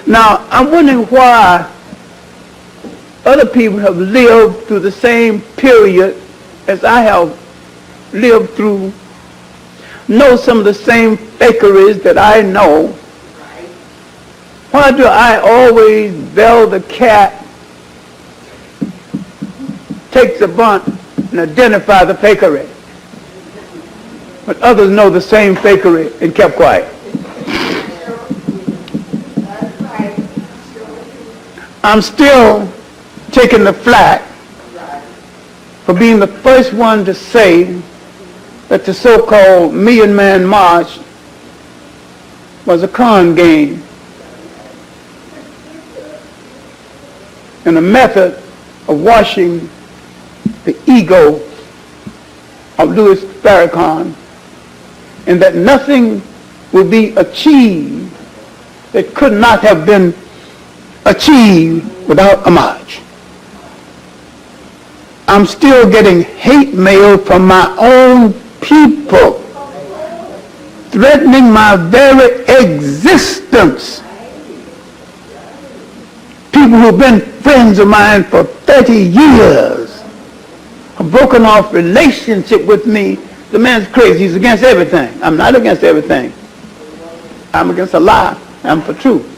Now, I'm wondering why other people have lived through the same period as I have lived through, know some of the same fakeries that I know. Why do I always bail the cat, take the bunt, and identify the fakery, but others know the same fakery and kept quiet? I'm still taking the flak for being the first one to say that the so-called Million Man March was a con game and a method of washing the ego of Louis Farrakhan, and that nothing will be achieved that could not have been achieved without a march. I'm still getting hate mail from my own people, threatening my very existence. People who've been friends of mine for 30 years have broken off relationship with me. The man's crazy. He's against everything. I'm not against everything. I'm against a lie. I'm for truth.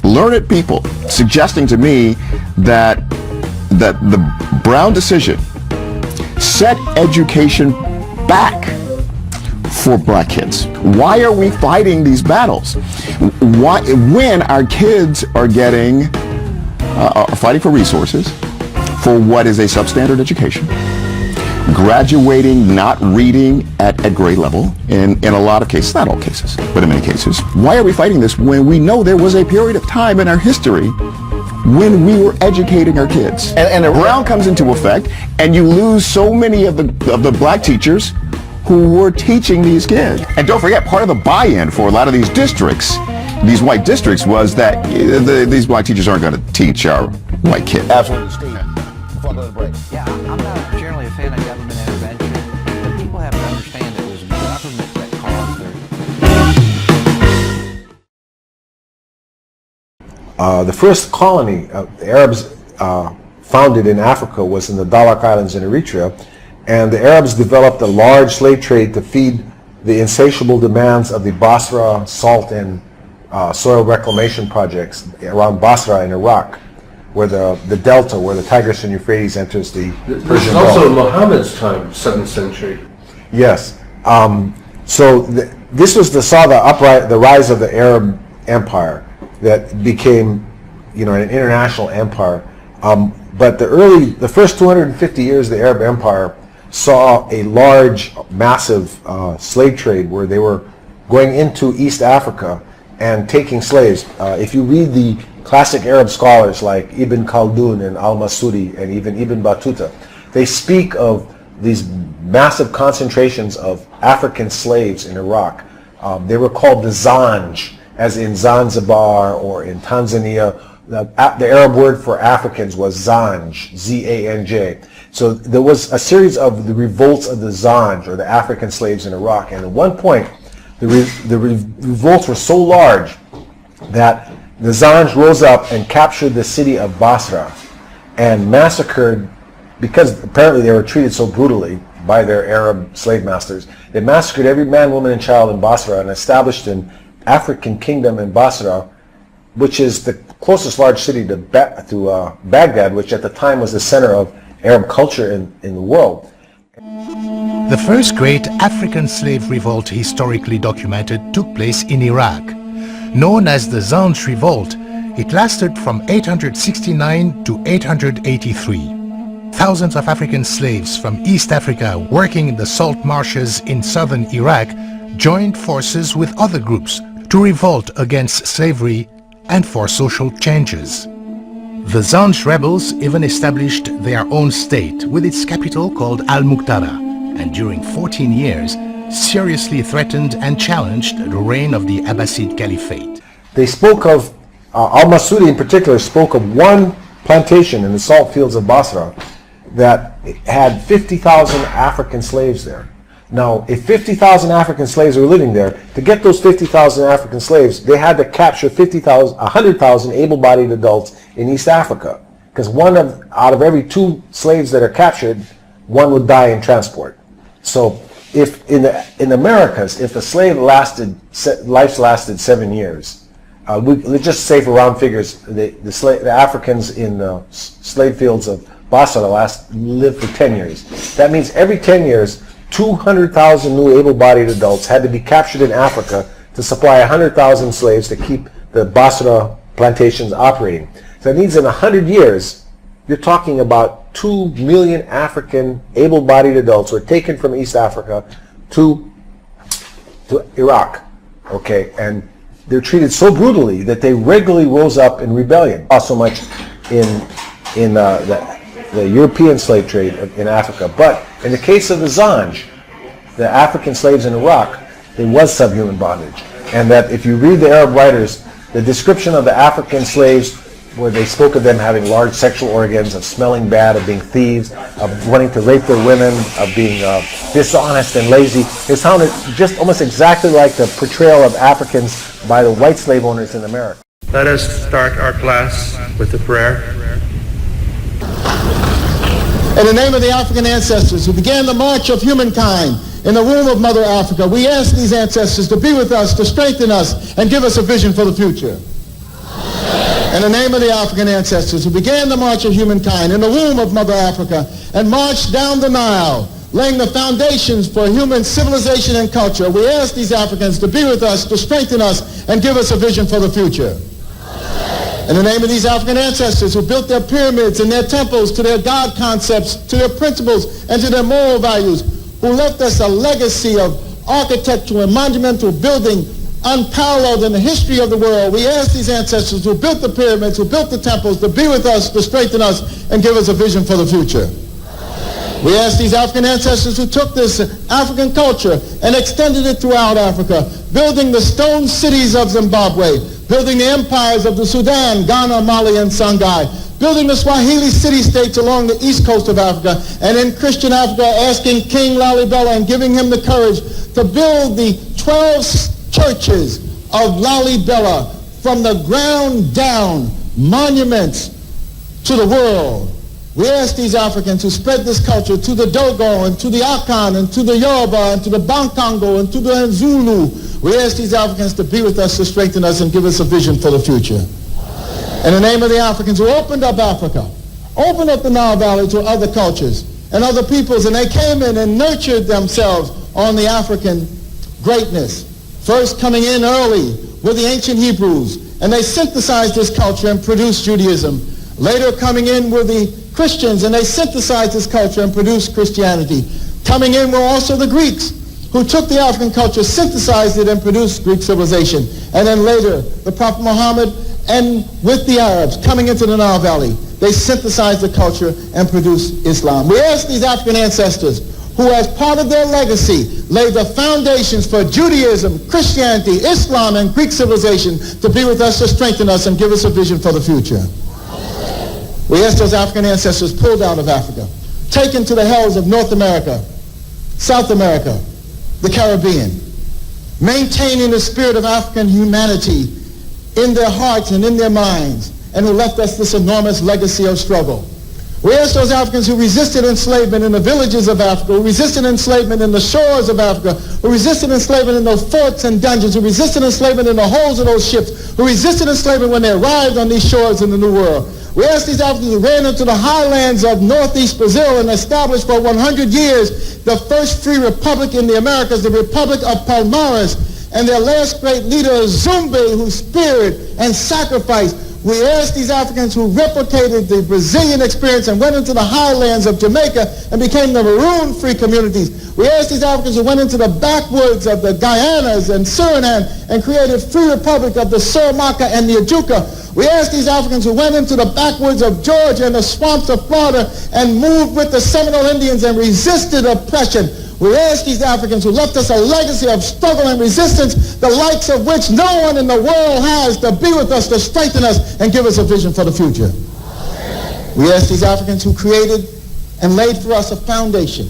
Learned people suggesting to me that the Brown decision set education back for black kids. Why are we fighting these battles? Why, when our kids are getting fighting for resources for what is a substandard education, graduating not reading at grade level in a lot of cases, not all cases, but in many cases. Why are we fighting this when we know there was a period of time in our history when we were educating our kids? And the Brown comes into effect, and you lose so many of the black teachers who were teaching these kids. And don't forget, part of the buy-in for a lot of these districts, these white districts, was that these black teachers aren't going to teach our white kids. Absolutely, Steve. Before I go to break. Yeah, I'm not generally a fan of government intervention, but people have to understand that it was government that caused The first colony the Arabs founded in Africa was in the Dahlak Islands in Eritrea, and the Arabs developed a large slave trade to feed the insatiable demands of the Basra salt and soil reclamation projects around Basra in Iraq, where the delta, where the Tigris and Euphrates enters the Persian Gulf. This is also in Muhammad's time, 7th century. Yes. So this was the rise of the Arab Empire that became, an international empire. But the first 250 years of the Arab Empire saw a large, massive slave trade where they were going into East Africa and taking slaves. If you read the classic Arab scholars like Ibn Khaldun and Al-Masudi and even Ibn Battuta, they speak of these massive concentrations of African slaves in Iraq. They were called the Zanj, as in Zanzibar or in Tanzania. The Arab word for Africans was Zanj, Z-A-N-J. So there was a series of the revolts of the Zanj, or the African slaves in Iraq. And at one point, the revolts were so large that the Zanj rose up and captured the city of Basra and massacred, because apparently they were treated so brutally by their Arab slave masters, they massacred every man, woman, and child in Basra and established an African kingdom in Basra which is the closest large city to Baghdad, which at the time was the center of Arab culture in the world. The first great African slave revolt historically documented took place in Iraq. Known as the Zanj Revolt, it lasted from 869 to 883. Thousands of African slaves from East Africa working in the salt marshes in southern Iraq joined forces with other groups to revolt against slavery and for social changes. The Zanj rebels even established their own state with its capital called Al-Muqtada, and during 14 years seriously threatened and challenged the reign of the Abbasid Caliphate. They spoke of, al-Masudi in particular spoke of one plantation in the salt fields of Basra that had 50,000 African slaves there. Now, if 50,000 African slaves were living there, to get those 50,000 African slaves, they had to capture 100,000 able-bodied adults in East Africa. Because out of every 2 slaves that are captured, 1 would die in transport. So, if in the Americas, if a slave life lasted 7 years, let's just say for round figures, the Africans in the slave fields of Basra lived for 10 years. That means every 10 years, 200,000 new able-bodied adults had to be captured in Africa to supply 100,000 slaves to keep the Basra plantations operating. So that means in 100 years, you're talking about 2 million African able-bodied adults were taken from East Africa to Iraq. Okay, and they're treated so brutally that they regularly rose up in rebellion. Not so much in the European slave trade in Africa, but in the case of the Zanj, the African slaves in Iraq, there was subhuman bondage. And that if you read the Arab writers, the description of the African slaves, where they spoke of them having large sexual organs, of smelling bad, of being thieves, of wanting to rape their women, of being dishonest and lazy, it sounded just almost exactly like the portrayal of Africans by the white slave owners in America. Let us start our class with a prayer. In the name of the African ancestors who began the march of humankind in the womb of Mother Africa, we ask these ancestors to be with us, to strengthen us, and give us a vision for the future. In the name of the African ancestors who began the march of humankind in the womb of Mother Africa and marched down the Nile, laying the foundations for human civilization and culture, we ask these Africans to be with us, to strengthen us, and give us a vision for the future. In the name of these African ancestors who built their pyramids and their temples to their God concepts, to their principles, and to their moral values, who left us a legacy of architectural and monumental building unparalleled in the history of the world, we ask these ancestors who built the pyramids, who built the temples, to be with us, to strengthen us, and give us a vision for the future. We ask these African ancestors who took this African culture and extended it throughout Africa, building the stone cities of Zimbabwe, building the empires of the Sudan, Ghana, Mali, and Songhai, building the Swahili city-states along the east coast of Africa, and in Christian Africa asking King Lalibela and giving him the courage to build the 12 churches of Lalibela from the ground down, monuments to the world. We ask these Africans who spread this culture to the Dogo and to the Akan and to the Yoruba and to the Bankongo and to the Zulu. We ask these Africans to be with us, to strengthen us, and give us a vision for the future. In the name of the Africans who opened up Africa, opened up the Nile Valley to other cultures and other peoples, and they came in and nurtured themselves on the African greatness. First coming in early were the ancient Hebrews, and they synthesized this culture and produced Judaism. Later coming in were the Christians, and they synthesized this culture and produced Christianity. Coming in were also the Greeks, who took the African culture, synthesized it, and produced Greek civilization. And then later, the Prophet Muhammad, and with the Arabs coming into the Nile Valley, they synthesized the culture and produced Islam. We ask these African ancestors, who as part of their legacy laid the foundations for Judaism, Christianity, Islam, and Greek civilization, to be with us, to strengthen us, and give us a vision for the future. We ask those African ancestors pulled out of Africa, taken to the hells of North America, South America, the Caribbean, maintaining the spirit of African humanity in their hearts and in their minds, and who left us this enormous legacy of struggle. We ask those Africans who resisted enslavement in the villages of Africa, who resisted enslavement in the shores of Africa, who resisted enslavement in those forts and dungeons, who resisted enslavement in the holds of those ships, who resisted enslavement when they arrived on these shores in the New World. We ask these Africans who ran into the highlands of northeast Brazil and established for 100 years the first free republic in the Americas, the Republic of Palmares, and their last great leader, Zumbi, whose spirit and sacrifice. We asked these Africans who replicated the Brazilian experience and went into the highlands of Jamaica and became the Maroon free communities. We asked these Africans who went into the backwoods of the Guyanas and Suriname and created free republic of the Suramaka and the Ajuka. We asked these Africans who went into the backwoods of Georgia and the swamps of Florida and moved with the Seminole Indians and resisted oppression. We ask these Africans who left us a legacy of struggle and resistance, the likes of which no one in the world has, to be with us, to strengthen us, and give us a vision for the future. We ask these Africans who created and laid for us a foundation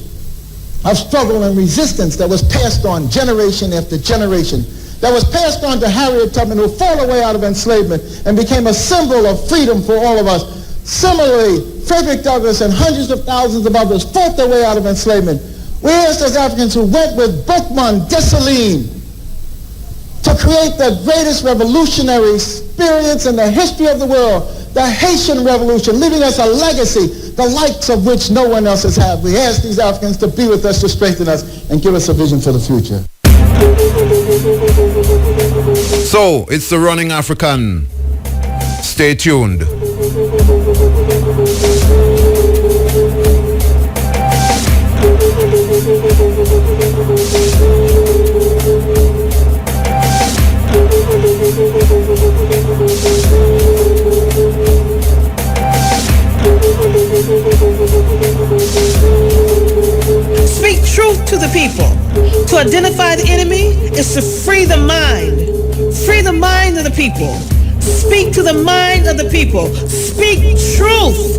of struggle and resistance that was passed on generation after generation, that was passed on to Harriet Tubman, who fought her way out of enslavement and became a symbol of freedom for all of us. Similarly, Frederick Douglass and hundreds of thousands of others fought their way out of enslavement. We asked those Africans who went with Boukman Dessalines to create the greatest revolutionary experience in the history of the world, the Haitian Revolution, leaving us a legacy, the likes of which no one else has had. We asked these Africans to be with us, to strengthen us, and give us a vision for the future. So, it's the Running African. Stay tuned. Speak truth to the people. To identify the enemy is to free the mind. Free the mind of the people. Speak to the mind of the people. Speak truth.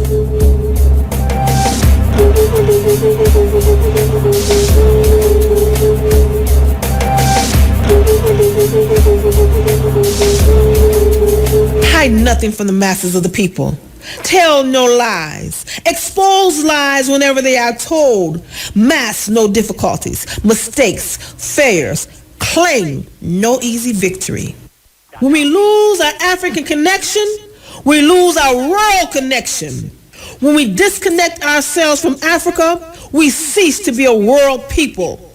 Hide nothing from the masses of the people. Tell no lies. Expose lies whenever they are told. Mask no difficulties, mistakes, failures. Claim no easy victory. When we lose our African connection, we lose our world connection. When we disconnect ourselves from Africa, we cease to be a world people.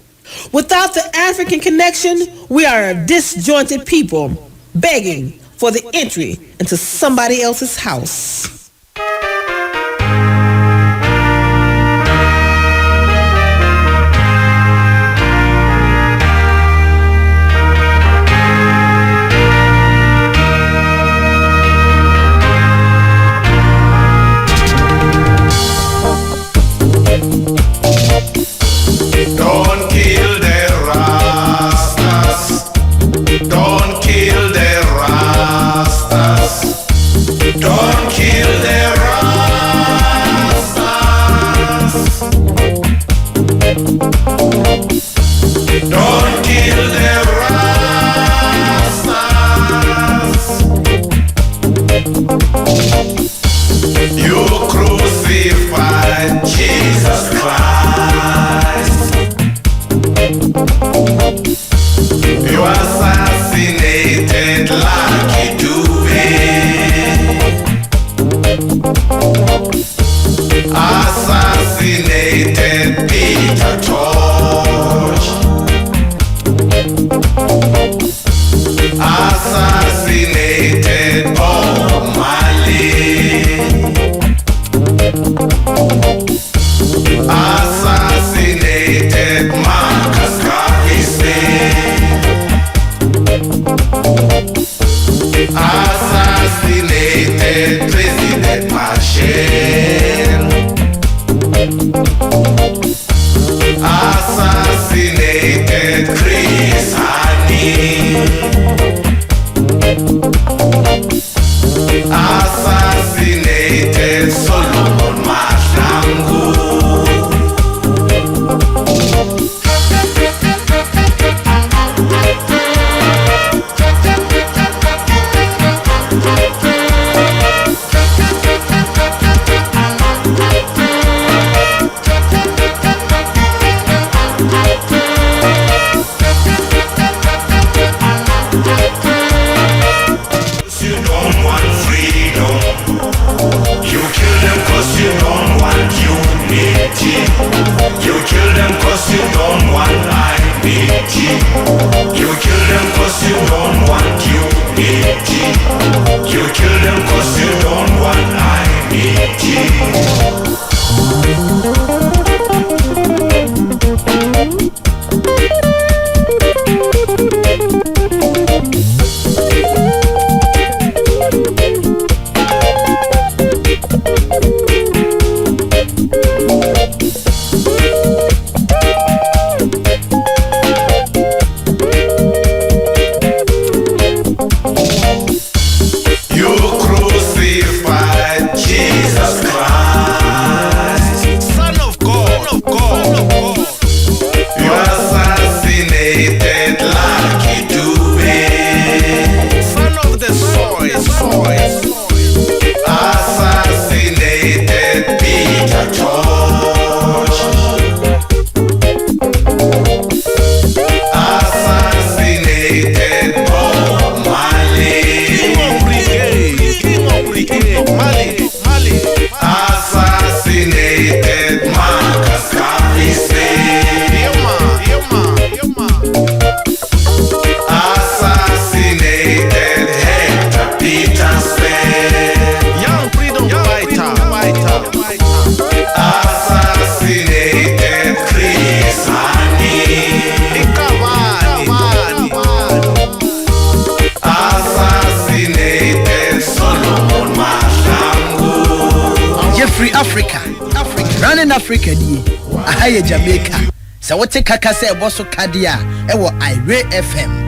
Without the African connection, we are a disjointed people, begging for the entry into somebody else's house. Don't kill the Rastas. Don't kill the Rastas. Don't kill Young freedom fighter. Assassinated Chris Hani. Assassinated Solomon Mahlangu. Jeffrey Africa. Running Africa di. Ahaye Jamaica. Sa wote kaka se eboso kadia ewo Ire FM.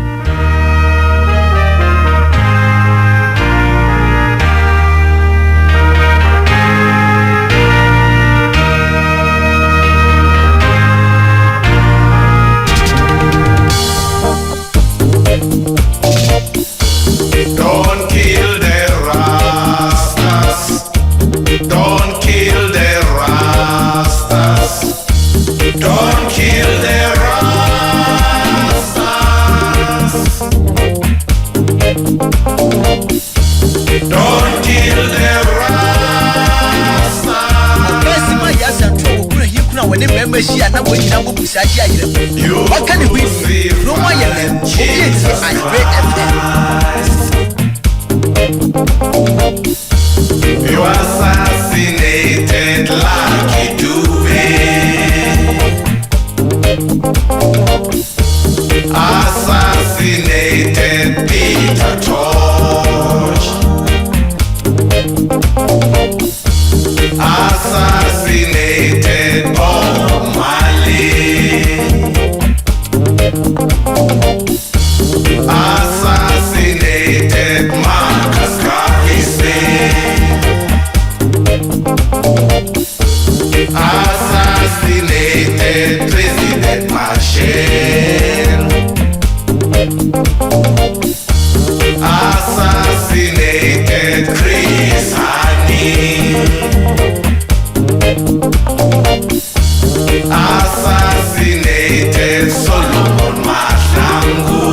Don't kill the Rastas. Don't kill the Rastas. Don't kill the Rastas. Don't kill the Rastas. You You assassinated Lucky Dube. Assassinated Peter Tosh. Assassinated Bob Marley. Assassinated Marcus Garvey. Assassinated President Marshall. Assassinated Chris Hani. Assassinated Solomon Mahlangu.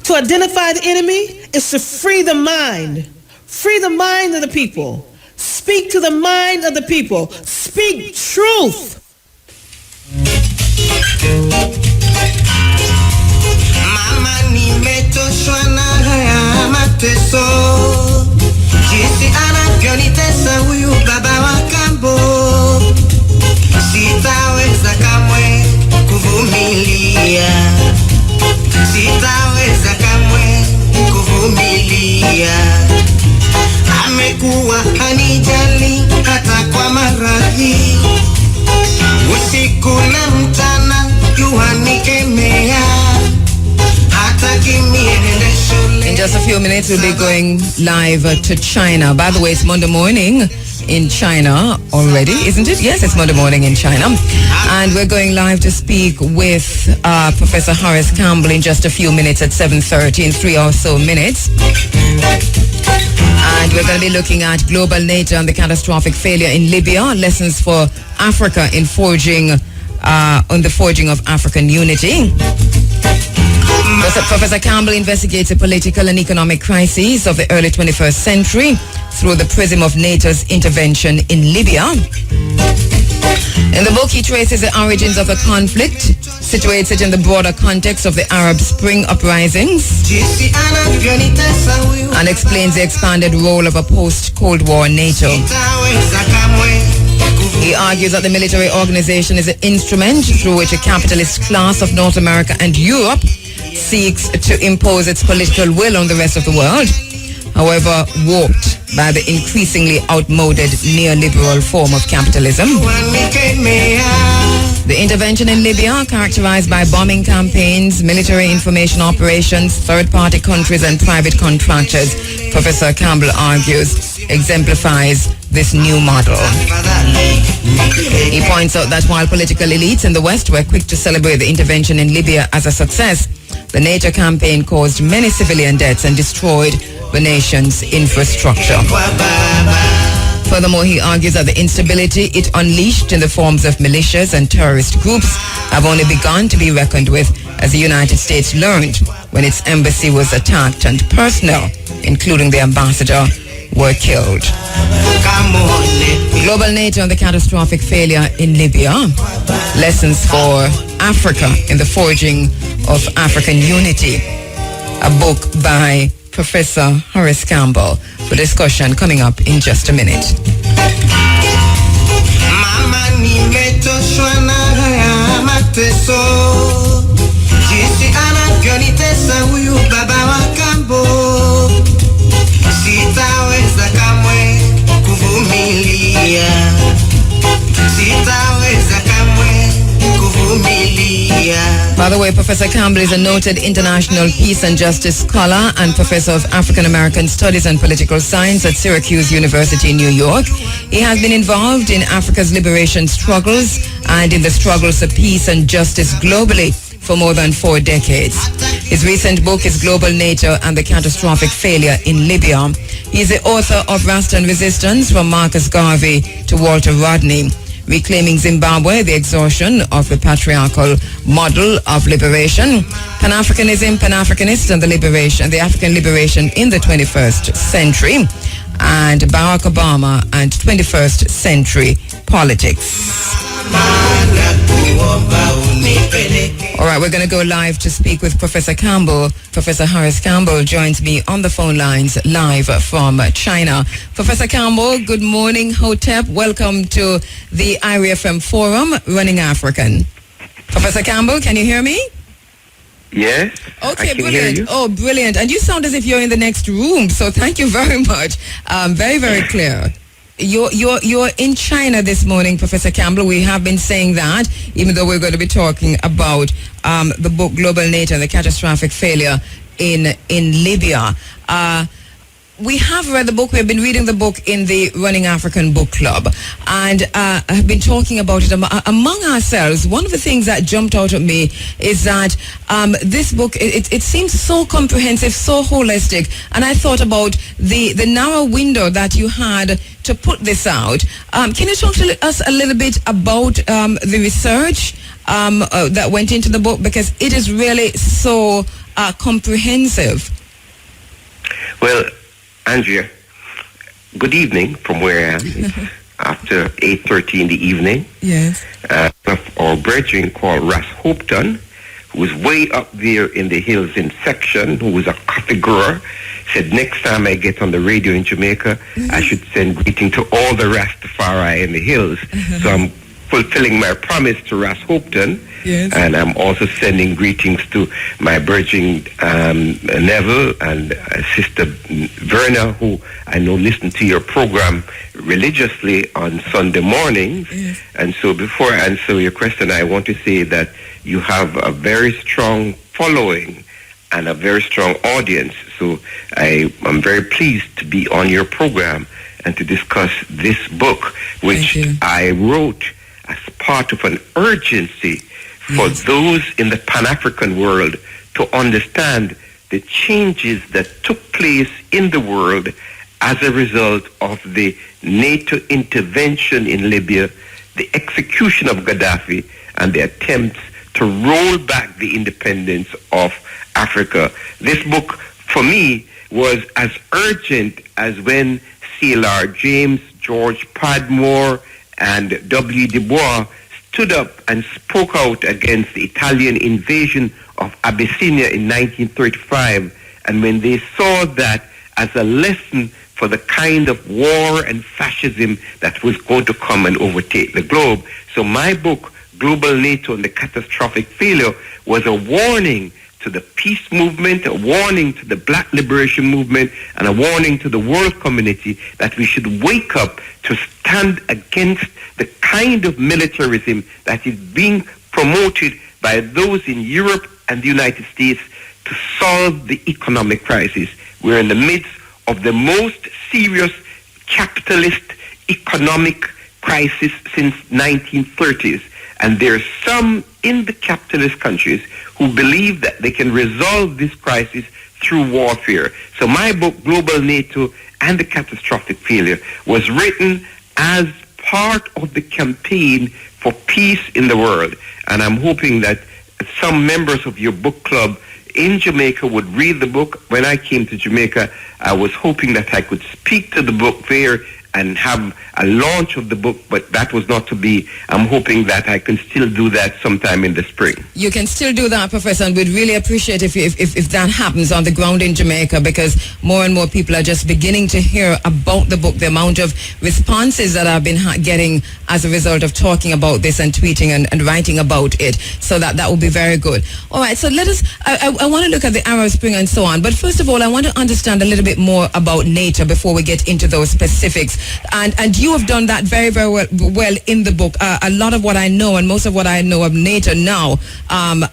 To identify the enemy is to free the mind. Free the mind of the people. Speak to the mind of the people. Speak truth. Mama nimechoshwa na haya mateso. Jinsi anavyonitesa huyu baba wa kambo. Sitaweza kamwe kuvumilia. Sitaweza kamwe kuvumilia. Amekuwa hanijali hata kwa maradhi. Usiku na mchana yuhani In just a few minutes, we'll be going live to China. By the way, it's Monday morning in China already, isn't it? Yes, it's Monday morning in China. And we're going live to speak with Professor Horace Campbell in just a few minutes at 7:30, in 3 or so minutes. And we're going to be looking at global nature and the catastrophic failure in Libya, lessons for Africa in forging, on the forging of African unity. Professor Campbell investigates the political and economic crises of the early 21st century through the prism of NATO's intervention in Libya. In the book, he traces the origins of the conflict, situates it in the broader context of the Arab Spring uprisings, and explains the expanded role of a post-Cold War NATO. He argues that the military organization is an instrument through which a capitalist class of North America and Europe seeks to impose its political will on the rest of the world, however warped by the increasingly outmoded neoliberal form of capitalism. The intervention in Libya, characterized by bombing campaigns, military information operations, third-party countries and private contractors, Professor Campbell argues, exemplifies this new model. He points out that while political elites in the West were quick to celebrate the intervention in Libya as a success, the NATO campaign caused many civilian deaths and destroyed the nation's infrastructure. Furthermore, he argues that the instability it unleashed in the forms of militias and terrorist groups have only begun to be reckoned with as the United States learned when its embassy was attacked and personnel, including the ambassador, were killed. Global NATO and the catastrophic failure in Libya. Lessons for Africa in the forging of African unity. A book by Professor Horace Campbell. For discussion coming up in just a minute. Sitaweza kamwe kuvumilia. Sitaweza kamwe kuvumilia. By the way, Professor Campbell is a noted international peace and justice scholar and professor of African American Studies and Political Science at Syracuse University in New York. He has been involved in Africa's liberation struggles and in the struggles for peace and justice globally for more than 4 decades. His recent book is Global Nature and the Catastrophic Failure in Libya. He is the author of Rasta and Resistance, from Marcus Garvey to Walter Rodney, Reclaiming Zimbabwe, the Exhaustion of the Patriarchal Model of Liberation, Pan-Africanism, Pan-Africanist and the African Liberation in the 21st Century, and Barack Obama and 21st Century Politics. All right, we're going to go live to speak with Professor Campbell. Professor Horace Campbell joins me on the phone lines live from China. Professor Campbell, good morning, Hotep. Welcome to the IRIFM Forum, Running African. Professor Campbell, can you hear me? Yes. Okay, I can brilliant. Hear you. Oh, brilliant. And you sound as if you're in the next room, so thank you very much. Very, very clear. You're in China this morning, Professor Campbell. We have been saying that, even though we're going to be talking about the book Global Nature and the Catastrophic Failure in Libya. We have read the book. We've been reading the book in the Running African Book Club, and have been talking about it among ourselves. One of the things that jumped out at me is that this book, it seems so comprehensive, so holistic, and I thought about the narrow window that you had to put this out. Can you talk to us a little bit about the research that went into the book, because it is really so comprehensive? Well, Andrea, good evening from where I am. It's after 8:30 in the evening. Yes. Our brethren called Ras Hopton, who was way up there in the hills in Section, who was a coffee grower, said next time I get on the radio in Jamaica, I should send greeting to all the Rastafari in the hills. So I'm fulfilling my promise to Ras Hopton. Yes. And I'm also sending greetings to my brethren Neville and Sister Verna, who I know listen to your program religiously on Sunday mornings. Yes. And so before I answer your question, I want to say that you have a very strong following and a very strong audience. So I'm very pleased to be on your program and to discuss this book, which I wrote as part of an urgency for those in the Pan-African world to understand the changes that took place in the world as a result of the NATO intervention in Libya, the execution of Gaddafi, and the attempts to roll back the independence of Africa. This book, for me, was as urgent as when C.L.R. James, George Padmore, and W. Du Bois stood up and spoke out against the Italian invasion of Abyssinia in 1935, and when they saw that as a lesson for the kind of war and fascism that was going to come and overtake the globe. So my book, Global NATO and the Catastrophic Failure, was a warning to the peace movement, a warning to the black liberation movement, and a warning to the world community that we should wake up to stand against the kind of militarism that is being promoted by those in Europe and the United States to solve the economic crisis. We're in the midst of the most serious capitalist economic crisis since 1930s. And there are some in the capitalist countries who believe that they can resolve this crisis through warfare. So my book, Global NATO and the Catastrophic Failure, was written as part of the campaign for peace in the world. And I'm hoping that some members of your book club in Jamaica would read the book. When I came to Jamaica, I was hoping that I could speak to the book there and have a launch of the book, but that was not to be. I'm hoping that I can still do that sometime in the spring. You can still do that, Professor, and we'd really appreciate if that happens on the ground in Jamaica, because more and more people are just beginning to hear about the book, the amount of responses that I've been getting as a result of talking about this and tweeting and writing about it. So that would be very good. All right, so let us, I want to look at the Arab Spring and so on, but first of all, I want to understand a little bit more about NATO before we get into those specifics. And you have done that very, very well in the book. A lot of what I know and most of what I know of NATO now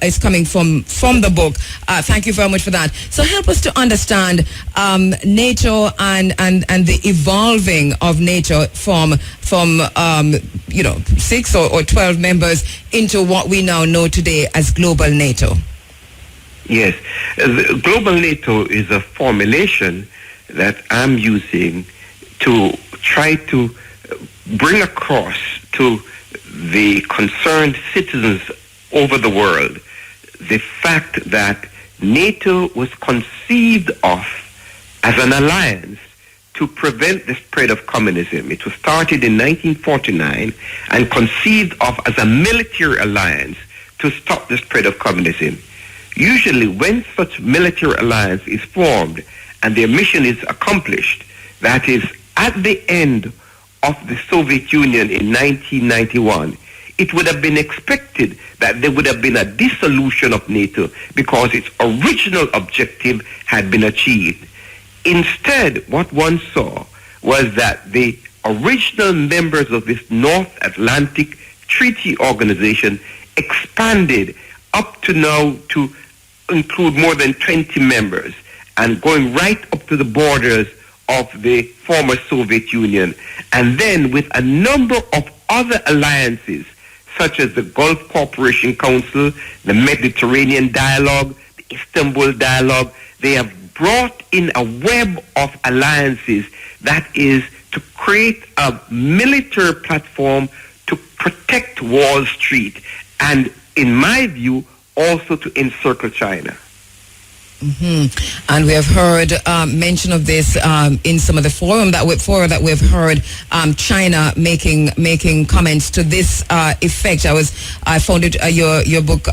is coming from the book. Thank you very much for that. So help us to understand NATO and the evolving of NATO from 6 or 12 members into what we now know today as global NATO. Yes, the global NATO is a formulation that I'm using to try to bring across to the concerned citizens over the world the fact that NATO was conceived of as an alliance to prevent the spread of communism. It was started in 1949 and conceived of as a military alliance to stop the spread of communism. Usually when such military alliance is formed and their mission is accomplished, that is, at the end of the Soviet Union in 1991, it would have been expected that there would have been a dissolution of NATO because its original objective had been achieved. Instead, what one saw was that the original members of this North Atlantic Treaty Organization expanded up to now to include more than 20 members and going right up to the borders of the former Soviet Union, and then with a number of other alliances, such as the Gulf Cooperation Council, the Mediterranean Dialogue, the Istanbul Dialogue, they have brought in a web of alliances that is to create a military platform to protect Wall Street, and in my view, also to encircle China. Mm-hmm. And we have heard mention of this in some of the fora that we've heard China making comments to this effect. I found it your book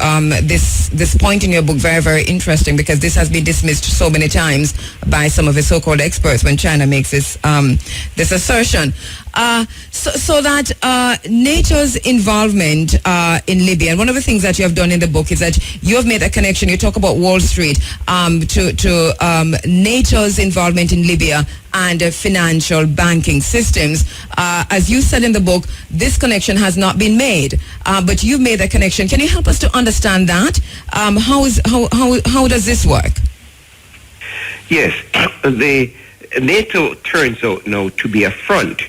this point in your book very, very interesting, because this has been dismissed so many times by some of the so-called experts when China makes this assertion. So that NATO's involvement in Libya, and one of the things that you have done in the book is that you have made a connection. You talk about Wall Street to NATO's involvement in Libya and financial banking systems. As you said in the book, this connection has not been made, but you've made that connection. Can you help us to understand that? How does this work? Yes, the NATO turns out now to be a front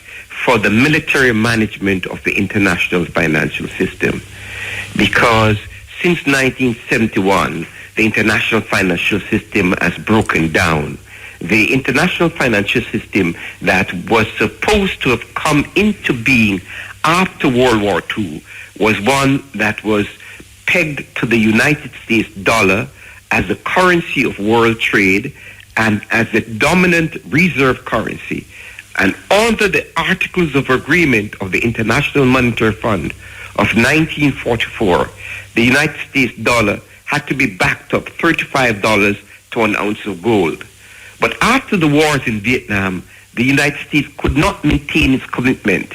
for the military management of the international financial system, because since 1971, the international financial system has broken down. The international financial system that was supposed to have come into being after World War II was one that was pegged to the United States dollar as the currency of world trade and as the dominant reserve currency. And under the Articles of Agreement of the International Monetary Fund of 1944, the United States dollar had to be backed up $35 to an ounce of gold. But after the wars in Vietnam, the United States could not maintain its commitment.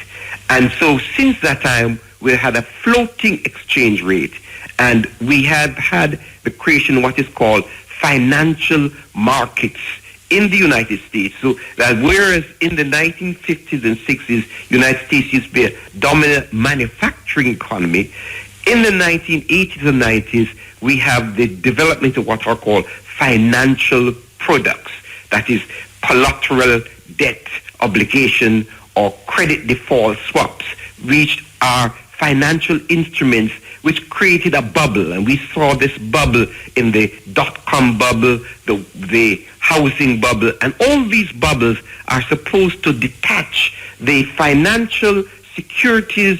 And so since that time, we had a floating exchange rate, and we have had the creation of what is called financial markets in the United States. So that whereas in the 1950s and 60s, United States used to be a dominant manufacturing economy, in the 1980s and 90s, we have the development of what are called financial products. That is collateral debt obligation or credit default swaps, which are financial instruments which created a bubble. And we saw this bubble in the dot-com bubble, the housing bubble, and all these bubbles are supposed to detach the financial securities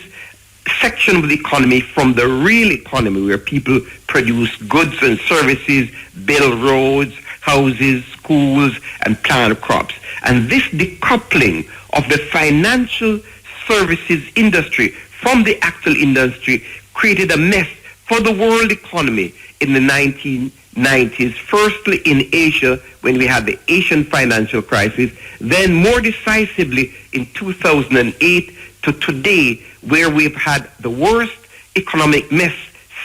section of the economy from the real economy, where people produce goods and services, build roads, houses, schools, and plant crops. And this decoupling of the financial services industry from the actual industry created a mess for the world economy in the 1990s, firstly in Asia when we had the Asian financial crisis, then more decisively in 2008 to today, where we've had the worst economic mess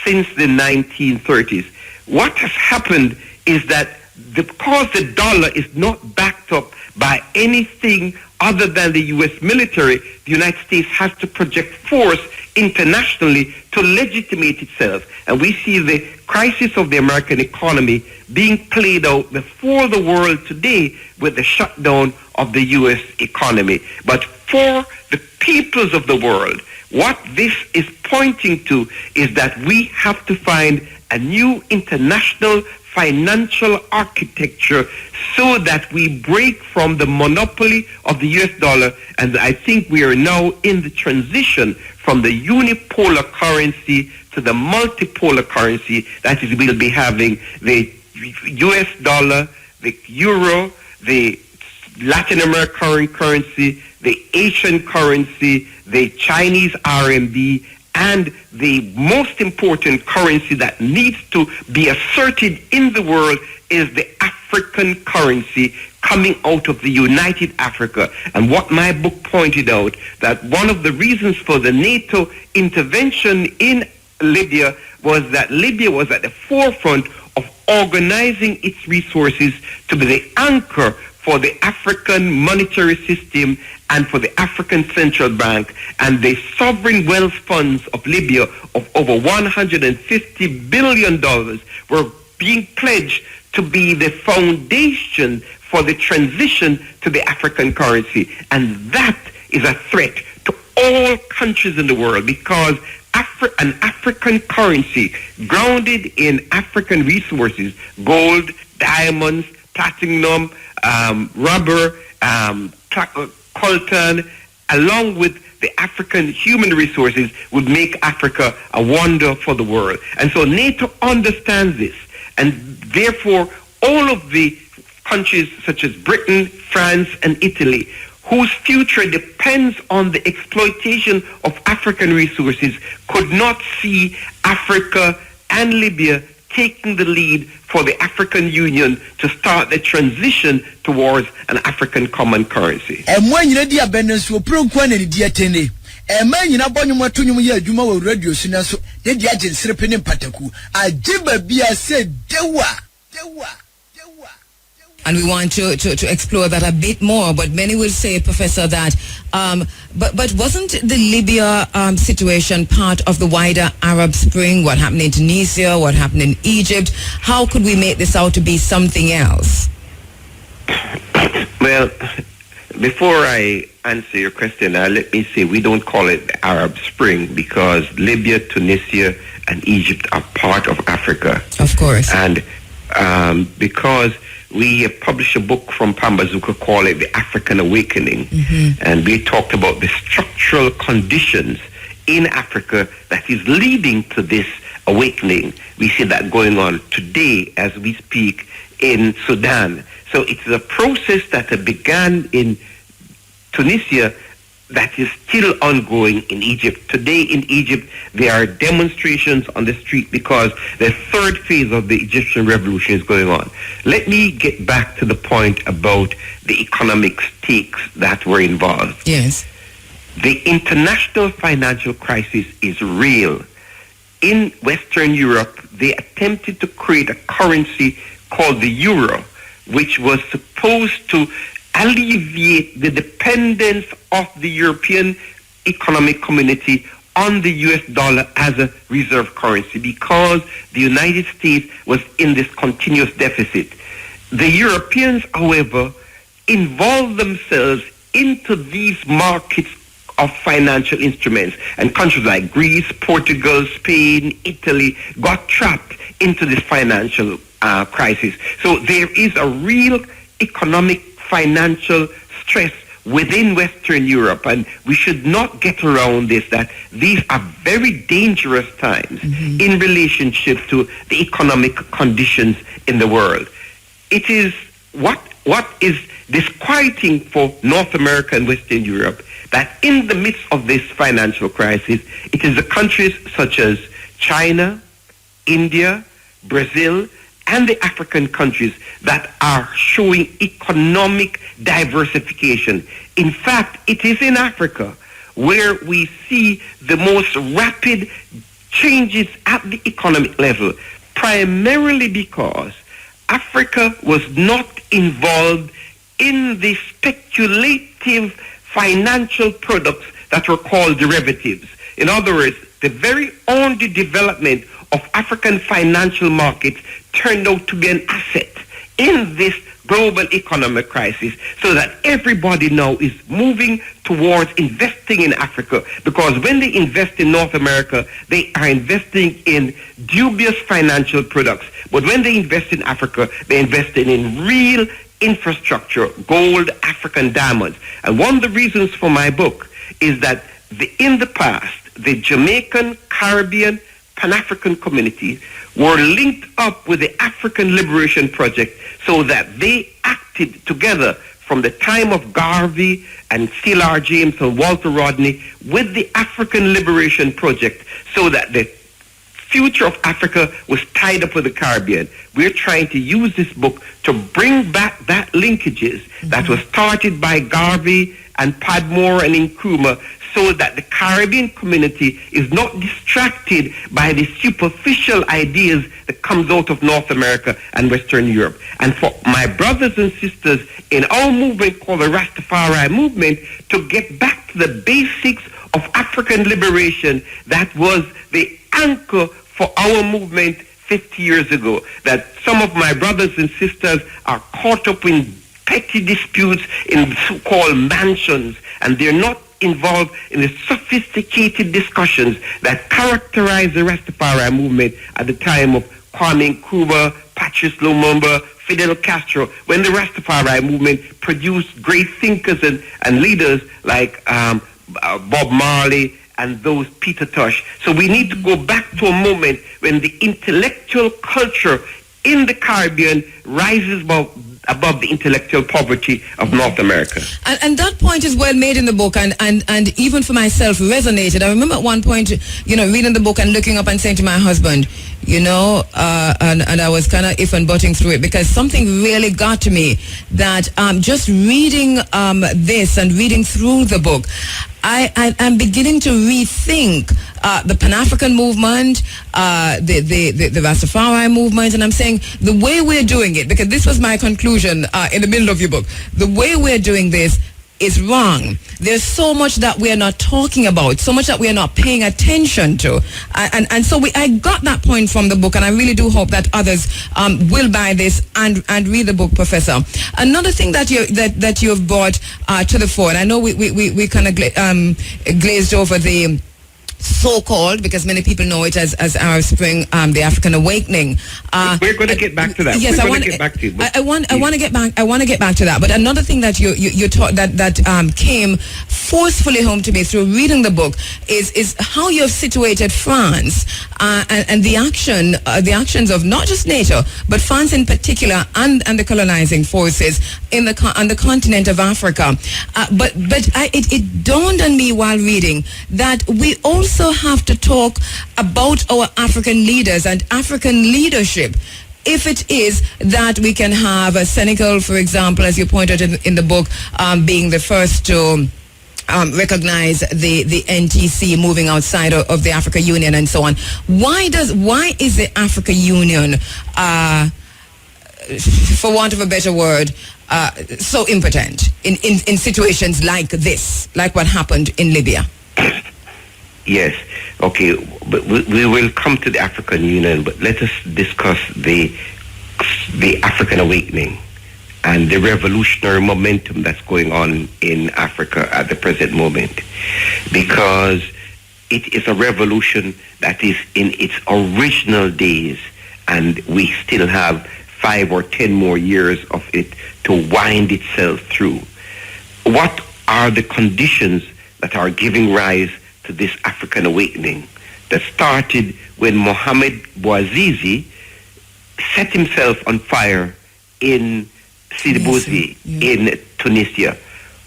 since the 1930s. What has happened is that because the dollar is not backed up by anything other than the U.S. military, the United States has to project force internationally to legitimate itself. And we see the crisis of the American economy being played out before the world today with the shutdown of the U.S. economy. But for the peoples of the world, what this is pointing to is that we have to find a new international financial architecture so that we break from the monopoly of the US dollar. And I think we are now in the transition from the unipolar currency to the multipolar currency. That is, we'll be having the US dollar, the euro, the Latin American currency, the Asian currency, the Chinese RMB, and the most important currency that needs to be asserted in the world is the African currency coming out of the United Africa. And what my book pointed out, that one of the reasons for the NATO intervention in Libya was that Libya was at the forefront of organizing its resources to be the anchor for the African monetary system and for the African Central Bank, and the sovereign wealth funds of Libya of over $150 billion were being pledged to be the foundation for the transition to the African currency. And that is a threat to all countries in the world, because an African currency grounded in African resources, gold, diamonds, platinum, rubber, coltan, along with the African human resources, would make Africa a wonder for the world. And so NATO understands this, and therefore all of the countries such as Britain, France, and Italy, whose future depends on the exploitation of African resources, could not see Africa and Libya taking the lead for the African Union to start the transition towards an African common currency. And we want to explore that a bit more, but many will say, Professor, that but wasn't the Libya situation part of the wider Arab Spring? What happened in Tunisia? What happened in Egypt? How could we make this out to be something else? Well, before I answer your question, let me say we don't call it the Arab Spring because Libya, Tunisia, and Egypt are part of Africa. Of course. And because we have published a book from Pambazuka called it The African Awakening, and we talked about the structural conditions in Africa that is leading to this awakening. We see that going on today as we speak in Sudan. So it's a process that began in Tunisia that is still ongoing in Egypt. Today in Egypt, there are demonstrations on the street because the third phase of the Egyptian revolution is going on. Let me get back to the point about the economic stakes that were involved. Yes. The international financial crisis is real. In Western Europe, they attempted to create a currency called the euro, which was supposed to alleviate the dependence of the European economic community on the US dollar as a reserve currency because the United States was in this continuous deficit. The Europeans, however, involved themselves into these markets of financial instruments, and countries like Greece, Portugal, Spain, Italy got trapped into this financial crisis. So there is a real economic financial stress within Western Europe, and we should not get around this, that these are very dangerous times in relationship to the economic conditions in the world. It is what is disquieting for North America and Western Europe that in the midst of this financial crisis, it is the countries such as China, India, Brazil, and the African countries that are showing economic diversification. In fact, it is in Africa where we see the most rapid changes at the economic level, primarily because Africa was not involved in the speculative financial products that were called derivatives. In other words, the very only development of African financial markets turned out to be an asset in this global economic crisis, so that everybody now is moving towards investing in Africa, because when they invest in North America, they are investing in dubious financial products. But when they invest in Africa, they're investing in real infrastructure, gold, African diamonds. And one of the reasons for my book is that in the past, the Jamaican, Caribbean, Pan-African communities were linked up with the African Liberation Project so that they acted together from the time of Garvey and C.L.R. James and Walter Rodney with the African Liberation Project, so that the future of Africa was tied up with the Caribbean. We're trying to use this book to bring back that linkages that was started by Garvey and Padmore and Nkrumah, so that the Caribbean community is not distracted by the superficial ideas that comes out of North America and Western Europe. And for my brothers and sisters in our movement called the Rastafari movement to get back to the basics of African liberation that was the anchor for our movement 50 years ago, that some of my brothers and sisters are caught up in petty disputes in so-called mansions, and they're not involved in the sophisticated discussions that characterized the Rastafari movement at the time of Kwame Nkrumah, Patrice Lumumba, Fidel Castro, when the Rastafari movement produced great thinkers and leaders like Bob Marley and those Peter Tosh. So we need to go back to a moment when the intellectual culture in the Caribbean rises above the intellectual poverty of North America. And that point is well made in the book, and even for myself resonated. I remember at one point, reading the book and looking up and saying to my husband, and I was kind of if and butting through it, because something really got to me that just reading this and reading through the book, I'm beginning to rethink the Pan-African movement, the Rastafari movement, and I'm saying the way we're doing it, because this was my conclusion in the middle of your book, the way we're doing this is wrong. There's so much that we are not talking about, so much that we are not paying attention to, and so I got that point from the book, and I really do hope that others will buy this and read the book, Professor. Another thing that you have brought to the fore, and I know we kind of glazed over the so-called, because many people know it as Arab Spring, the African Awakening. We're going to get back to that. Yes, I want to get back to you. I want to get back to that. But another thing that you taught that came forcefully home to me through reading the book is how you have situated France and the actions of not just NATO but France in particular and the colonizing forces on the continent of Africa. But it dawned on me while reading that we also have to talk about our African leaders and African leadership. If it is that we can have Senegal, for example, as you pointed in the book, being the first to recognize the NTC moving outside of the African Union and so on. Why is the African Union, for want of a better word, so impotent in situations like this, like what happened in Libya? Yes, okay, but we will come to the African Union, but let us discuss the African Awakening and the revolutionary momentum that's going on in Africa at the present moment, because it is a revolution that is in its original days, and we still have 5 or 10 more years of it to wind itself through. What are the conditions that are giving rise to this African awakening that started when Mohamed Bouazizi set himself on fire in Sidi Bouzid in Tunisia?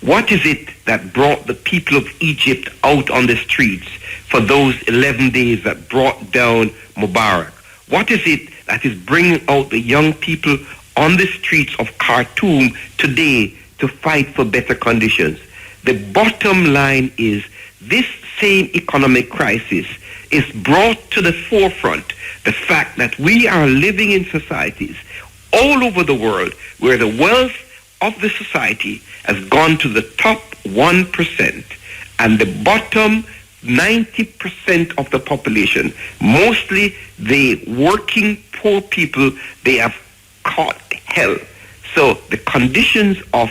What is it that brought the people of Egypt out on the streets for those 11 days that brought down Mubarak? What is it that is bringing out the young people on the streets of Khartoum today to fight for better conditions? The bottom line is this same economic crisis is brought to the forefront the fact that we are living in societies all over the world where the wealth of the society has gone to the top 1%, and the bottom 90% of the population, mostly the working poor people, they have caught hell. So the conditions of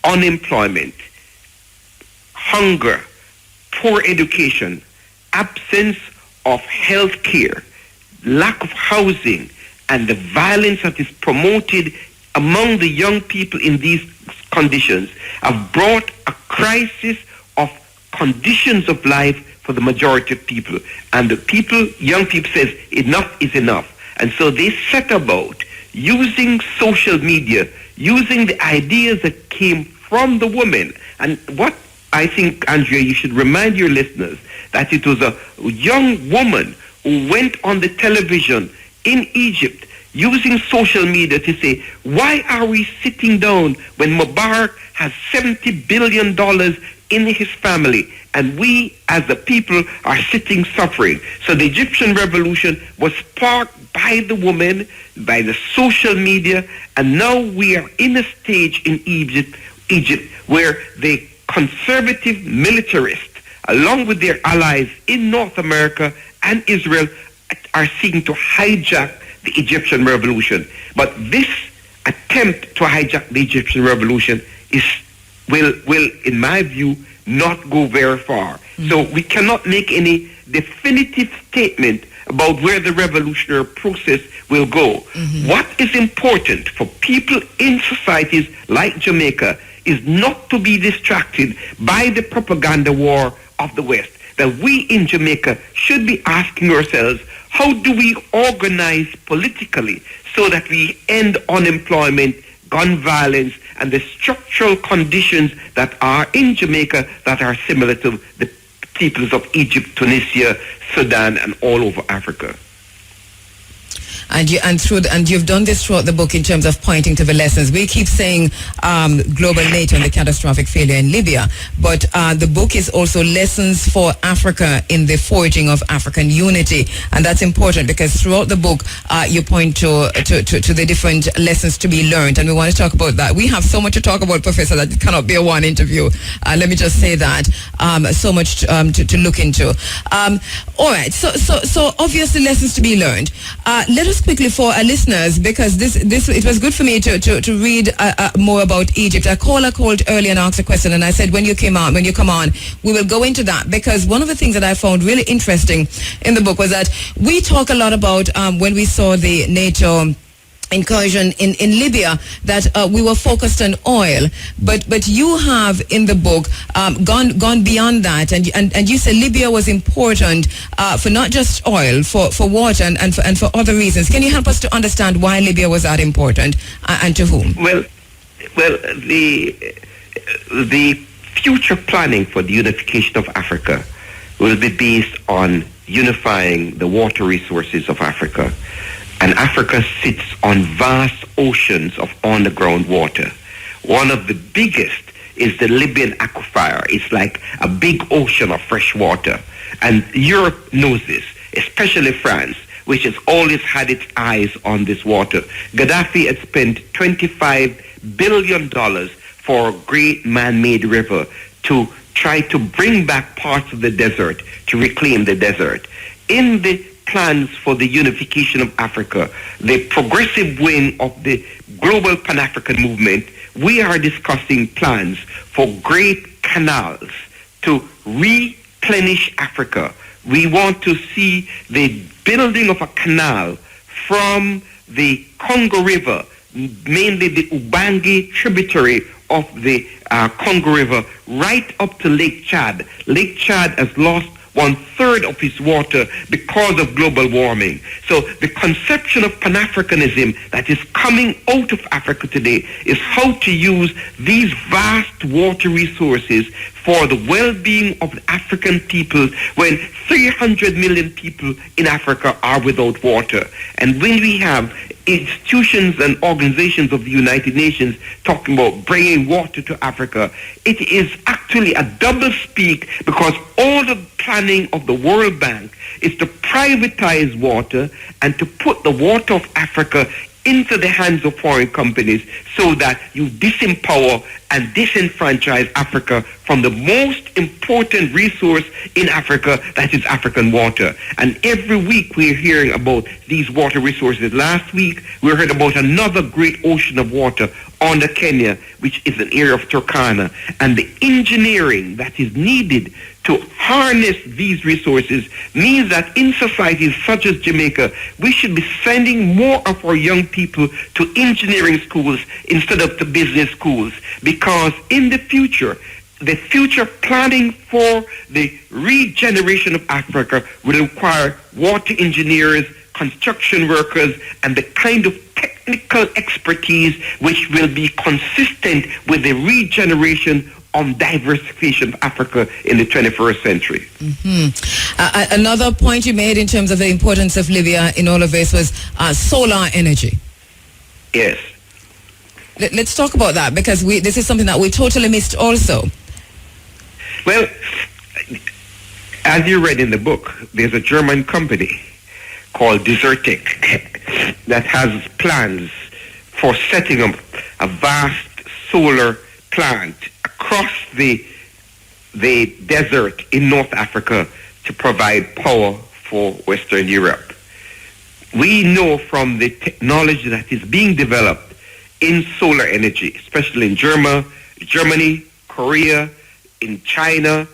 unemployment, hunger, poor education, absence of health care, lack of housing, and the violence that is promoted among the young people in these conditions have brought a crisis of conditions of life for the majority of people. And the people, young people, says enough is enough. And so they set about using social media, using the ideas that came from the women. And what I think, Andrea, you should remind your listeners that it was a young woman who went on the television in Egypt using social media to say, why are we sitting down when Mubarak has $70 billion in his family and we as the people are sitting suffering? So the Egyptian revolution was sparked by the women, by the social media, and now we are in a stage in Egypt where the conservative militarists, along with their allies in North America and Israel, are seeking to hijack the Egyptian revolution. But this attempt to hijack the Egyptian revolution will, in my view, not go very far. So we cannot make any definitive statement about where the revolutionary process will go. What is important for people in societies like Jamaica is not to be distracted by the propaganda war of the West. That we in Jamaica should be asking ourselves, how do we organize politically so that we end unemployment, gun violence, and the structural conditions that are in Jamaica that are similar to the peoples of Egypt, Tunisia, Sudan, and all over Africa. And you've done this throughout the book in terms of pointing to the lessons. We keep saying global nature and the catastrophic failure in Libya, but the book is also lessons for Africa in the forging of African unity, and that's important because throughout the book you point to the different lessons to be learned, and we want to talk about that. We have so much to talk about, Professor, that it cannot be a one interview. Let me just say that. So much to look into. All right, so obviously lessons to be learned. Let us quickly for our listeners, because this it was good for me to read more about Egypt. A caller called earlier and asked a question, and I said when you come on, we will go into that, because one of the things that I found really interesting in the book was that we talk a lot about when we saw the NATO incursion in Libya, that we were focused on oil, but you have in the book gone beyond that, and you say Libya was important for not just oil, for water and for other reasons. Can you help us to understand why Libya was that important, and to whom? Well, the future planning for the unification of Africa will be based on unifying the water resources of Africa. And Africa sits on vast oceans of underground water. One of the biggest is the Libyan aquifer. It's like a big ocean of fresh water. And Europe knows this, especially France, which has always had its eyes on this water. Gaddafi had spent $25 billion for a great man-made river to try to bring back parts of the desert, to reclaim the desert. In the plans for the unification of Africa, the progressive wing of the global Pan-African movement, we are discussing plans for great canals to replenish Africa. We want to see the building of a canal from the Congo River, mainly the Ubangi tributary of the Congo River, right up to Lake Chad. Lake Chad has lost 1/3 of its water because of global warming. So the conception of Pan-Africanism that is coming out of Africa today is how to use these vast water resources for the well-being of the African people when 300 million people in Africa are without water. And when we have institutions and organizations of the United Nations talking about bringing water to Africa, it is actually a double speak, because all the planning of the World Bank is to privatize water and to put the water of Africa into the hands of foreign companies so that you disempower and disenfranchise Africa from the most important resource in Africa, that is African water. And every week we're hearing about these water resources. Last week we heard about another great ocean of water under Kenya, which is an area of Turkana, and the engineering that is needed to harness these resources means that in societies such as Jamaica, we should be sending more of our young people to engineering schools instead of to business schools, because in the future planning for the regeneration of Africa will require water engineers, construction workers, and the kind of technical expertise which will be consistent with the regeneration on diversification of Africa in the 21st century. Mm-hmm. Another point you made in terms of the importance of Libya in all of this was solar energy. Yes. Let's talk about that, because this is something that we totally missed also. Well, as you read in the book, there's a German company called Desertec that has plans for setting up a vast solar plant across the desert in North Africa to provide power for Western Europe. We know from the technology that is being developed in solar energy, especially in Germany, Korea, in China,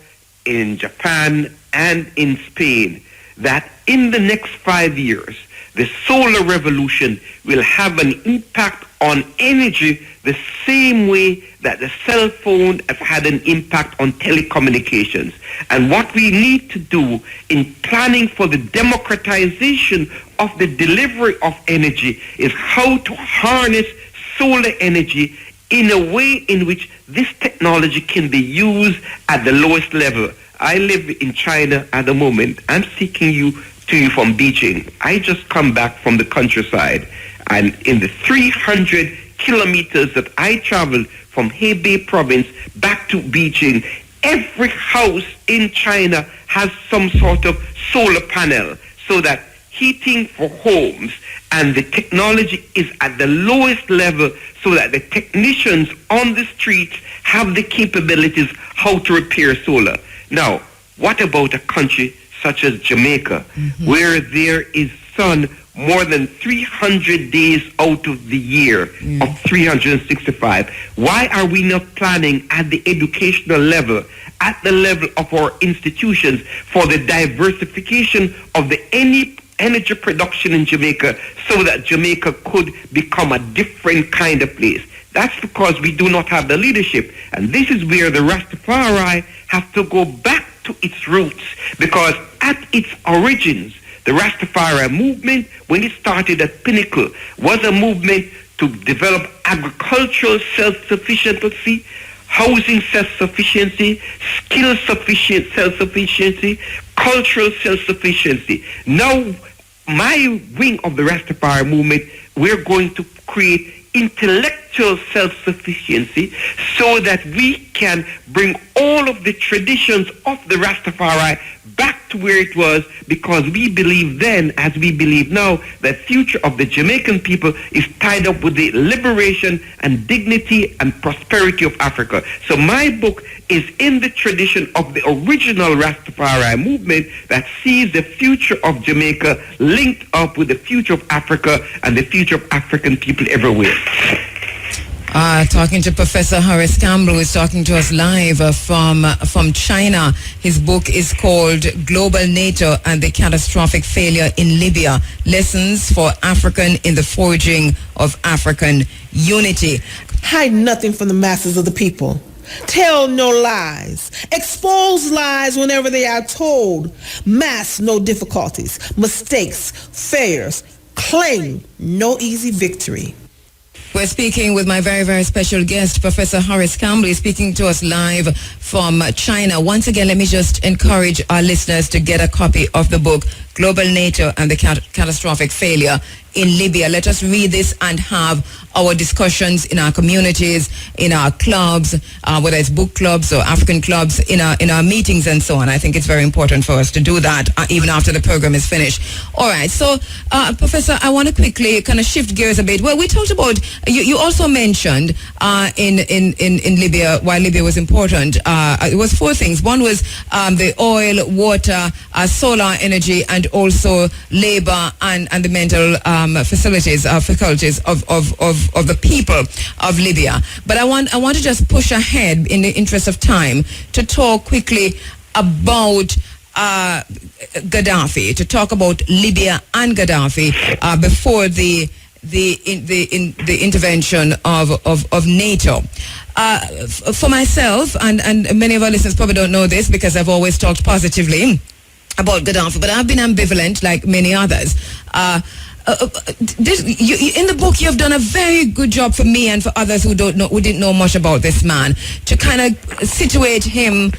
in Japan, and in Spain, that in the next 5 years, the solar revolution will have an impact on energy the same way that the cell phone has had an impact on telecommunications. And what we need to do in planning for the democratization of the delivery of energy is how to harness solar energy in a way in which this technology can be used at the lowest level. I live in China at the moment. I'm speaking to you from Beijing. I just come back from the countryside, and in the 300 kilometers that I traveled from Hebei province back to Beijing, every house in China has some sort of solar panel, so that heating for homes and the technology is at the lowest level, so that the technicians on the streets have the capabilities how to repair solar. Now, what about a country such as Jamaica, where there is sun more than 300 days out of the year of 365? Why are we not planning at the educational level, at the level of our institutions, for the diversification of the energy production in Jamaica, so that Jamaica could become a different kind of place? That's because we do not have the leadership. And this is where the Rastafari has to go back to its roots, because at its origins, the Rastafari movement, when it started at Pinnacle, was a movement to develop agricultural self-sufficiency, housing self-sufficiency, skill self-sufficiency, cultural self-sufficiency. Now, my wing of the Rastafari movement, we're going to create intellectual self-sufficiency, so that we can bring all of the traditions of the Rastafari back to where it was, because we believe then, as we believe now, the future of the Jamaican people is tied up with the liberation and dignity and prosperity of Africa. So my book is in the tradition of the original Rastafari movement that sees the future of Jamaica linked up with the future of Africa and the future of African people everywhere. Talking to Professor Horace Campbell, who is talking to us live from China. His book is called Global NATO and the Catastrophic Failure in Libya, Lessons for African in the Forging of African Unity. Hide nothing from the masses of the people. Tell no lies. Expose lies whenever they are told. Mask no difficulties, mistakes, failures. Claim no easy victory. We're speaking with my very, very special guest, Professor Horace Campbell. He's speaking to us live from China. Once again, let me just encourage our listeners to get a copy of the book, Global NATO and the Catastrophic Failure in Libya. Let us read this and have our discussions in our communities, in our clubs, whether it's book clubs or African clubs, in our meetings and so on. I think it's very important for us to do that even after the program is finished. All right. So, Professor, I want to quickly kind of shift gears a bit. Well, we talked about, you also mentioned in Libya, why Libya was important, it was four things. One was the oil, water, solar energy, and also labor and the mental faculties of the people of Libya. But I want to just push ahead in the interest of time to talk quickly about Gaddafi, to talk about Libya and Gaddafi before the intervention of NATO. For myself, and many of our listeners probably don't know this because I've always talked positively about Gaddafi, but I've been ambivalent like many others. In the book, you've done a very good job for me and for others who didn't know much about this man, to kind of situate him,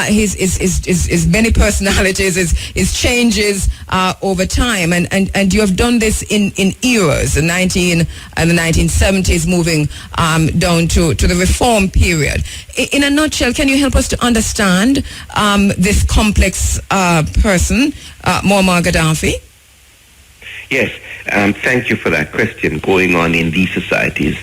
his many personalities, his changes over time, and you have done this in eras, the 1970s, moving down to the reform period. In a nutshell, can you help us to understand this complex person, Muammar Gaddafi? Yes, thank you for that question. Going on in these societies,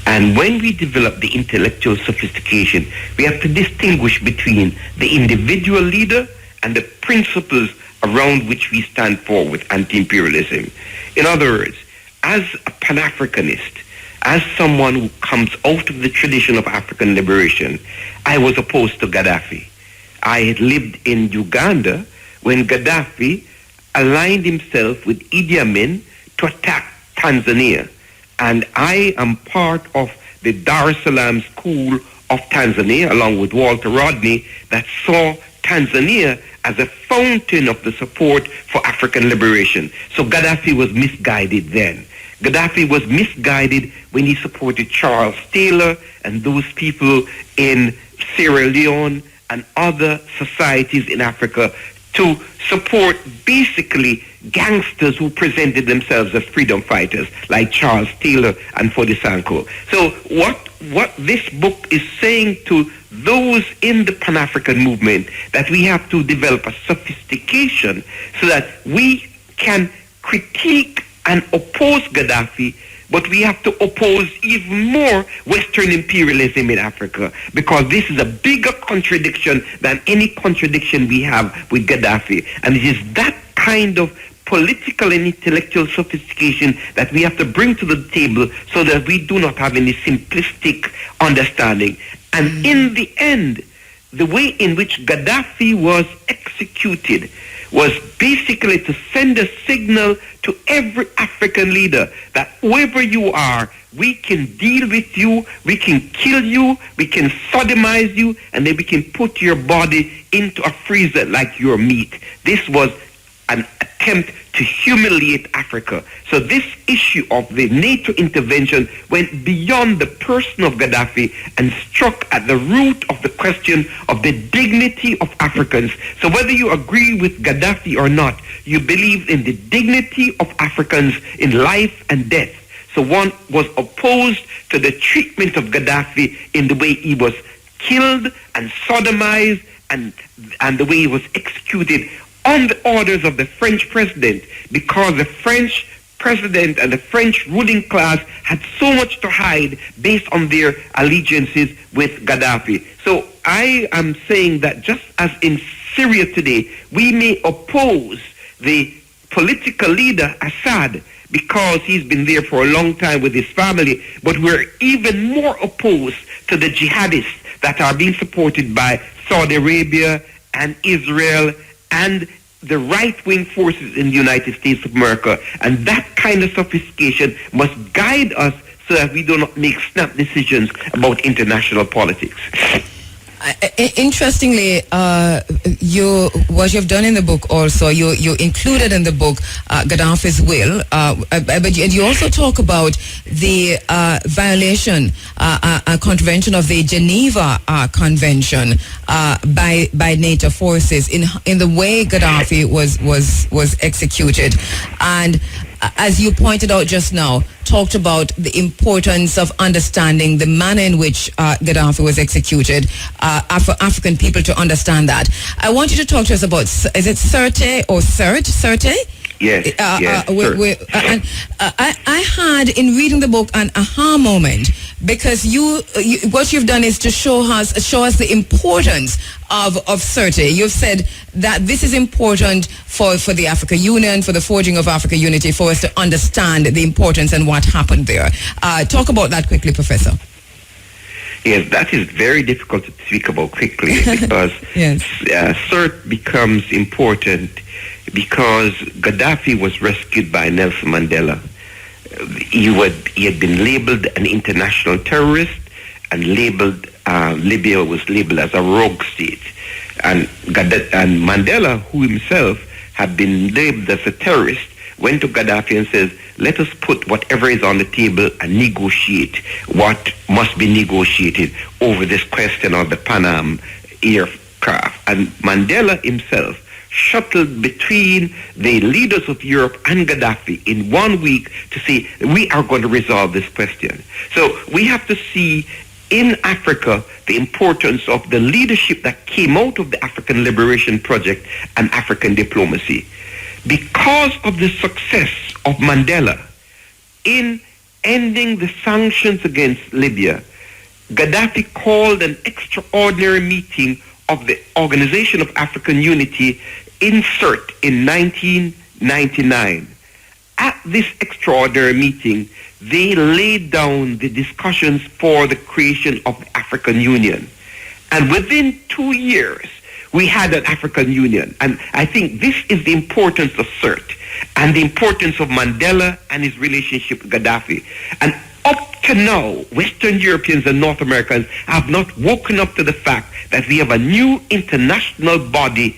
and when we develop the intellectual sophistication, we have to distinguish between the individual leader and the principles around which we stand for with anti-imperialism. In other words, as a Pan-Africanist, as someone who comes out of the tradition of African liberation, I was opposed to Gaddafi. I had lived in Uganda when Gaddafi aligned himself with Idi Amin to attack Tanzania. And I am part of the Dar es Salaam School of Tanzania, along with Walter Rodney, that saw Tanzania as a fountain of the support for African liberation. So Gaddafi was misguided then. Gaddafi was misguided when he supported Charles Taylor and those people in Sierra Leone and other societies in Africa to support basically gangsters who presented themselves as freedom fighters like Charles Taylor and Fode Sanko. So what this book is saying to those in the Pan-African movement, that we have to develop a sophistication so that we can critique and oppose Gaddafi, but we have to oppose even more Western imperialism in Africa, because this is a bigger contradiction than any contradiction we have with Gaddafi. And it is that kind of political and intellectual sophistication that we have to bring to the table so that we do not have any simplistic understanding. And in the end, the way in which Gaddafi was executed was basically to send a signal to every African leader that whoever you are, we can deal with you, we can kill you, we can sodomize you, and then we can put your body into a freezer like your meat. This was an attempt to humiliate Africa. So this issue of the NATO intervention went beyond the person of Gaddafi and struck at the root of the question of the dignity of Africans. So whether you agree with Gaddafi or not, you believe in the dignity of Africans in life and death. So one was opposed to the treatment of Gaddafi in the way he was killed and sodomized and the way he was executed on the orders of the French president, because the French president and the French ruling class had so much to hide based on their allegiances with Gaddafi. So I am saying that just as in Syria today, we may oppose the political leader Assad because he's been there for a long time with his family, but we're even more opposed to the jihadists that are being supported by Saudi Arabia and Israel and the right-wing forces in the United States of America. And that kind of sophistication must guide us so that we do not make snap decisions about international politics. Interestingly, what you've done in the book also, you included in the book Gaddafi's will, but you also talk about the violation, contravention of the Geneva Convention by NATO forces in the way Gaddafi was executed. And as you pointed out just now, talked about the importance of understanding the manner in which Gaddafi was executed for African people to understand that. I want you to talk to us about, is it Sirte or Sirte? Yes, I had, in reading the book, an aha moment, because you what you've done is to show us the importance of Sirte. You've said that this is important for the African Union, for the forging of African unity, for us to understand the importance and what happened there. Talk about that quickly, Professor. Yes, that is very difficult to speak about quickly because Sirte becomes important because Gaddafi was rescued by Nelson Mandela. He had been labeled an international terrorist and Libya was labeled as a rogue state. And Mandela, who himself had been labeled as a terrorist, went to Gaddafi and says, let us put whatever is on the table and negotiate what must be negotiated over this question of the Pan Am aircraft. And Mandela himself shuttled between the leaders of Europe and Gaddafi in 1 week to say, we are going to resolve this question. So we have to see in Africa the importance of the leadership that came out of the African Liberation Project and African diplomacy. Because of the success of Mandela in ending the sanctions against Libya, Gaddafi called an extraordinary meeting of the Organization of African Unity in Sirte in 1999. At this extraordinary meeting, they laid down the discussions for the creation of the African Union. And within 2 years, we had an African Union. And I think this is the importance of CERT and the importance of Mandela and his relationship with Gaddafi. And up to now, Western Europeans and North Americans have not woken up to the fact that we have a new international body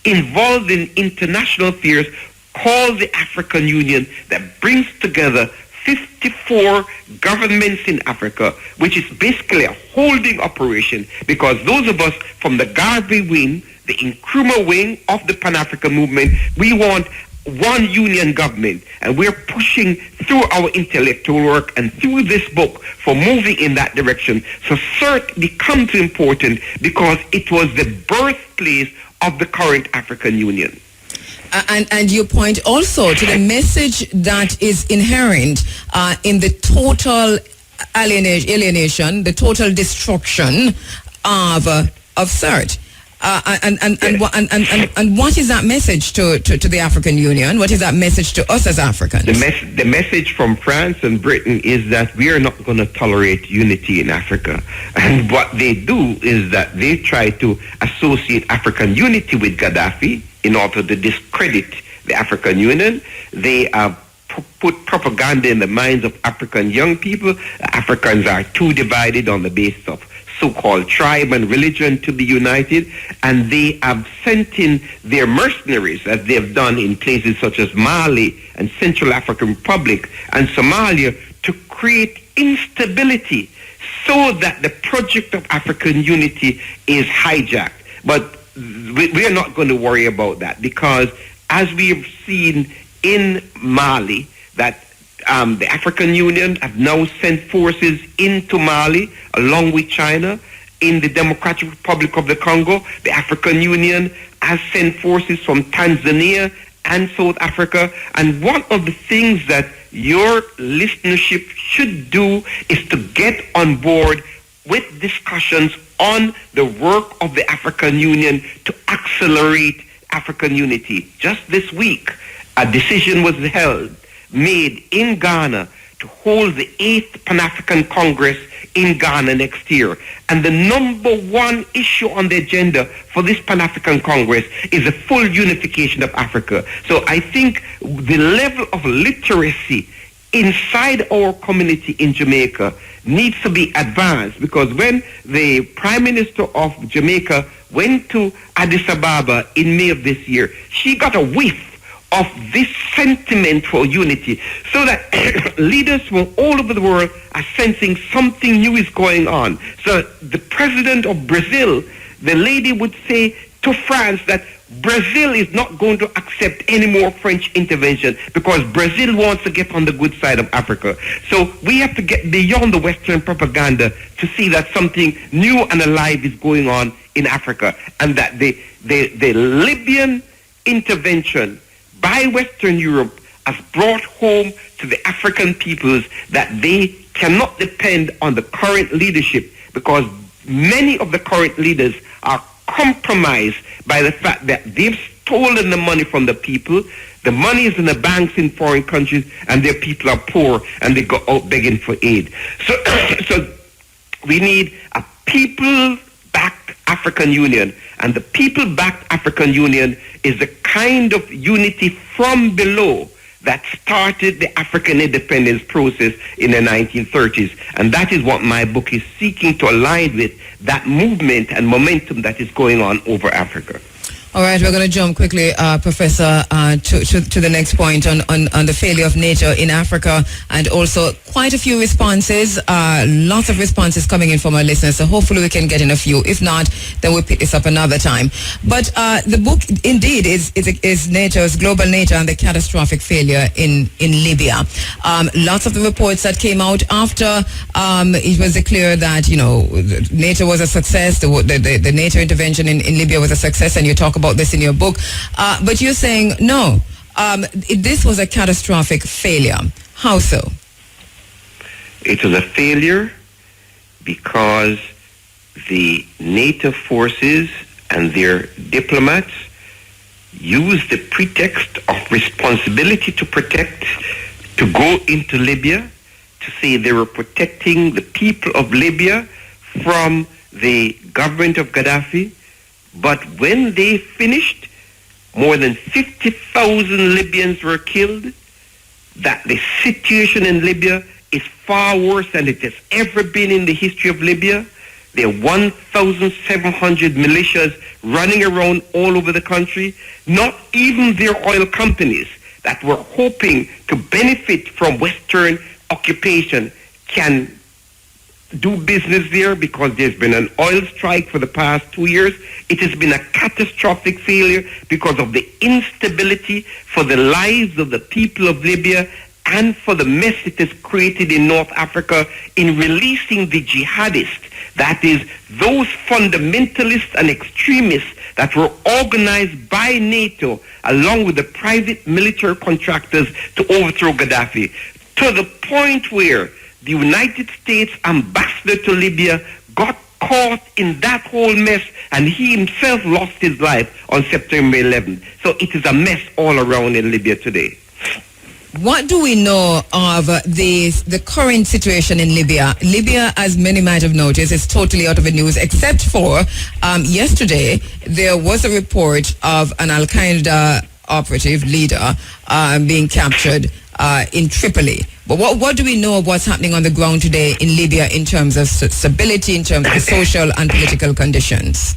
involved in international affairs called the African Union that brings together 54 governments in Africa, which is basically a holding operation, because those of us from the Garvey wing, the Nkrumah wing of the Pan-African movement, we want one union government, and we're pushing through our intellectual work and through this book for moving in that direction. So CERT becomes important because it was the birthplace of the current African Union. And you point also to the message that is inherent in the total alienation, the total destruction of CERT. And what is that message to the African Union? What is that message to us as Africans? The message from France and Britain is that we are not going to tolerate unity in Africa. And what they do is that they try to associate African unity with Gaddafi in order to discredit the African Union. They put propaganda in the minds of African young people. Africans are too divided on the basis of so-called tribe and religion to be united, and they have sent in their mercenaries, as they have done in places such as Mali and Central African Republic and Somalia, to create instability so that the project of African unity is hijacked. But we are not going to worry about that, because as we have seen in Mali, that the African Union have now sent forces into Mali along with China. In the Democratic Republic of the Congo, the African Union has sent forces from Tanzania and South Africa. And one of the things that your listenership should do is to get on board with discussions on the work of the African Union to accelerate African unity. Just this week, a decision was made in Ghana to hold the 8th Pan-African Congress in Ghana next year. And the number one issue on the agenda for this Pan-African Congress is the full unification of Africa. So I think the level of literacy inside our community in Jamaica needs to be advanced, because when the Prime Minister of Jamaica went to Addis Ababa in May of this year, she got a whiff of this sentiment for unity, so that leaders from all over the world are sensing something new is going on. So the president of Brazil, the lady would say to France that Brazil is not going to accept any more French intervention because Brazil wants to get on the good side of Africa. So we have to get beyond the Western propaganda to see that something new and alive is going on in Africa, and that the Libyan intervention by Western Europe has brought home to the African peoples that they cannot depend on the current leadership, because many of the current leaders are compromised by the fact that they've stolen the money from the people. The money is in the banks in foreign countries, and their people are poor, and they go out begging for aid. So we need a people-backed African Union, and the people-backed African Union is the kind of unity from below that started the African independence process in the 1930s. And that is what my book is seeking to align with, that movement and momentum that is going on over Africa. All right, we're going to jump quickly, Professor, to the next point on the failure of NATO in Africa, and also quite a few responses, lots of responses coming in from our listeners, so hopefully we can get in a few. If not, then we'll pick this up another time. But the book indeed is NATO's global NATO and the catastrophic failure in Libya. Lots of the reports that came out after it was declared that, NATO was a success, the NATO intervention in Libya was a success, and you talk about this in your book, but you're saying no, this was a catastrophic failure. How so? It was a failure because the NATO forces and their diplomats used the pretext of responsibility to protect to go into Libya to say they were protecting the people of Libya from the government of Gaddafi. But when they finished, more than 50,000 Libyans were killed. That the situation in Libya is far worse than it has ever been in the history of Libya. There are 1,700 militias running around all over the country. Not even their oil companies that were hoping to benefit from Western occupation can do business there because there's been an oil strike for the past 2 years. It has been a catastrophic failure because of the instability for the lives of the people of Libya and for the mess it has created in North Africa in releasing the jihadists, that is, those fundamentalists and extremists that were organized by NATO along with the private military contractors to overthrow Gaddafi, to the point where the United States ambassador to Libya got caught in that whole mess, and he himself lost his life on September 11th. So it is a mess all around in Libya today. What do we know of the current situation in Libya? Libya, as many might have noticed, is totally out of the news, except for yesterday there was a report of an Al-Qaeda operative leader being captured in Tripoli. But what do we know of what's happening on the ground today in Libya in terms of stability, in terms of the social and political conditions?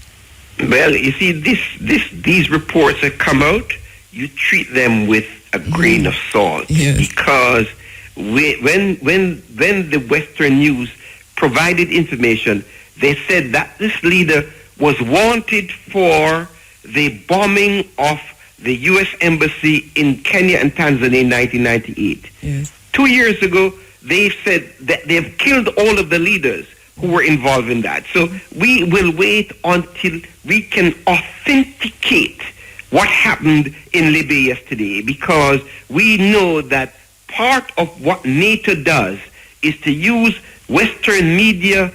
Well, you see, these reports that come out, you treat them with a grain of salt, because when the Western news provided information, they said that this leader was wanted for the bombing of the U.S. Embassy in Kenya and Tanzania in 1998. Yes. 2 years ago, they said that they've killed all of the leaders who were involved in that. So we will wait until we can authenticate what happened in Libya yesterday, because we know that part of what NATO does is to use Western media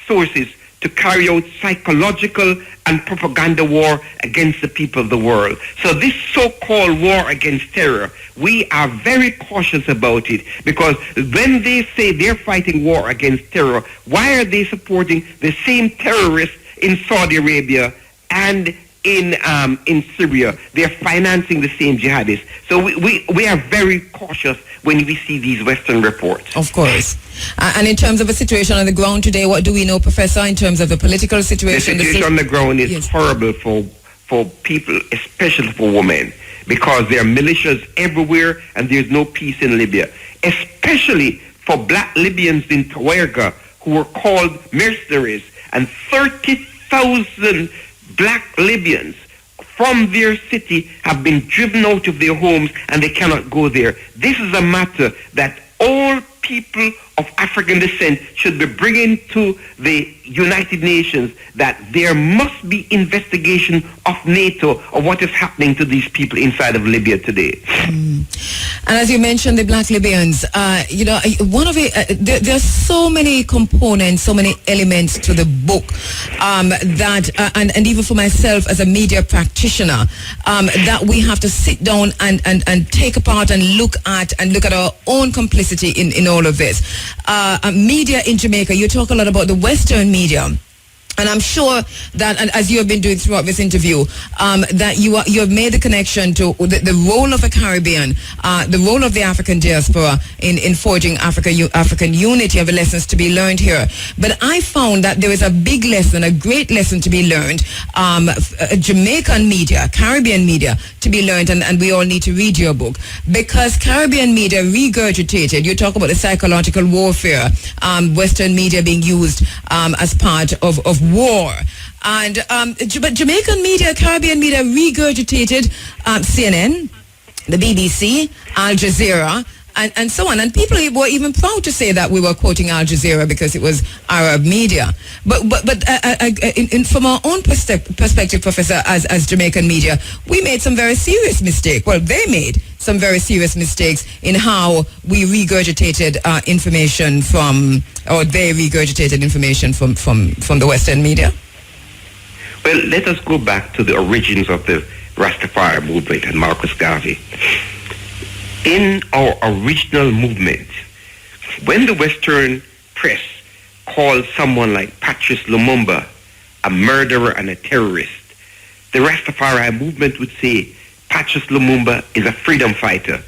sources to carry out psychological and propaganda war against the people of the world. So this so-called war against terror, we are very cautious about it, because when they say they're fighting war against terror, why are they supporting the same terrorists in Saudi Arabia and in Syria? They're financing the same jihadists. So we are very cautious when we see these Western reports. Of course. And in terms of the situation on the ground today, what do we know, Professor, in terms of the political situation? The situation on the ground is horrible for people, especially for women, because there are militias everywhere and there's no peace in Libya, especially for black Libyans in Tawerga who were called mercenaries, and 30,000 black Libyans from their city have been driven out of their homes and they cannot go there. This is a matter that all people of African descent should be bringing to the United Nations, that there must be investigation of NATO of what is happening to these people inside of Libya today. And as you mentioned, the black Libyans, one of it, there are so many components, so many elements to the book and even for myself as a media practitioner, that we have to sit down and take apart and look at our own complicity in all of this. Media in Jamaica, you talk a lot about the Western media. And I'm sure that, and as you have been doing throughout this interview, that you have made the connection to the role of the Caribbean, the role of the African diaspora in forging African unity, and the lessons to be learned here. But I found that there is a big lesson, a great lesson to be learned, Jamaican media, Caribbean media to be learned, and we all need to read your book, because Caribbean media regurgitated. You talk about the psychological warfare, Western media being used as part of war, but Jamaican media, Caribbean media regurgitated CNN, the BBC, Al Jazeera, and so on. And people were even proud to say that we were quoting Al Jazeera because it was Arab media. But from our own perspective, Professor, as Jamaican media, we made some very serious mistakes. Well, they made some very serious mistakes in how we regurgitated information they regurgitated information from the Western media. Well, let us go back to the origins of the Rastafari movement and Marcus Garvey. In our original movement, when the Western press called someone like Patrice Lumumba a murderer and a terrorist, the Rastafari movement would say Patrice Lumumba is a freedom fighter.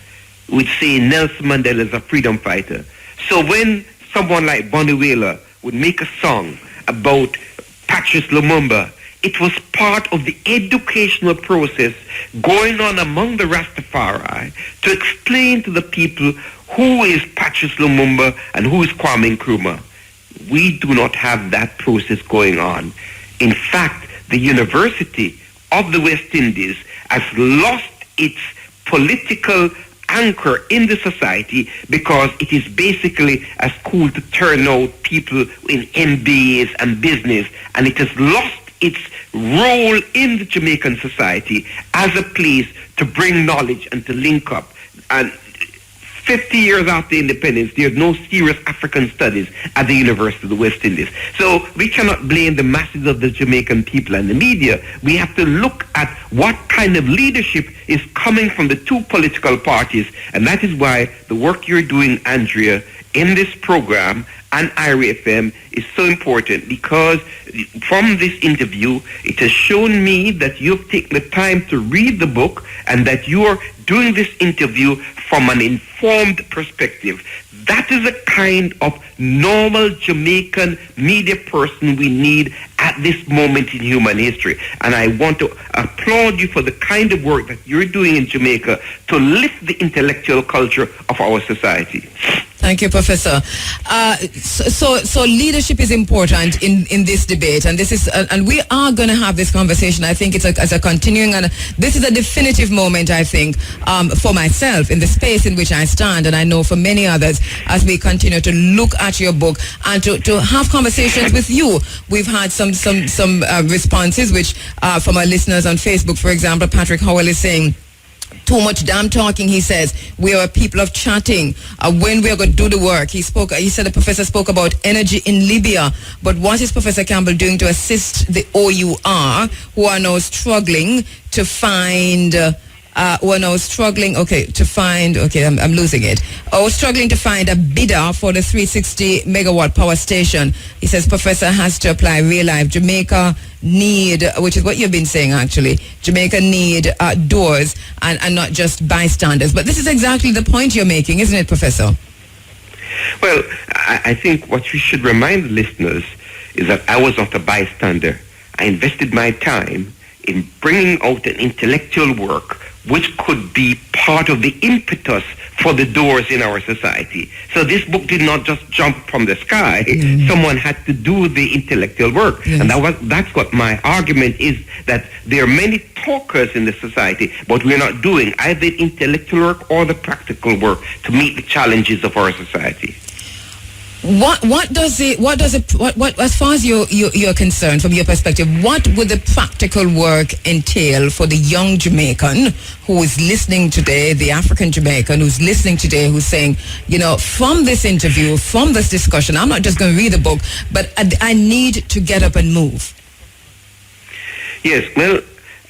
Would say Nelson Mandela is a freedom fighter. So when someone like Bonnie Wailer would make a song about Patrice Lumumba, it was part of the educational process going on among the Rastafari to explain to the people who is Patrice Lumumba and who is Kwame Nkrumah. We do not have that process going on. In fact, the University of the West Indies has lost its political anchor in the society because it is basically a school to turn out people in MBAs and business, and it has lost its role in the Jamaican society as a place to bring knowledge and to link up. And 50 years after independence, there's no serious African studies at the University of the West Indies. So we cannot blame the masses of the Jamaican people and the media. We have to look at what kind of leadership is coming from the two political parties. And that is why the work you're doing, Andrea, in this program and IRA FM is so important, because from this interview, it has shown me that you've taken the time to read the book and that you are doing this interview from an informed perspective. That is a kind of normal Jamaican media person we need at this moment in human history. And I want to applaud you for the kind of work that you're doing in Jamaica to lift the intellectual culture of our society. Thank you, Professor. So leadership is important in this debate, and this is, and we are going to have this conversation. I think it's as a continuing, and this is a definitive moment, I think, for myself in the space in which I stand, and I know for many others as we continue to look at your book and to have conversations with you. We've had some responses, which from our listeners on Facebook, for example, Patrick Howell is saying, too much damn talking, he says. We are people of chatting. When we are going to do the work, he said the professor spoke about energy in Libya. But what is Professor Campbell doing to assist the OUR, who are now struggling to find... I'm losing it. Struggling to find a bidder for the 360 megawatt power station. He says Professor has to apply real life. Jamaica need, which is what you've been saying actually, Jamaica need doors and not just bystanders. But this is exactly the point you're making, isn't it, Professor? Well, I think what we should remind the listeners is that I was not a bystander. I invested my time in bringing out an intellectual work which could be part of the impetus for the doors in our society. So this book did not just jump from the sky. Mm-hmm. Someone had to do the intellectual work. Yes. And that's what my argument is, that there are many talkers in the society, but we're not doing either the intellectual work or the practical work to meet the challenges of our society. What as far as you're concerned, from your perspective, what would the practical work entail for the young Jamaican who is listening today, the African Jamaican who's listening today, who's saying, from this interview, from this discussion, I'm not just going to read the book, but I need to get up and move? Yes, well,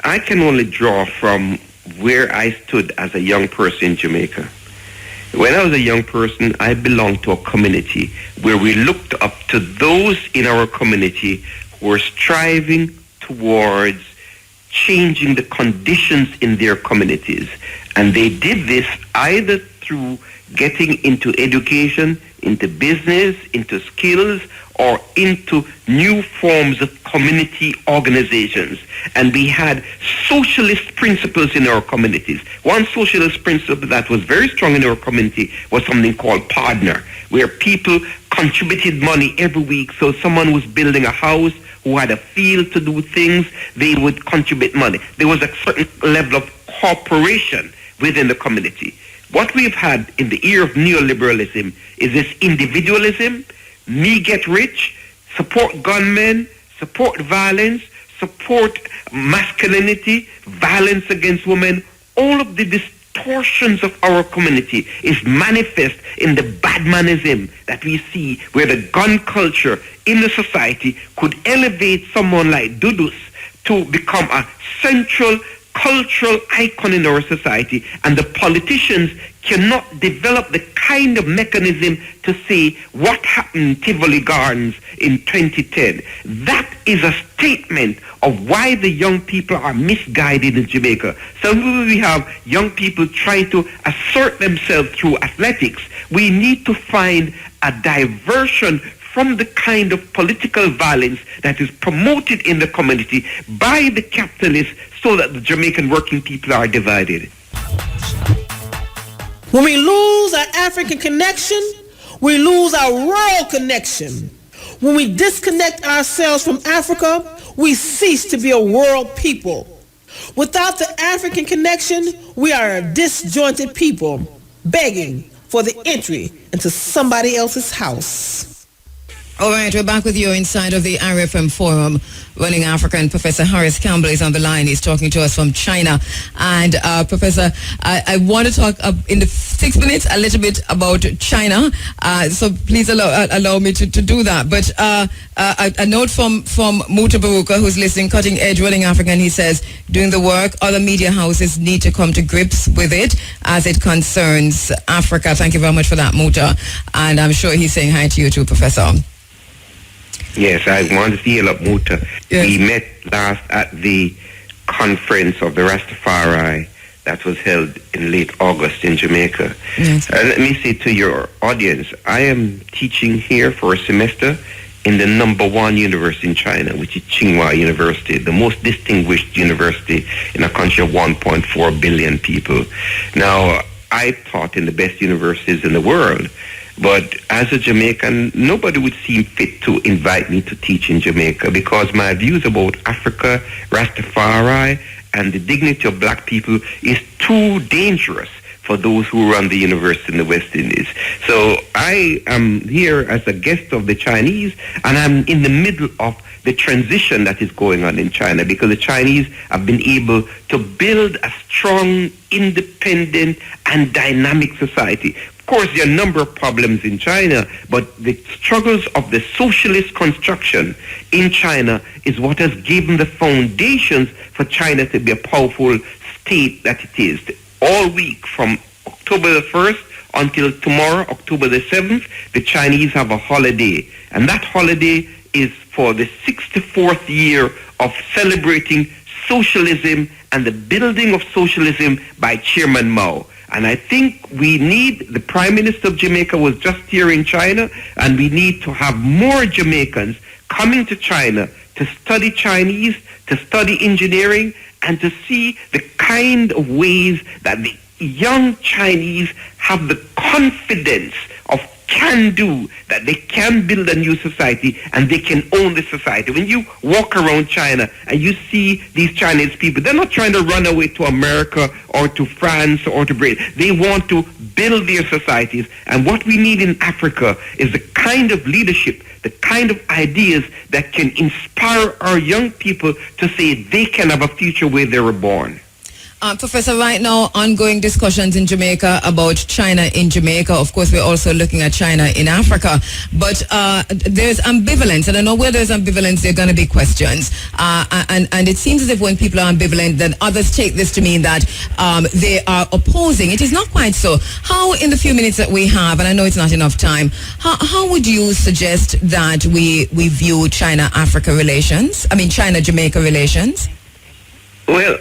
I can only draw from where I stood as a young person in Jamaica. When I was a young person, I belonged to a community where we looked up to those in our community who were striving towards changing the conditions in their communities. And they did this either through getting into education, into business, into skills, or into new forms of community organizations. And we had socialist principles in our communities. One socialist principle that was very strong in our community was something called partner, where people contributed money every week. So someone was building a house, who had a field to do things, they would contribute money. There was a certain level of cooperation within the community. What we've had in the era of neoliberalism is this individualism, me get rich, support gunmen, support violence, support masculinity, violence against women. All of the distortions of our community is manifest in the badmanism that we see, where the gun culture in the society could elevate someone like Dudus to become a central cultural icon in our society, and the politicians cannot develop the kind of mechanism to say what happened in Tivoli Gardens in 2010. That is a statement of why the young people are misguided in Jamaica. So we have young people trying to assert themselves through athletics. We need to find a diversion from the kind of political violence that is promoted in the community by the capitalists, so that the Jamaican working people are divided. When we lose our African connection, we lose our rural connection. When we disconnect ourselves from Africa, we cease to be a world people. Without the African connection, we are a disjointed people, begging for the entry into somebody else's house. All right, we're back with you inside of the RFM Forum. Running African, Professor Horace Campbell is on the line. He's talking to us from China. And Professor, I want to talk in the 6 minutes a little bit about China. So please allow me to do that. But a note from Muta Baruka, who's listening, Cutting Edge, Running African. He says, doing the work, other media houses need to come to grips with it as it concerns Africa. Thank you very much for that, Muta. And I'm sure he's saying hi to you too, Professor. Yes, I want to heal up Muta. Yes. We met last at the conference of the Rastafari that was held in late August in Jamaica. Yes. Let me say to your audience, I am teaching here for a semester in the #1 university in China, which is Tsinghua University, the most distinguished university in a country of 1.4 billion people. Now, I taught in the best universities in the world, but as a Jamaican, nobody would seem fit to invite me to teach in Jamaica because my views about Africa, Rastafari, and the dignity of black people is too dangerous for those who run the university in the West Indies. So I am here as a guest of the Chinese, and I'm in the middle of the transition that is going on in China, because the Chinese have been able to build a strong, independent, and dynamic society. Of course, there are a number of problems in China, but the struggles of the socialist construction in China is what has given the foundations for China to be a powerful state that it is. All week from October the 1st until tomorrow, October the 7th, the Chinese have a holiday. And that holiday is for the 64th year of celebrating socialism and the building of socialism by Chairman Mao. And I think we need, the Prime Minister of Jamaica was just here in China, and we need to have more Jamaicans coming to China to study Chinese, to study engineering, and to see the kind of ways that the young Chinese have the confidence of can do, that they can build a new society and they can own the society. When you walk around China and you see these Chinese people, they're not trying to run away to America or to France or to Britain. They want to build their societies. And what we need in Africa is the kind of leadership, the kind of ideas that can inspire our young people to say they can have a future where they were born. Professor, right now, ongoing discussions in Jamaica about China in Jamaica. Of course, we're also looking at China in Africa. But there's ambivalence, and I know where there's ambivalence, there are going to be questions. And it seems as if when people are ambivalent, then others take this to mean that they are opposing. It is not quite so. How, in the few minutes that we have, and I know it's not enough time, how would you suggest that we view China-Africa relations? I mean, China-Jamaica relations? Well,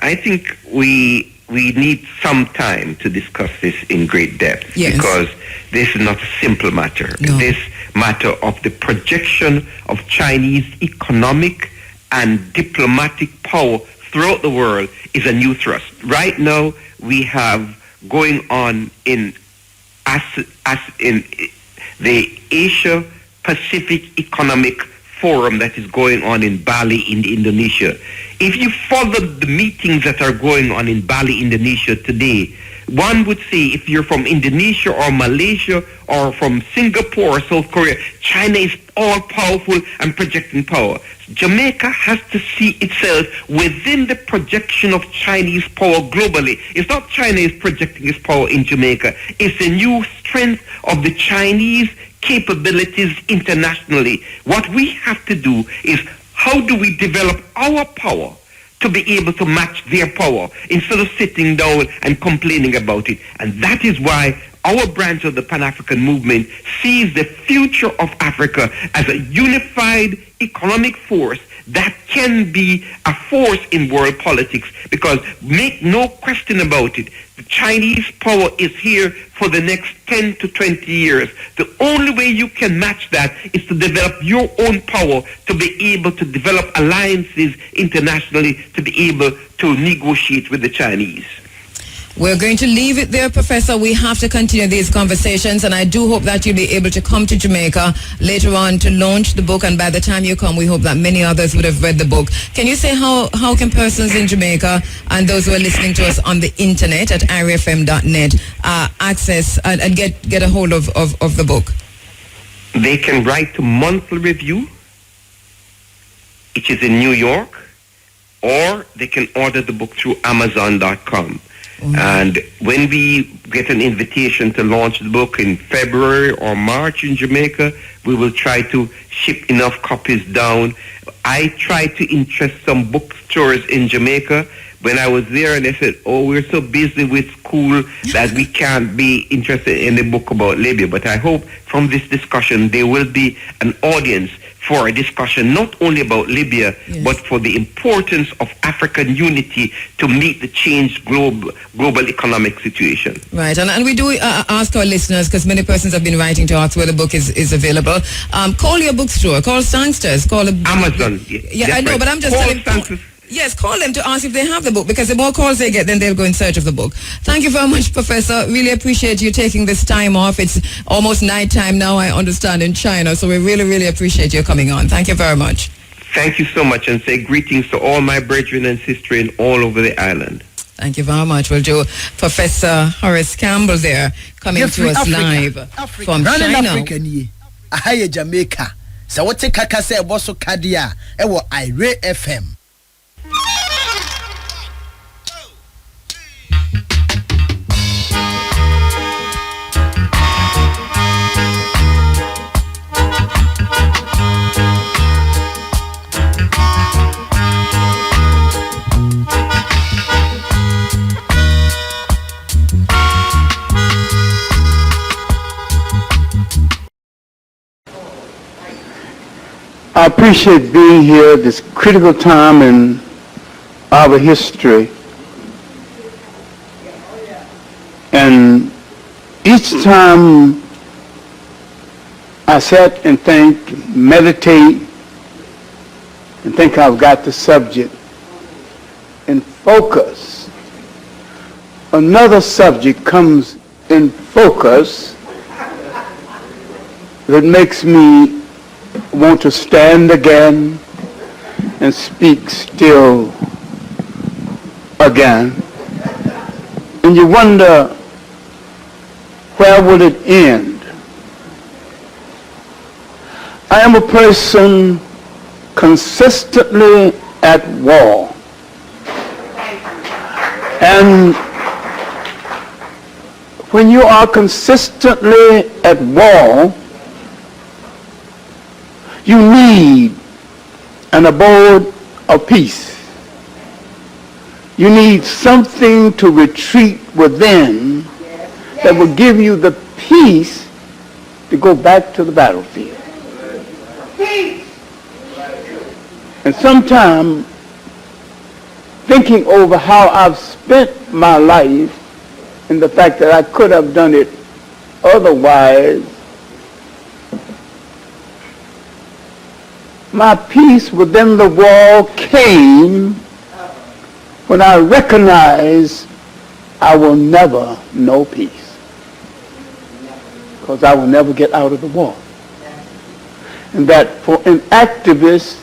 I think we need some time to discuss this in great depth, yes, because this is not a simple matter. No. This matter of the projection of Chinese economic and diplomatic power throughout the world is a new thrust. Right now, we have going on in the Asia Pacific Economic Forum that is going on in Bali in Indonesia. If you follow the meetings that are going on in Bali, Indonesia today, one would say if you're from Indonesia or Malaysia or from Singapore or South Korea, China is all powerful and projecting power. Jamaica has to see itself within the projection of Chinese power globally. It's not China is projecting its power in Jamaica. It's the new strength of the Chinese capabilities internationally. What we have to do is how do we develop our power to be able to match their power instead of sitting down and complaining about it. And that is why our branch of the Pan-African movement sees the future of Africa as a unified economic force that can be a force in world politics, because make no question about it, the Chinese power is here for the next 10 to 20 years. The only way you can match that is to develop your own power, to be able to develop alliances internationally, to be able to negotiate with the Chinese. We're going to leave it there, Professor. We have to continue these conversations, and I do hope that you'll be able to come to Jamaica later on to launch the book, and by the time you come, we hope that many others would have read the book. Can you say how can persons in Jamaica and those who are listening to us on the internet at irfm.net access and get a hold of the book? They can write to Monthly Review, which is in New York, or they can order the book through Amazon.com. And when we get an invitation to launch the book in February or March in Jamaica, we will try to ship enough copies down. I tried to interest some bookstores in Jamaica when I was there, and they said, oh, we're so busy with school that we can't be interested in a book about Libya. But I hope from this discussion there will be an audience for a discussion not only about Libya, but for the importance of African unity to meet the changed global economic situation. Right, and we do ask our listeners, because many persons have been writing to ask where the book is available. Call your bookstore, call Sangsters, call Amazon. Yeah, I know, but I'm just telling. Yes, call them to ask if they have the book, because the more calls they get, then they'll go in search of the book. Thank you very much, Professor. Really appreciate you taking this time off. It's almost night time now, I understand, in China, so we really, really appreciate you coming on. Thank you very much. Thank you so much, and say greetings to all my brethren and sisters all over the island. Thank you very much. We'll do Professor Horace Campbell there, coming to us live from China. Ahaya Jamaica. So what take kakase boso kadia ewo IRA FM. I appreciate being here at this critical time in our history. And each time I sit and think, meditate, and think I've got the subject and focus, another subject comes in focus that makes me want to stand again and speak still again. And you wonder, where will it end? I am a person consistently at war. And when you are consistently at war, you need an abode of peace. You need something to retreat within that will give you the peace to go back to the battlefield. And sometimes thinking over how I've spent my life and the fact that I could have done it otherwise, my peace within the wall came when I recognized I will never know peace, because I will never get out of the wall. And that for an activist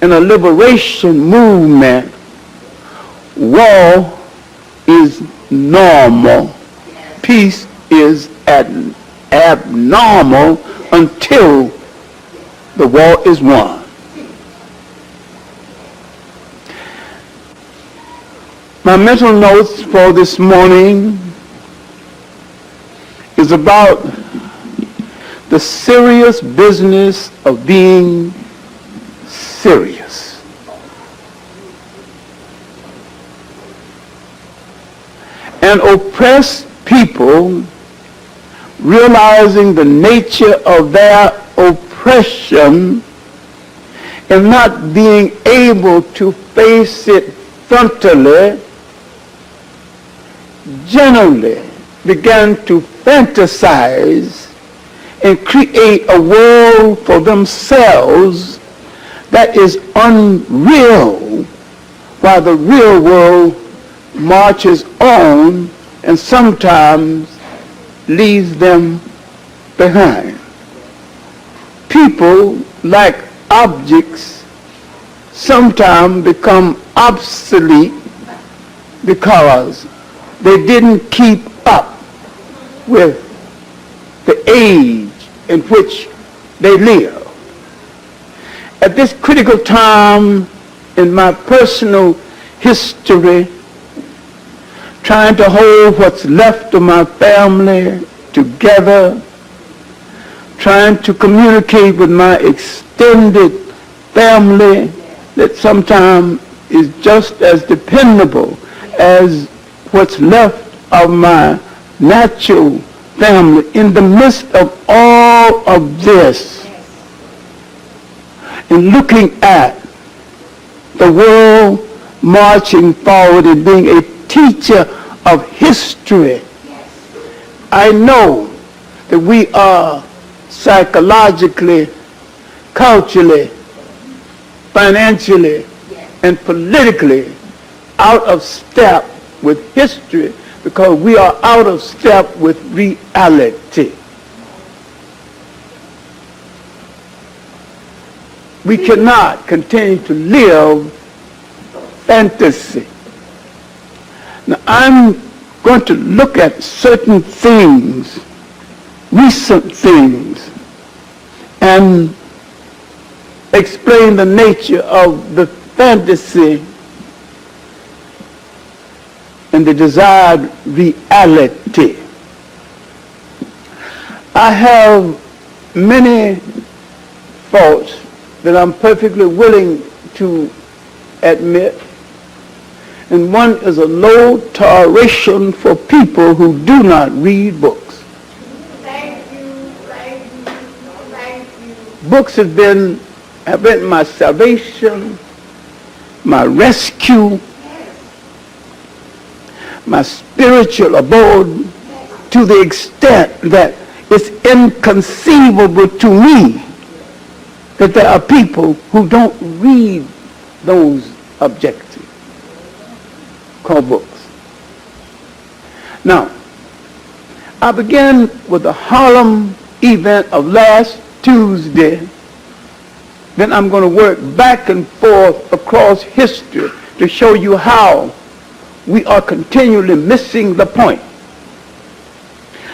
in a liberation movement, war is normal. Peace is abnormal until the war is won. My mental notes for this morning is about the serious business of being serious. and oppressed people, realizing the nature of their oppression and not being able to face it frontally, generally began to fantasize and create a world for themselves that is unreal, while the real world marches on and sometimes leaves them behind. People, like objects, sometimes become obsolete because they didn't keep up with the age in which they live. At this critical time in my personal history, trying to hold what's left of my family together, trying to communicate with my extended family that sometimes is just as dependable as what's left of my natural family. In the midst of all of this, and looking at the world marching forward and being a teacher of history, I know that we are psychologically, culturally, financially, and politically out of step with history because we are out of step with reality. We cannot continue to live fantasy. Now, I'm going to look at certain things, recent things, and explain the nature of the fantasy and the desired reality. I have many faults that I'm perfectly willing to admit, and one is a low toleration for people who do not read books. Books have been my salvation, my rescue, my spiritual abode, to the extent that it's inconceivable to me that there are people who don't read those objectives called books. Now, I began with the Harlem event of last Tuesday. Then I'm going to work back and forth across history to show you how we are continually missing the point.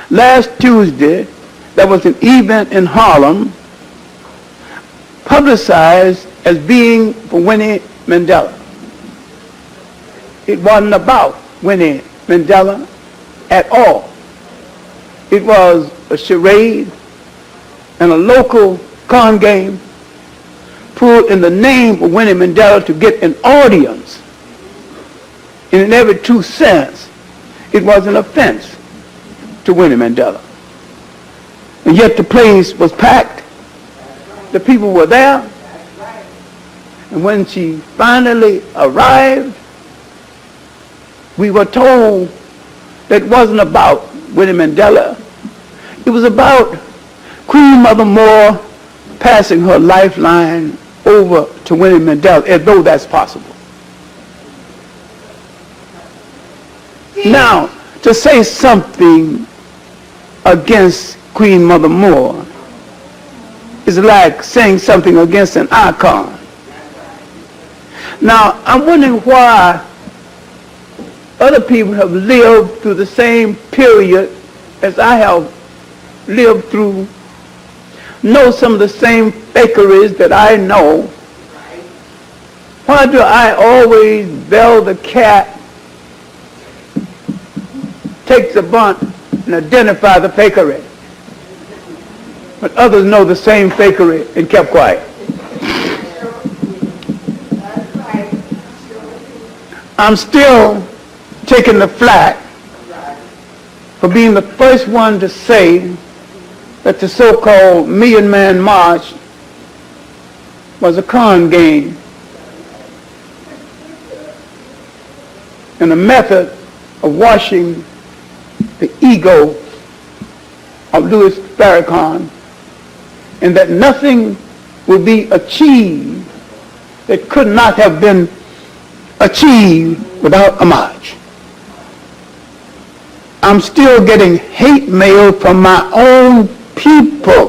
Last Tuesday, there was an event in Harlem publicized as being for Winnie Mandela. It wasn't about Winnie Mandela at all. It was a charade and a local con game pulled in the name of Winnie Mandela to get an audience. And in every true sense, it was an offense to Winnie Mandela. And yet the place was packed. The people were there. And when she finally arrived, we were told that it wasn't about Winnie Mandela. It was about Queen Mother Moore passing her lifeline over to Winnie Mandela, as though that's possible. Now, to say something against Queen Mother Moore is like saying something against an icon. Now, I'm wondering why other people have lived through the same period as I have lived through, know some of the same fakeries that I know. Why do I always bell the cat, take the bunt, and identify the fakery, but others know the same fakery and kept quiet? I'm still taking the flak for being the first one to say that the so-called Million Man March was a con game and a method of washing the ego of Louis Farrakhan, and that nothing would be achieved that could not have been achieved without a march. I'm still getting hate mail from my own people,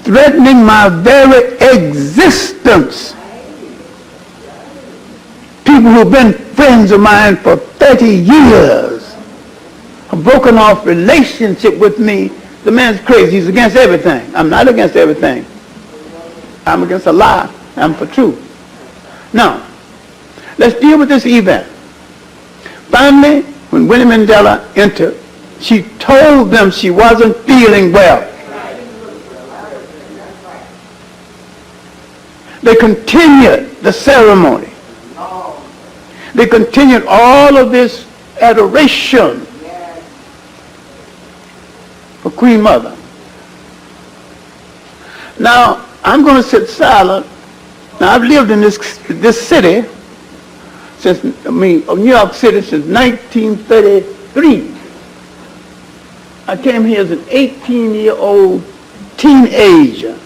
threatening my very existence. People who've been friends of mine for 30 years have broken off relationship with me. The man's crazy. He's against everything. I'm not against everything. I'm against a lie. I'm for truth. Now, let's deal with this event. Finally, when Winnie Mandela entered, she told them she wasn't feeling well. They continued the ceremony. They continued all of this adoration for Queen Mother. Now, I'm going to sit silent. Now, I've lived in this city since, New York City since 1933. I came here as an 18-year-old teenager.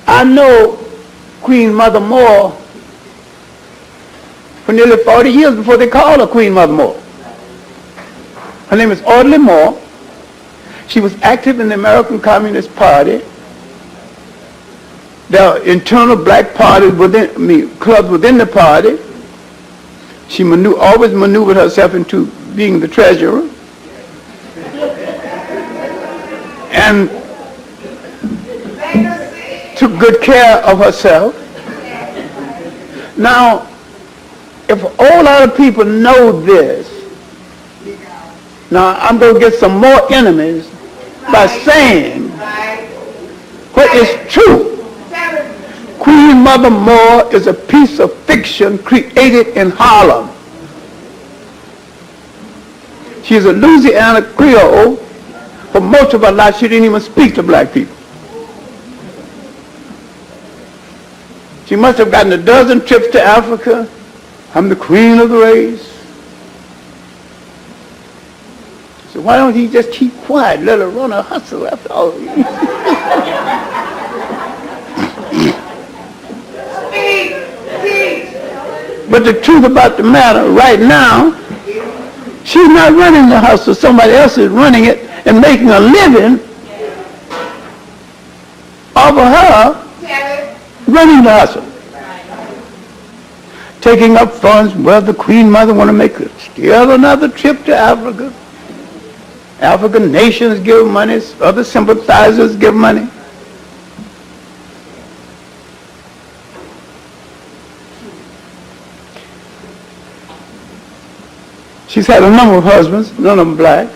I know Queen Mother Moore for nearly 40 years before they called her Queen Mother Moore. Her name is Audley Moore. She was active in the American Communist Party. There are internal black parties clubs within the party. She always maneuvered herself into being the treasurer. And took good care of herself. Now, if a whole lot of people know this, now I'm going to get some more enemies by saying what is true. Queen Mother Moore is a piece of fiction created in Harlem. She's a Louisiana Creole. For most of her life, she didn't even speak to black people. She must have gotten a dozen trips to Africa. I'm the queen of the race. So why don't he just keep quiet, let her run her hustle after all? But the truth about the matter, right now, she's not running the hustle. Somebody else is running it and making a living off of her running the hustle. Taking up funds, well, the Queen Mother want to make still another trip to Africa. African nations give money, other sympathizers give money. She's had a number of husbands, none of them black.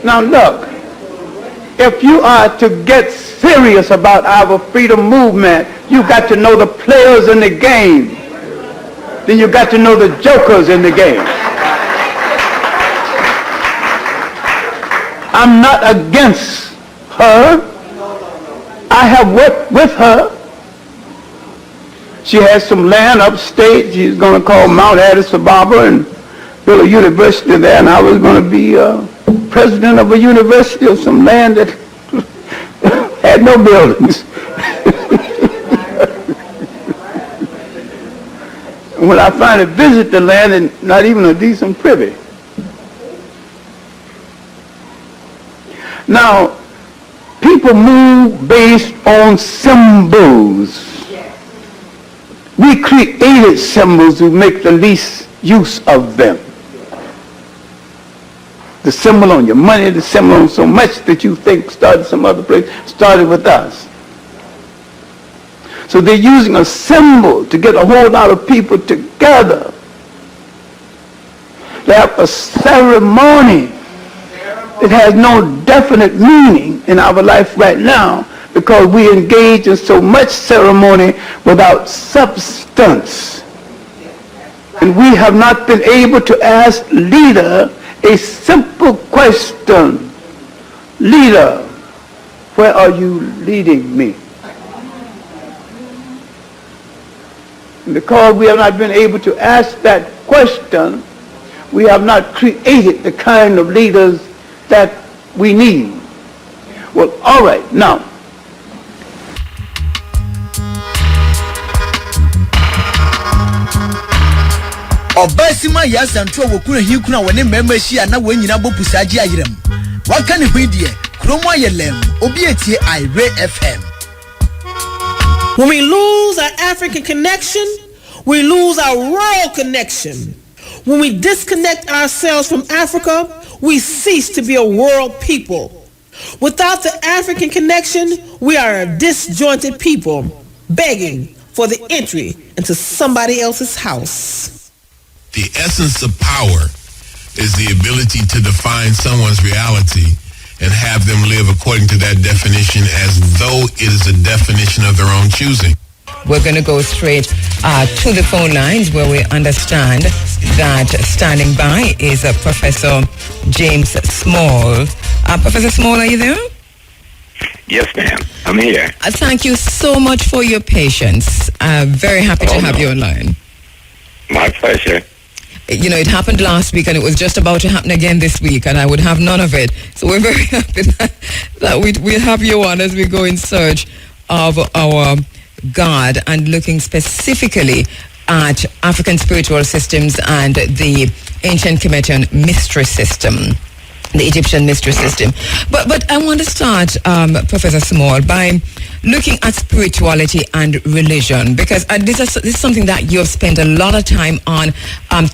Now look, if you are to get serious about our freedom movement, you got to know the players in the game. Then you got to know the jokers in the game. I'm not against her. I have worked with her. She has some land upstate. She's going to call Mount Addis Ababa and build a university there, and I was going to be president of a university of some land that had no buildings. And when I finally visit the land, and not even a decent privy. Now, people move based on symbols. We created symbols to make the least use of them. The symbol on your money, the symbol on so much that you think started some other place, started with us. So they're using a symbol to get a whole lot of people together. They have a ceremony It has no definite meaning in our life right now because we engage in so much ceremony without substance. And we have not been able to ask leader a simple question. Leader, where are you leading me? And because we have not been able to ask that question, we have not created the kind of leaders that we need. Well, all right, now. Obasima yasanto wokuru hinkuna wone mmemma hia na wonyina bopusaji ayirem. Waka ne hwidie kromo ayelem obi etie Ire FM. When we lose our African connection, we lose our royal connection. When we disconnect ourselves from Africa, we cease to be a world people. Without the African connection, we are a disjointed people begging for the entry into somebody else's house. The essence of power is the ability to define someone's reality and have them live according to that definition as though it is a definition of their own choosing. We're going to go straight to the phone lines where we understand that standing by is Professor James Small. Professor Small, are you there? Yes, ma'am. I'm here. Thank you so much for your patience. Very happy to have you online. My pleasure. You know, it happened last week and it was just about to happen again this week and I would have none of it. So we're very happy that we'll have you on as we go in search of our God and looking specifically at African spiritual systems and the ancient Kemetan mystery system, the Egyptian mystery system. But I want to start, Professor Small, by looking at spirituality and religion, because this is something that you have spent a lot of time on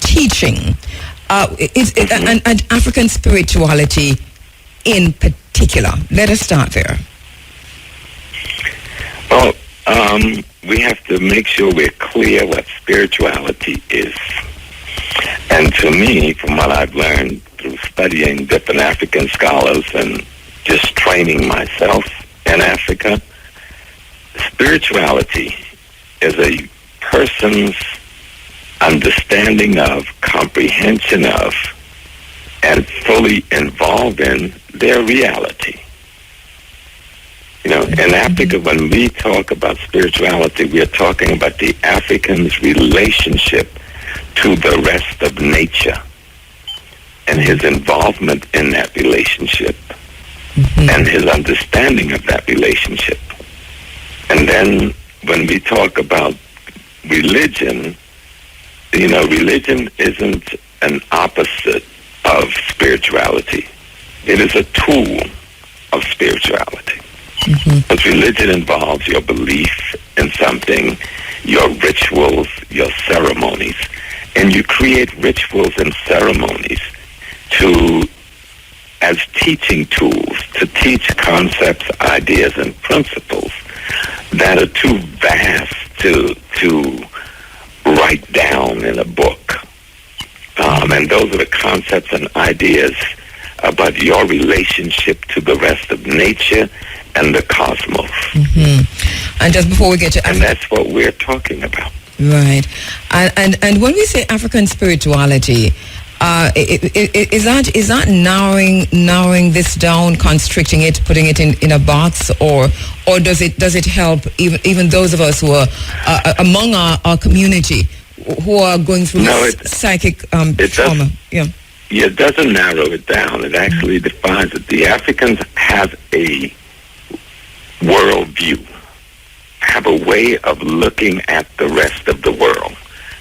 teaching, and African spirituality in particular. Let us start there. Well, we have to make sure we're clear what spirituality is. And to me, from what I've learned through studying different African scholars and just training myself in Africa, spirituality is a person's understanding of, comprehension of, and fully involved in their reality. You know, in Africa, when we talk about spirituality, we are talking about the African's relationship to the rest of nature and his involvement in that relationship and his understanding of that relationship. And then when we talk about religion, you know, religion isn't an opposite of spirituality. It is a tool of spirituality. Because religion involves your belief in something, your rituals, your ceremonies, and you create rituals and ceremonies as teaching tools, to teach concepts, ideas, and principles that are too vast to write down in a book. And those are the concepts and ideas about your relationship to the rest of nature and the cosmos. And just before we get to... And that's what we're talking about. Right. And when we say African spirituality, is that narrowing this down, constricting it, putting it in a box, or does it help even those of us who are among our community who are going through psychic trauma? Yeah, it doesn't narrow it down. It actually defines it. The Africans have a worldview, have a way of looking at the rest of the world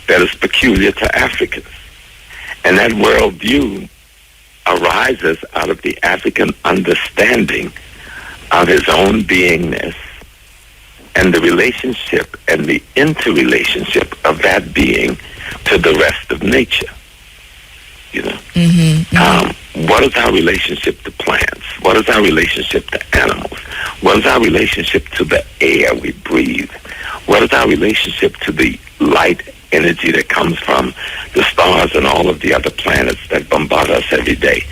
that is peculiar to Africans. And that worldview arises out of the African understanding of his own beingness and the relationship and the interrelationship of that being to the rest of nature. You know, what is our relationship to plants? What is our relationship to animals? What is our relationship to the air we breathe? What is our relationship to the light energy that comes from the stars and all of the other planets that bombard us every day.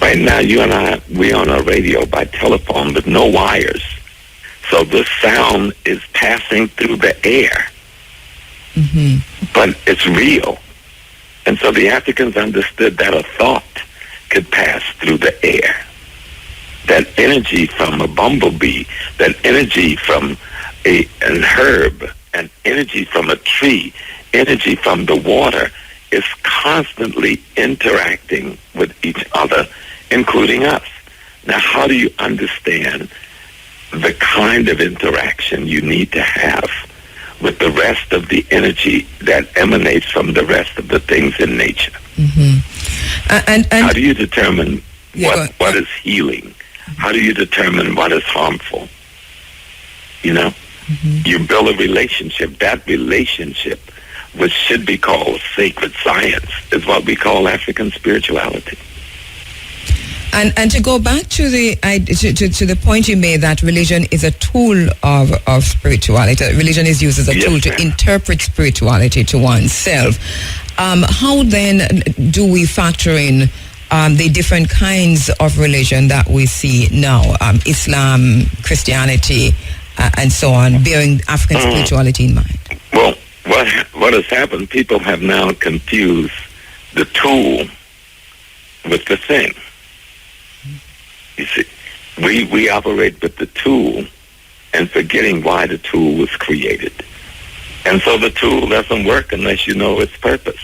Right now, you and I, we're on a radio by telephone with no wires. So the sound is passing through the air. But it's real. And so the Africans understood that a thought could pass through the air. That energy from a bumblebee, that energy from an herb, and energy from a tree, energy from the water is constantly interacting with each other, including us. Now, how do you understand the kind of interaction you need to have with the rest of the energy that emanates from the rest of the things in nature? And how do you determine what is healing? How do you determine what is harmful? You know, you build a relationship. That relationship, which should be called sacred science, is what we call African spirituality. And to go back to the point you made that religion is a tool of spirituality. Religion is used as a tool to interpret spirituality to oneself. How then do we factor in the different kinds of religion that we see now? Islam, Christianity, and so on, bearing African spirituality in mind. Well, what has happened, people have now confused the tool with the thing. You see, we operate with the tool and forgetting why the tool was created. And so the tool doesn't work unless you know its purpose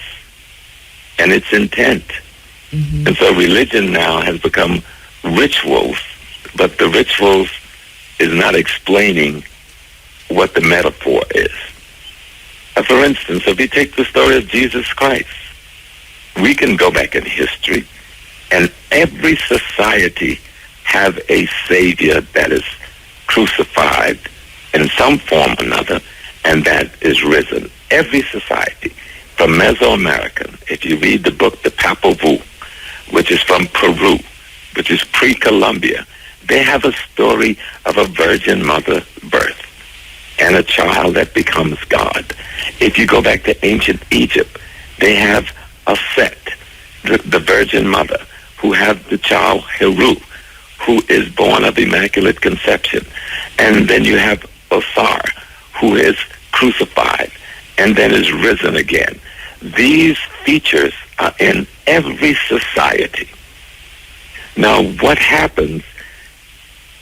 and its intent. And so religion now has become rituals, but the rituals is not explaining what the metaphor is. For instance, if you take the story of Jesus Christ, we can go back in history, and every society have a Savior that is crucified in some form or another, and that is risen. Every society, from Mesoamerican, if you read the book, The Popol Vuh, which is from Peru, which is pre-Columbia, they have a story of a virgin mother birth and a child that becomes God. If you go back to ancient Egypt, they have a Set, the virgin mother, who have the child Heru, who is born of Immaculate Conception. And then you have Osar, who is crucified and then is risen again. These features are in every society. Now, what happens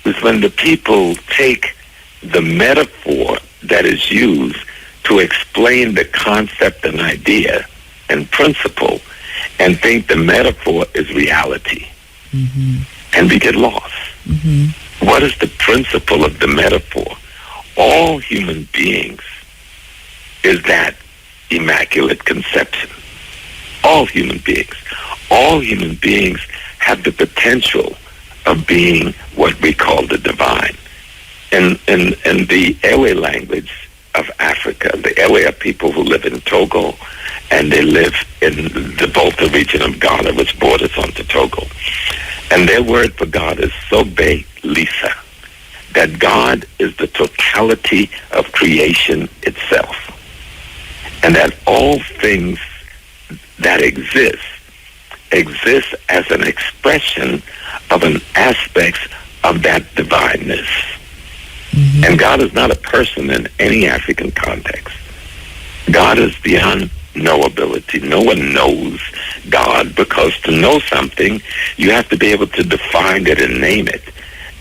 is when the people take the metaphor that is used to explain the concept and idea and principle and think the metaphor is reality. And we get lost. What is the principle of the metaphor? All human beings is that Immaculate Conception. All human beings. All human beings have the potential of being what we call the divine. In the Ewe language of Africa, the Ewe are people who live in Togo, and they live in the Volta region of Ghana, which borders onto Togo. And their word for God is Sobe Lisa, that God is the totality of creation itself, and that all things that exist as an expression of an aspect of that divineness. And God is not a person in any African context. God is beyond knowability. No one knows God, because to know something, you have to be able to define it and name it.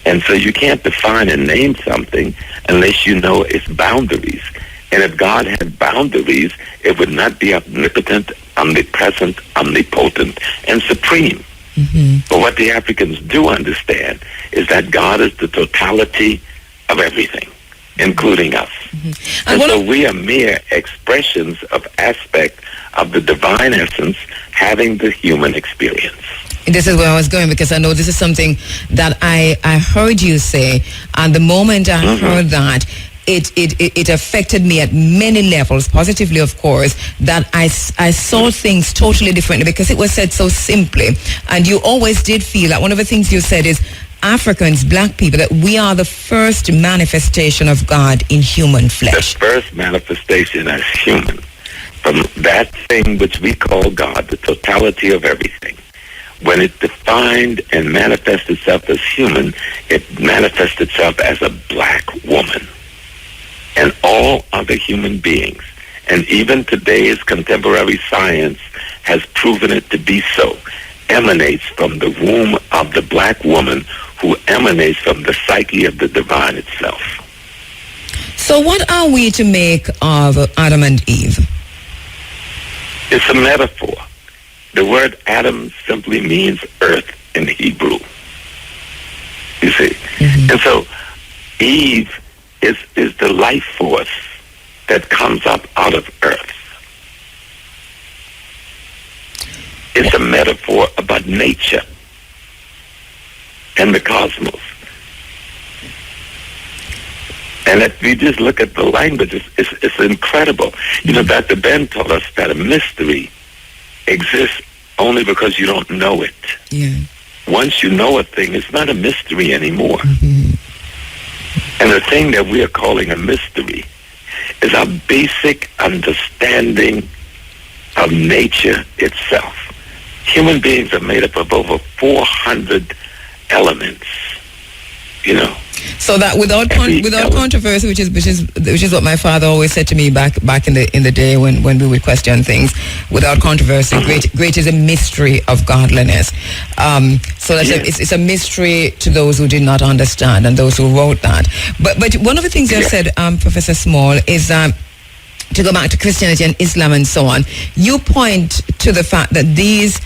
And so you can't define and name something unless you know its boundaries. And if God had boundaries, it would not be omnipotent, omnipresent, omnipotent, and supreme. But what the Africans do understand is that God is the totality of everything, including us. And so we are mere expressions of aspect of the divine essence having the human experience. This is where I was going, because I know this is something that I heard you say, and the moment I heard that, it affected me at many levels, positively of course, that I saw things totally differently, because it was said so simply. And you always did feel that one of the things you said is Africans, black people, that we are the first manifestation of God in human flesh. The first manifestation as human. from that thing which we call God, the totality of everything. When it defined and manifested itself as human, it manifested itself as a black woman. And all other human beings, and even today's contemporary science has proven it to be so, emanates from the womb of the black woman, who emanates from the psyche of the divine itself. So what are we to make of Adam and Eve? It's a metaphor. The word Adam simply means earth in Hebrew. You see? Mm-hmm. And so Eve is the life force that comes up out of earth. It's a metaphor about nature and the cosmos. And if you just look at the language, it's incredible. You know, Dr. Ben told us that a mystery exists only because you don't know it. Yeah. Once you know a thing, it's not a mystery anymore. Mm-hmm. And the thing that we are calling a mystery is our basic understanding of nature itself. Human beings are made up of over 400 elements, you know. So that without controversy, which is what my father always said to me back in the day when we would question things, without controversy, great is a mystery of godliness. So that's it's a mystery to those who did not understand and those who wrote that. But one of the things you said, Professor Small, is that to go back to Christianity and Islam and so on, you point to the fact that these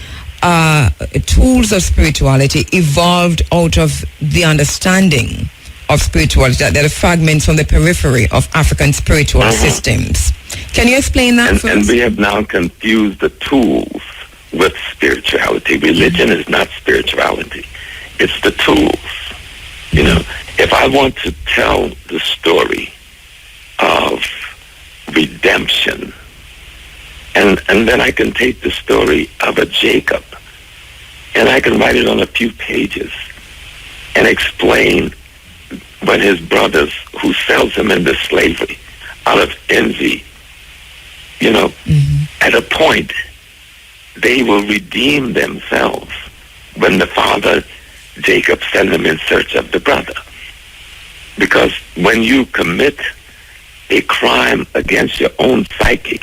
tools of spirituality evolved out of the understanding of spirituality, that they're fragments from the periphery of African spiritual systems. Can you explain that for us? And we have now confused the tools with spirituality. Religion is not spirituality. It's the tools. You know, if I want to tell the story of redemption, and then I can take the story of a Jacob, and I can write it on a few pages and explain when his brothers, who sells him into slavery out of envy, you know, at a point, they will redeem themselves when the father, Jacob, sends them in search of the brother. Because when you commit a crime against your own psyche,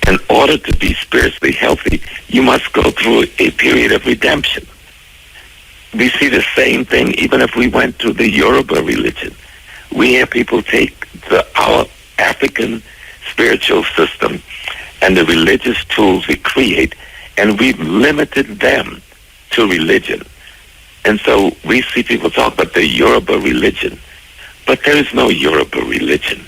in order to be spiritually healthy, you must go through a period of redemption. We see the same thing even if we went to the Yoruba religion. We have people take our African spiritual system and the religious tools we create, and we've limited them to religion. And so we see people talk about the Yoruba religion, but there is no Yoruba religion.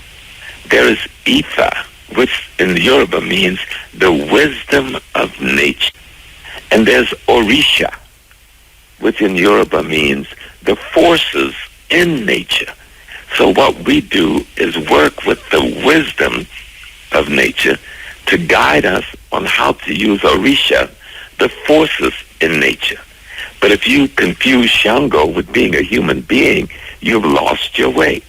There is Ifa, which in Yoruba means the wisdom of nature. And there's Orisha, which in Yoruba means the forces in nature. So what we do is work with the wisdom of nature to guide us on how to use Orisha, the forces in nature. But if you confuse Shango with being a human being, you've lost your way.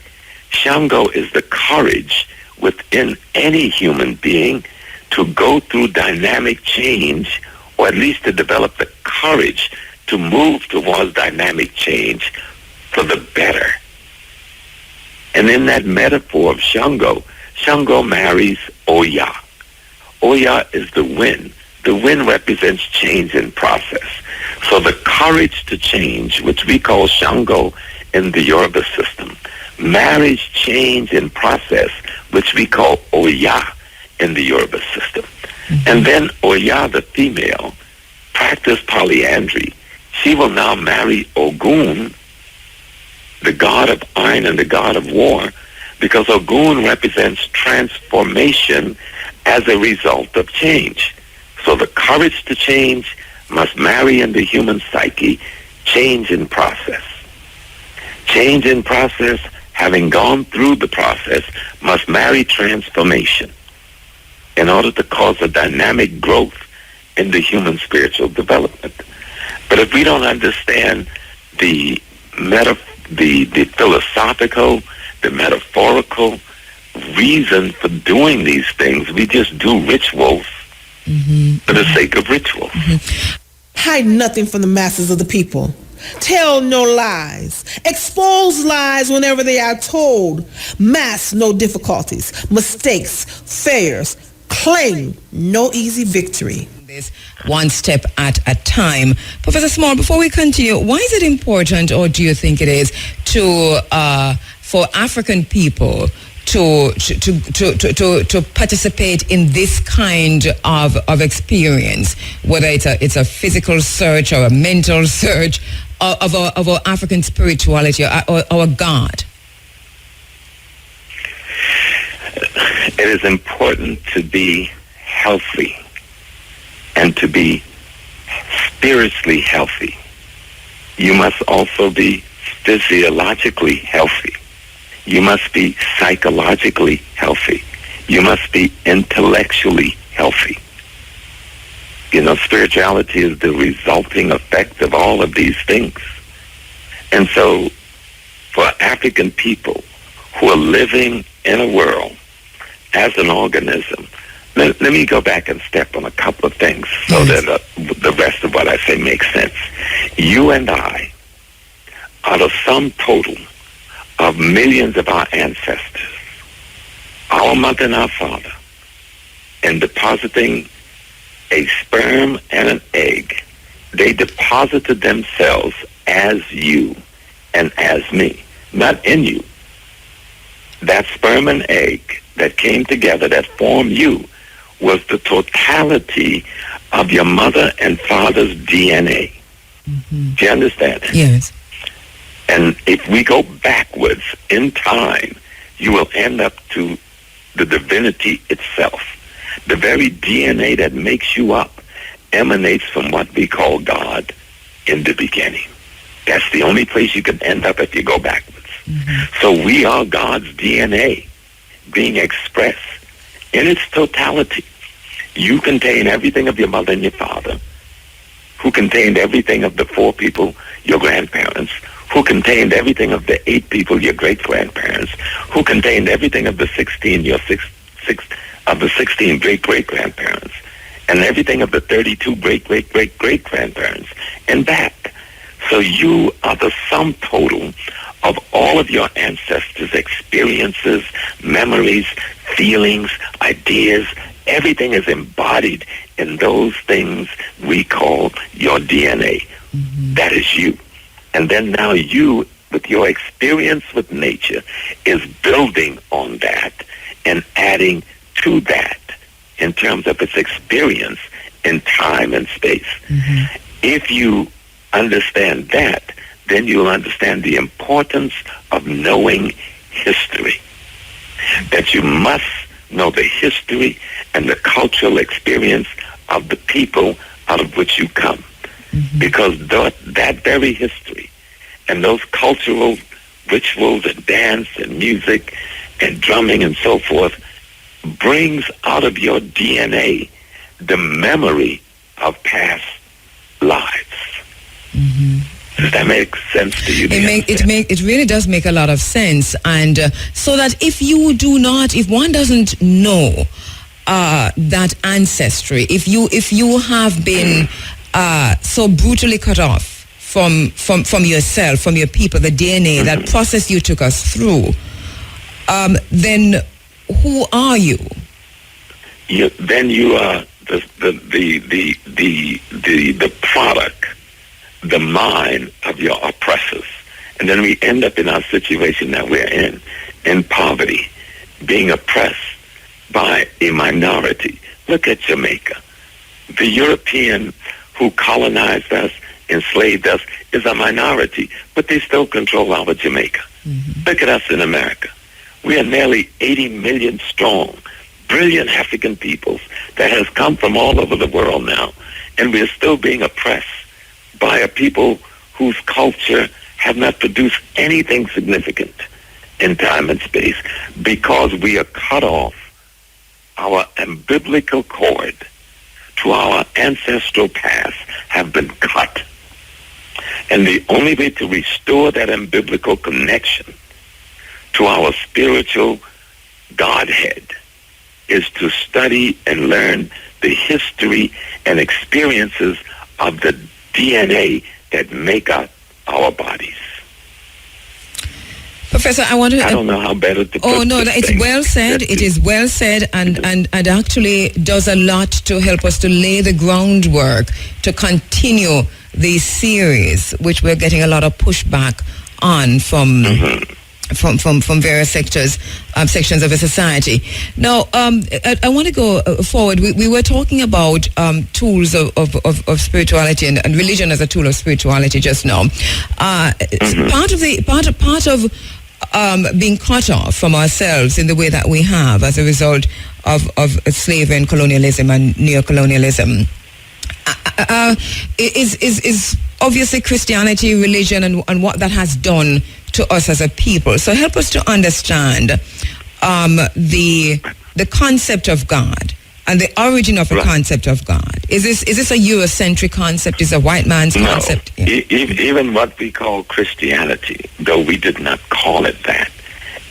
Shango is the courage within any human being to go through dynamic change, or at least to develop the courage to move towards dynamic change for the better. And in that metaphor of Shango, Shango marries Oya. Oya is the wind. The wind represents change in process. So the courage to change, which we call Shango in the Yoruba system, marries change in process, which we call Oya in the Yoruba system. And then Oya, the female, practice polyandry. She will now marry Ogun, the god of iron and the god of war, because Ogun represents transformation as a result of change. So the courage to change must marry in the human psyche change in process. Change in process, having gone through the process, must marry transformation in order to cause a dynamic growth in the human spiritual development. But if we don't understand the philosophical, the metaphorical, reason for doing these things. We just do rituals for the sake of rituals. Hide nothing from the masses of the people. Tell no lies. Expose lies whenever they are told. Mask no difficulties, mistakes, failures. Claim no easy victory. One step at a time. Professor Small, before we continue, why is it important, or do you think it is, for African people to participate in this kind of experience, whether it's a physical search or a mental search of our African spirituality or our God? It is important to be healthy and to be spiritually healthy. You must also be physiologically healthy. You must be psychologically healthy. You must be intellectually healthy. You know, spirituality is the resulting effect of all of these things. And so, for African people who are living in a world as an organism, let me go back and step on a couple of things so that the rest of what I say makes sense. You and I are the sum total of millions of our ancestors, our mother and our father, in depositing a sperm and an egg. They deposited themselves as you and as me, not in you. That sperm and egg that came together, that formed you, was the totality of your mother and father's DNA. Do you understand? Yes. And if we go backwards in time, you will end up to the divinity itself. The very DNA that makes you up emanates from what we call God in the beginning. That's the only place you can end up if you go backwards. So we are God's DNA being expressed in its totality. You contain everything of your mother and your father, who contained everything of the 4 people, your grandparents, who contained everything of the 8 people, your great-grandparents, who contained everything of the 16, of the 16 great-great-grandparents, and everything of the 32 great-great-great-great-grandparents, and back. So you are the sum total of all of your ancestors' experiences, memories, feelings, ideas. Everything is embodied in those things we call your DNA. That is you. And then now you, with your experience with nature, is building on that and adding to that in terms of its experience in time and space. If you understand that, then you'll understand the importance of knowing history. That you must know the history and the cultural experience of the people out of which you come. Because that very history and those cultural rituals and dance and music and drumming and so forth brings out of your DNA the memory of past lives. Does that make sense to you? It really does make a lot of sense, and so that if one doesn't know that ancestry, if you have been so brutally cut off from yourself, from your people, the DNA, that process you took us through, then who are you? Then you are the product, the mind of your oppressors. And then we end up in our situation that we're in poverty, being oppressed by a minority. Look at Jamaica. The European who colonized us, enslaved us, is a minority, but they still control our Jamaica. Look at us in America. We are nearly 80 million strong, brilliant African peoples that has come from all over the world now, and we are still being oppressed by a people whose culture have not produced anything significant in time and space, because we are cut off. Our umbilical cord to our ancestral past have been cut. And the only way to restore that umbilical connection to our spiritual Godhead is to study and learn the history and experiences of the DNA that make up our bodies. Professor, I want to... I don't know how better to put Oh, no, this it's thing. well said. It is well said and actually does a lot to help us to lay the groundwork to continue these series, which we're getting a lot of pushback on from various sectors, sections of the society. Now, I want to go forward. We were talking about tools of spirituality and religion as a tool of spirituality just now. Part of being cut off from ourselves in the way that we have as a result of slavery and colonialism and neocolonialism is obviously Christianity, religion, and what that has done to us as a people. So help us to understand the concept of God and the origin of the concept of God. Is this a Eurocentric concept? Is a white man's concept? No. Even what we call Christianity, though we did not call it that,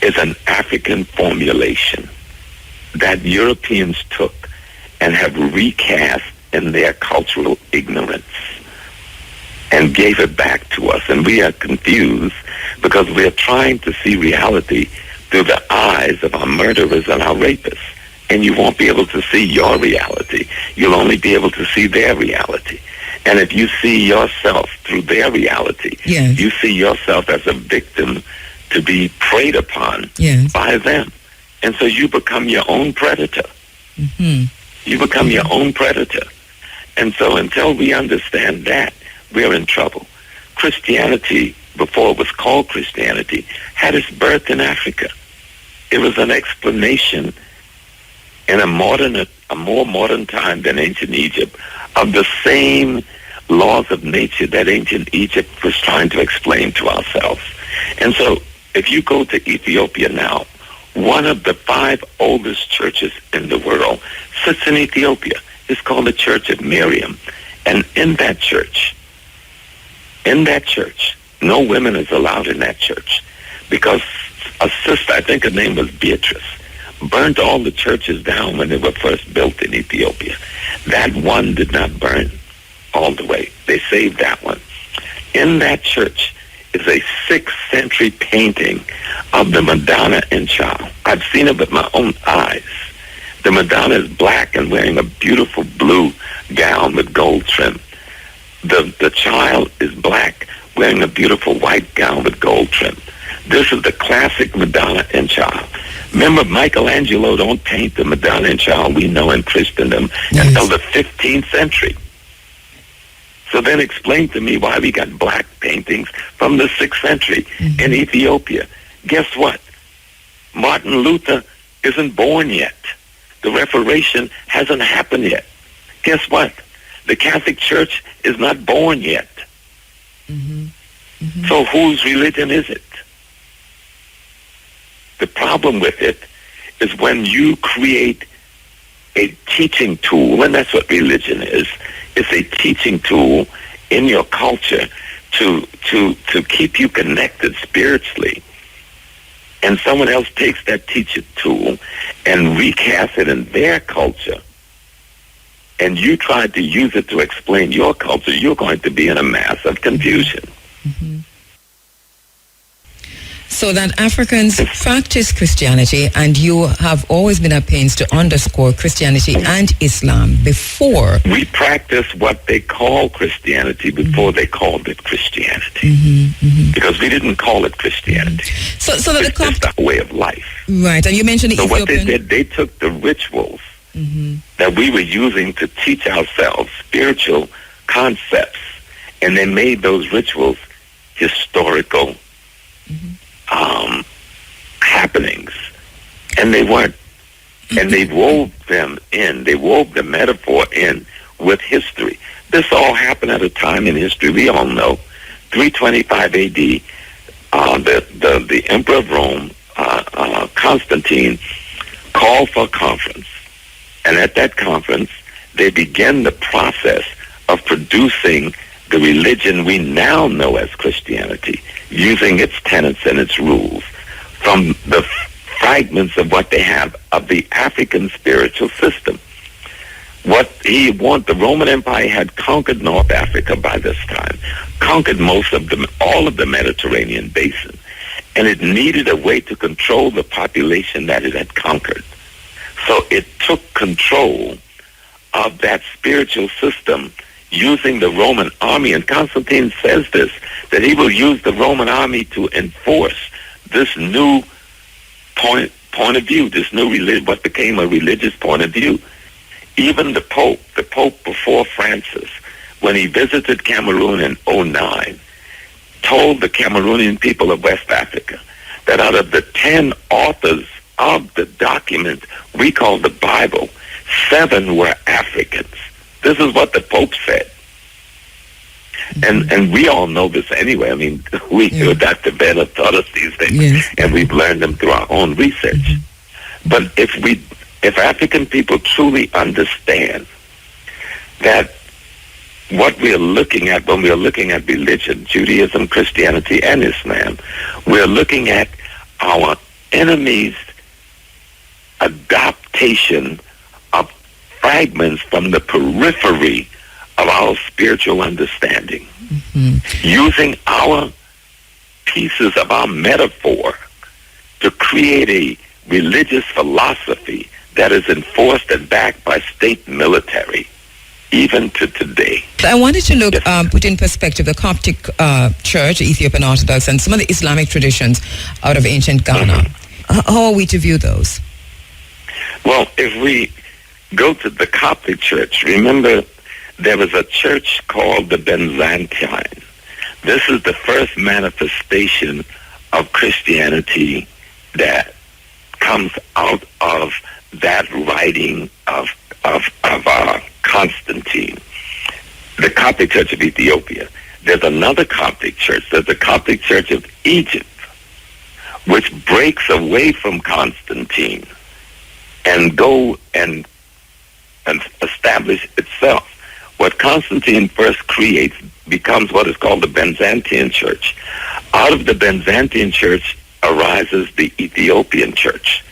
is an African formulation that Europeans took and have recast in their cultural ignorance and gave it back to us. And we are confused because we're trying to see reality through the eyes of our murderers and our rapists. And you won't be able to see your reality. You'll only be able to see their reality. And if you see yourself through their reality, you see yourself as a victim to be preyed upon by them. And so you become your own predator. You become your own predator. And so until we understand that, we're in trouble. Christianity, before it was called Christianity, had its birth in Africa. It was an explanation in a more modern time than ancient Egypt of the same laws of nature that ancient Egypt was trying to explain to ourselves. And so if you go to Ethiopia now, one of the 5 oldest churches in the world sits in Ethiopia. It's called the Church of Miriam. And in that church, no women is allowed in that church because a sister, I think her name was Beatrice, burnt all the churches down when they were first built in Ethiopia. That one did not burn all the way. They saved that one. In that church is a 6th century painting of the Madonna and Child. I've seen it with my own eyes. The Madonna is black and wearing a beautiful blue gown with gold trim. The child is black, wearing a beautiful white gown with gold trim. This is the classic Madonna and Child. Remember, Michelangelo don't paint the Madonna and Child we know in Christendom until the 15th century. So then explain to me why we got black paintings from the 6th century in Ethiopia. Guess what? Martin Luther isn't born yet. The Reformation hasn't happened yet. Guess what? The Catholic Church is not born yet. So whose religion is it? The problem with it is when you create a teaching tool, and that's what religion is. It's a teaching tool in your culture to keep you connected spiritually. And someone else takes that teaching tool and recasts it in their culture, and you try to use it to explain your culture, you're going to be in a mass of confusion. So that Africans practice Christianity, and you have always been at pains to underscore Christianity and Islam before. We practice what they call Christianity before they called it Christianity. Because we didn't call it Christianity. So that it's just a way of life. Right, and you mentioned the So Ethiopian... what they did, they took the rituals that we were using to teach ourselves spiritual concepts, and they made those rituals historical happenings, and they weren't. And they wove them in. They wove the metaphor in with history. This all happened at a time in history we all know. 325 A.D. The Emperor of Rome, Constantine, called for a conference, and at that conference, they began the process of producing the religion we now know as Christianity, using its tenets and its rules from the fragments of what they have of the African spiritual system. The Roman Empire had conquered North Africa by this time, conquered all of the Mediterranean basin, and it needed a way to control the population that it had conquered. So it took control of that spiritual system using the Roman army, and Constantine says this, that he will use the Roman army to enforce this new point of view, this new what became a religious point of view. Even the Pope before Francis, when he visited Cameroon in 2009, told the Cameroonian people of West Africa that out of the 10 authors of the document we call the Bible, 7 were Africans. This is what the Pope said. And we all know this anyway. I mean, Dr. Bennett taught us these things, and we've learned them through our own research. But if African people truly understand that what we are looking at when we are looking at religion, Judaism, Christianity, and Islam, we are looking at our enemies' adaptation of fragments from the periphery of our spiritual understanding, using our pieces of our metaphor to create a religious philosophy that is enforced and backed by state military, even to today. I wanted to put in perspective the Coptic Church, Ethiopian Orthodox, and some of the Islamic traditions out of ancient Ghana. How are we to view those? Well, if we go to the Coptic Church, remember there was a church called the Byzantine. This is the first manifestation of Christianity that comes out of that writing of Constantine. The Coptic Church of Ethiopia. There's another Coptic Church. There's the Coptic Church of Egypt, which breaks away from Constantine and go and establish itself. What Constantine first creates becomes what is called the Byzantine Church. Out of the Byzantine Church arises the Ethiopian Church.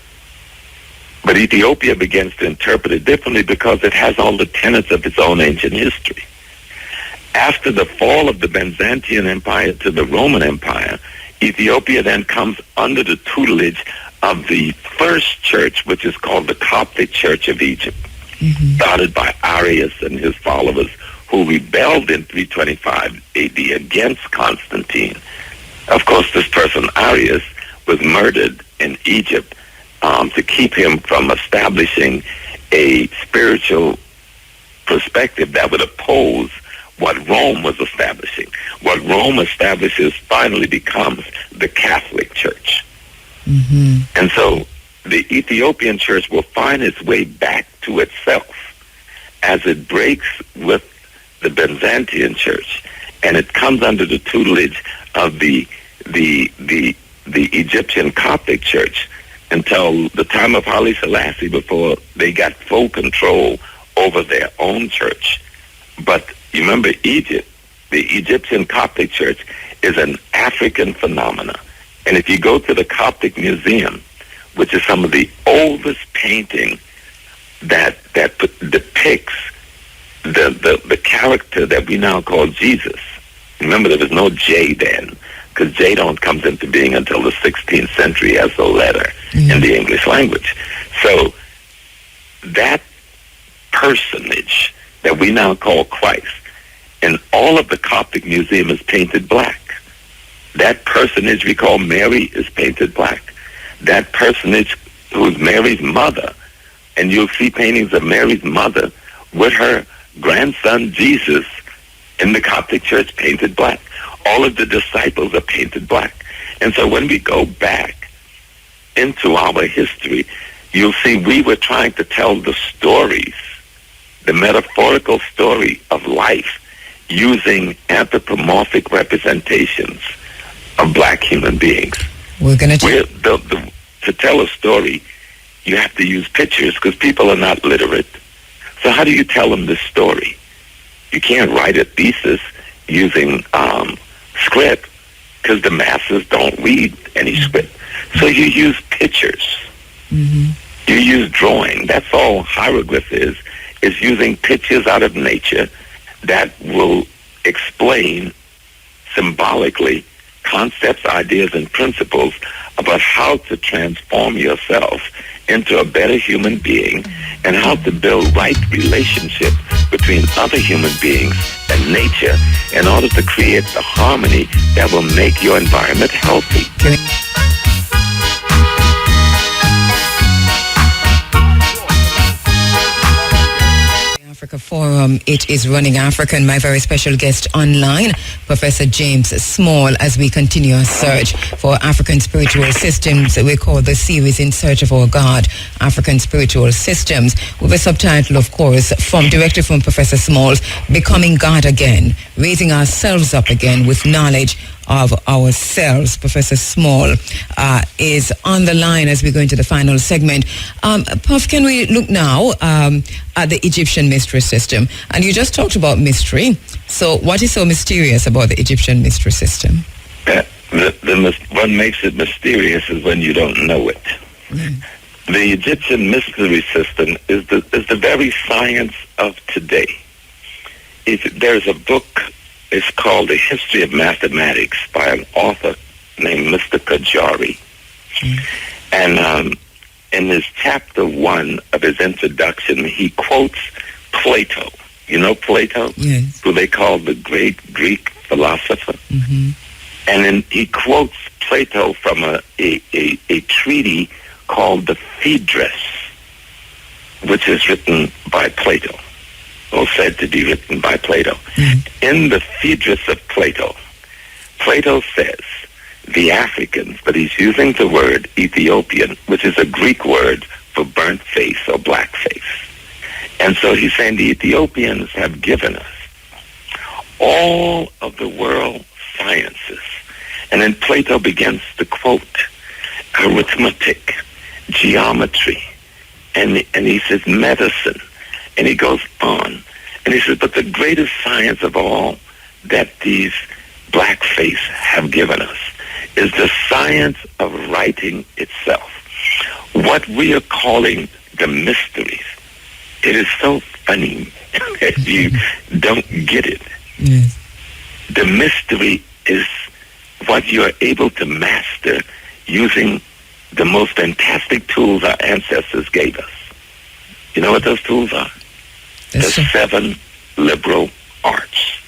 But Ethiopia begins to interpret it differently because it has all the tenets of its own ancient history. After the fall of the Byzantine Empire to the Roman Empire, Ethiopia then comes under the tutelage of the first church, which is called the Coptic Church of Egypt, started by Arius and his followers, who rebelled in 325 AD against Constantine. Of course, this person, Arius, was murdered in Egypt to keep him from establishing a spiritual perspective that would oppose what Rome was establishing. What Rome establishes finally becomes the Catholic Church. And so the Ethiopian Church will find its way back to itself as it breaks with the Byzantine Church, and it comes under the tutelage of the Egyptian Coptic Church until the time of Haile Selassie, before they got full control over their own church. But you remember Egypt, the Egyptian Coptic Church is an African phenomenon. And if you go to the Coptic Museum, which is some of the oldest painting that depicts the character that we now call Jesus. Remember, there was no J then, because J don't comes into being until the 16th century as a letter in the English language. So that personage that we now call Christ, and all of the Coptic Museum is painted black. That personage we call Mary is painted black. That personage who is Mary's mother, and you'll see paintings of Mary's mother with her grandson Jesus in the Coptic Church painted black. All of the disciples are painted black. And so when we go back into our history, you'll see we were trying to tell the stories, the metaphorical story of life, using anthropomorphic representations of black human beings. We're going to to tell a story, you have to use pictures because people are not literate. So how do you tell them this story? You can't write a thesis using script because the masses don't read any script. So you use pictures. You use drawing. That's all hieroglyph is using pictures out of nature that will explain symbolically concepts, ideas, and principles about how to transform yourself into a better human being and how to build right relationship between other human beings and nature in order to create the harmony that will make your environment healthy. Africa Forum. It is Running Africa, and my very special guest online, Professor James Small, as we continue our search for African spiritual systems. We call the series In Search of Our God, African Spiritual Systems, with a subtitle, of course, directly from Professor Small's, Becoming God Again, Raising Ourselves Up Again with Knowledge of Ourselves. Professor Small is on the line as we go into the final segment. Prof, can we look now at the Egyptian mystery system? And you just talked about mystery. So what is so mysterious about the Egyptian mystery system? What makes it mysterious is when you don't know it. The Egyptian mystery system is the very science of today. There's a book. It's called The History of Mathematics by an author named Mr. Kajari. And in his chapter 1 of his introduction, he quotes Plato. You know Plato? Yes. Who they call the great Greek philosopher? And then he quotes Plato from a treaty called the Phaedrus, which is written by Plato, or said to be written by Plato. In the Phaedrus of Plato, Plato says the Africans, but he's using the word Ethiopian, which is a Greek word for burnt face or black face. And so he's saying the Ethiopians have given us all of the world sciences. And then Plato begins to quote arithmetic, geometry, and he says medicine. And he goes on, and he says, but the greatest science of all that these blackface have given us is the science of writing itself. What we are calling the mysteries. It is so funny that you don't get it. The mystery is what you are able to master using the most fantastic tools our ancestors gave us. You know what those tools are? The 7 liberal arts.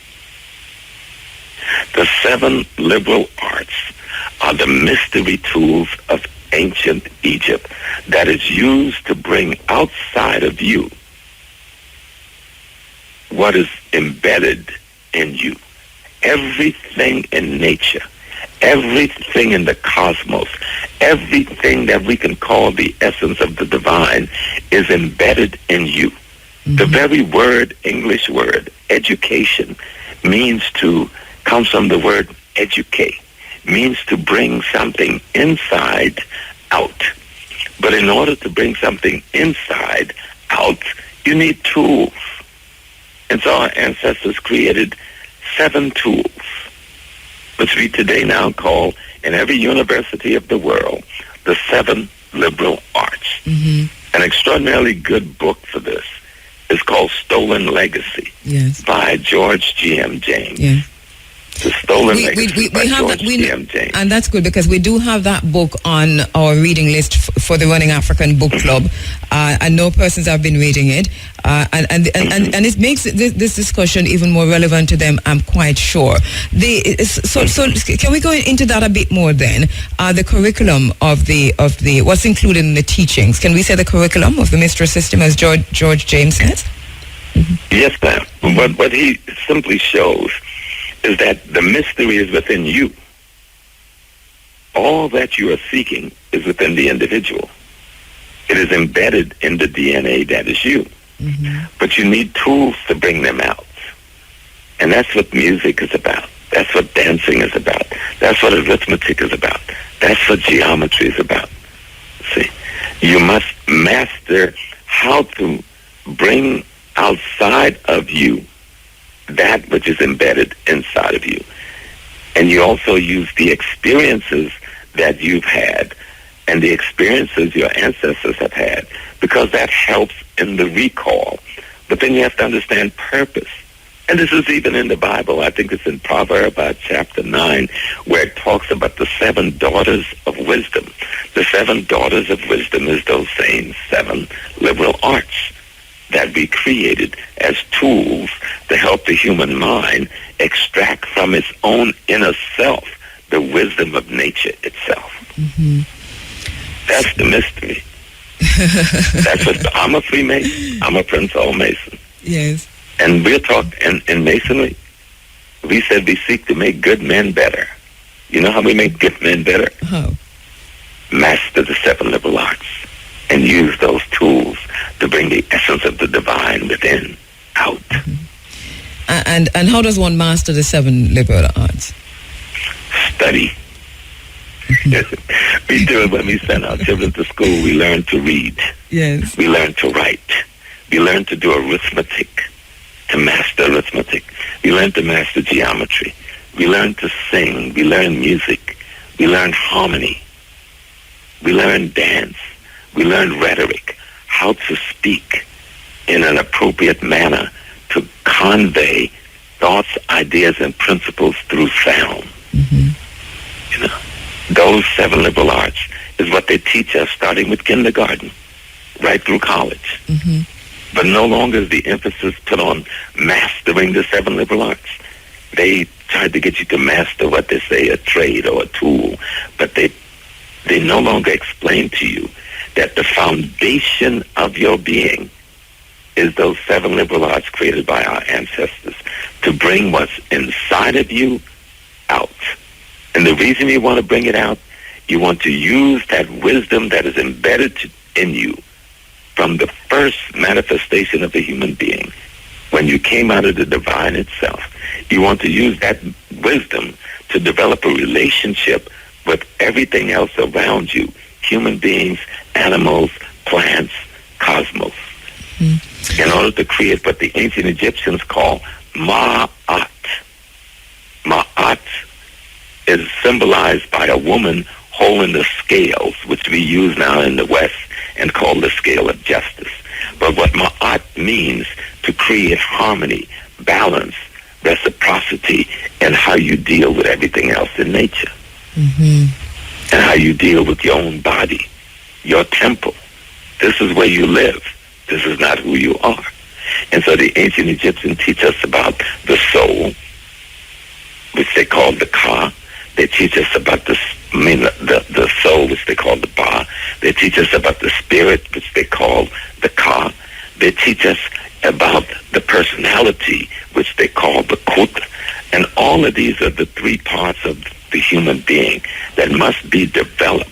The 7 liberal arts are the mystery tools of ancient Egypt that is used to bring outside of you what is embedded in you. Everything in nature, everything in the cosmos, everything that we can call the essence of the divine is embedded in you. The very word, English word, education, comes from the word educate, means to bring something inside out. But in order to bring something inside out, you need tools. And so our ancestors created 7 tools, which we today now call, in every university of the world, the 7 liberal arts. An extraordinarily good book for this is called Stolen Legacy by George G.M. James. The Stolen Legacy by George G.M. James. And that's good because we do have that book on our reading list for the Running African Book Club. And no persons have been reading it. And it makes this discussion even more relevant to them, I'm quite sure. So can we go into that a bit more then? The curriculum of the what's included in the teachings. Can we say the curriculum of the mystery system as George James says? Yes, ma'am. What he simply shows is that the mystery is within you. All that you are seeking is within the individual. It is embedded in the DNA that is you. But you need tools to bring them out. And that's what music is about. That's what dancing is about. That's what arithmetic is about. That's what geometry is about. See, you must master how to bring outside of you that which is embedded inside of you. And you also use the experiences that you've had and the experiences your ancestors have had, because that helps in the recall. But then you have to understand purpose. And this is even in the Bible. I think it's in Proverbs chapter 9, where it talks about the 7 daughters of wisdom. The 7 daughters of wisdom is those same 7 liberal arts that we created as tools to help the human mind extract from its own inner self the wisdom of nature itself. Mm-hmm. That's the mystery. That's what I'm a Freemason. I'm a Prince Hall Mason. Yes. And we're talking in Masonry. We said we seek to make good men better. You know how we make good men better? How? Master the 7 liberal arts and use those tools to bring the essence of the divine within out. Mm-hmm. And how does one master the 7 liberal arts? Study. We do it when we send our children to school. We learn to read. Yes. We learn to write. We learn to do arithmetic, to master arithmetic. We learn to master geometry. We learn to sing. We learn music. We learn harmony. We learn dance. We learn rhetoric, how to speak in an appropriate manner to convey thoughts, ideas, and principles through sound. Mm-hmm. You know, those 7 liberal arts is what they teach us starting with kindergarten, right through college. Mm-hmm. But no longer is the emphasis put on mastering the 7 liberal arts. They tried to get you to master what they say, a trade or a tool, but they no longer explain to you that the foundation of your being is those 7 liberal arts created by our ancestors to bring what's inside of you out. And the reason you want to bring it out, you want to use that wisdom that is embedded in you from the first manifestation of the human being, when you came out of the divine itself. You want to use that wisdom to develop a relationship with everything else around you, human beings, animals, plants, cosmos, in order to create what the ancient Egyptians call Ma'at. Ma'at is symbolized by a woman holding the scales, which we use now in the West and call the scale of justice. But what Ma'at means, to create harmony, balance, reciprocity, and how you deal with everything else in nature. Mm-hmm. And how you deal with your own body, your temple. This is where you live. This is not who you are. And so the ancient Egyptians teach us about the soul, which they call the Ka. They teach us about the soul, which they call the Ba. They teach us about the spirit, which they call the Ka. They teach us about the personality, which they call the Kut. And all of these are the 3 parts of the human being that must be developed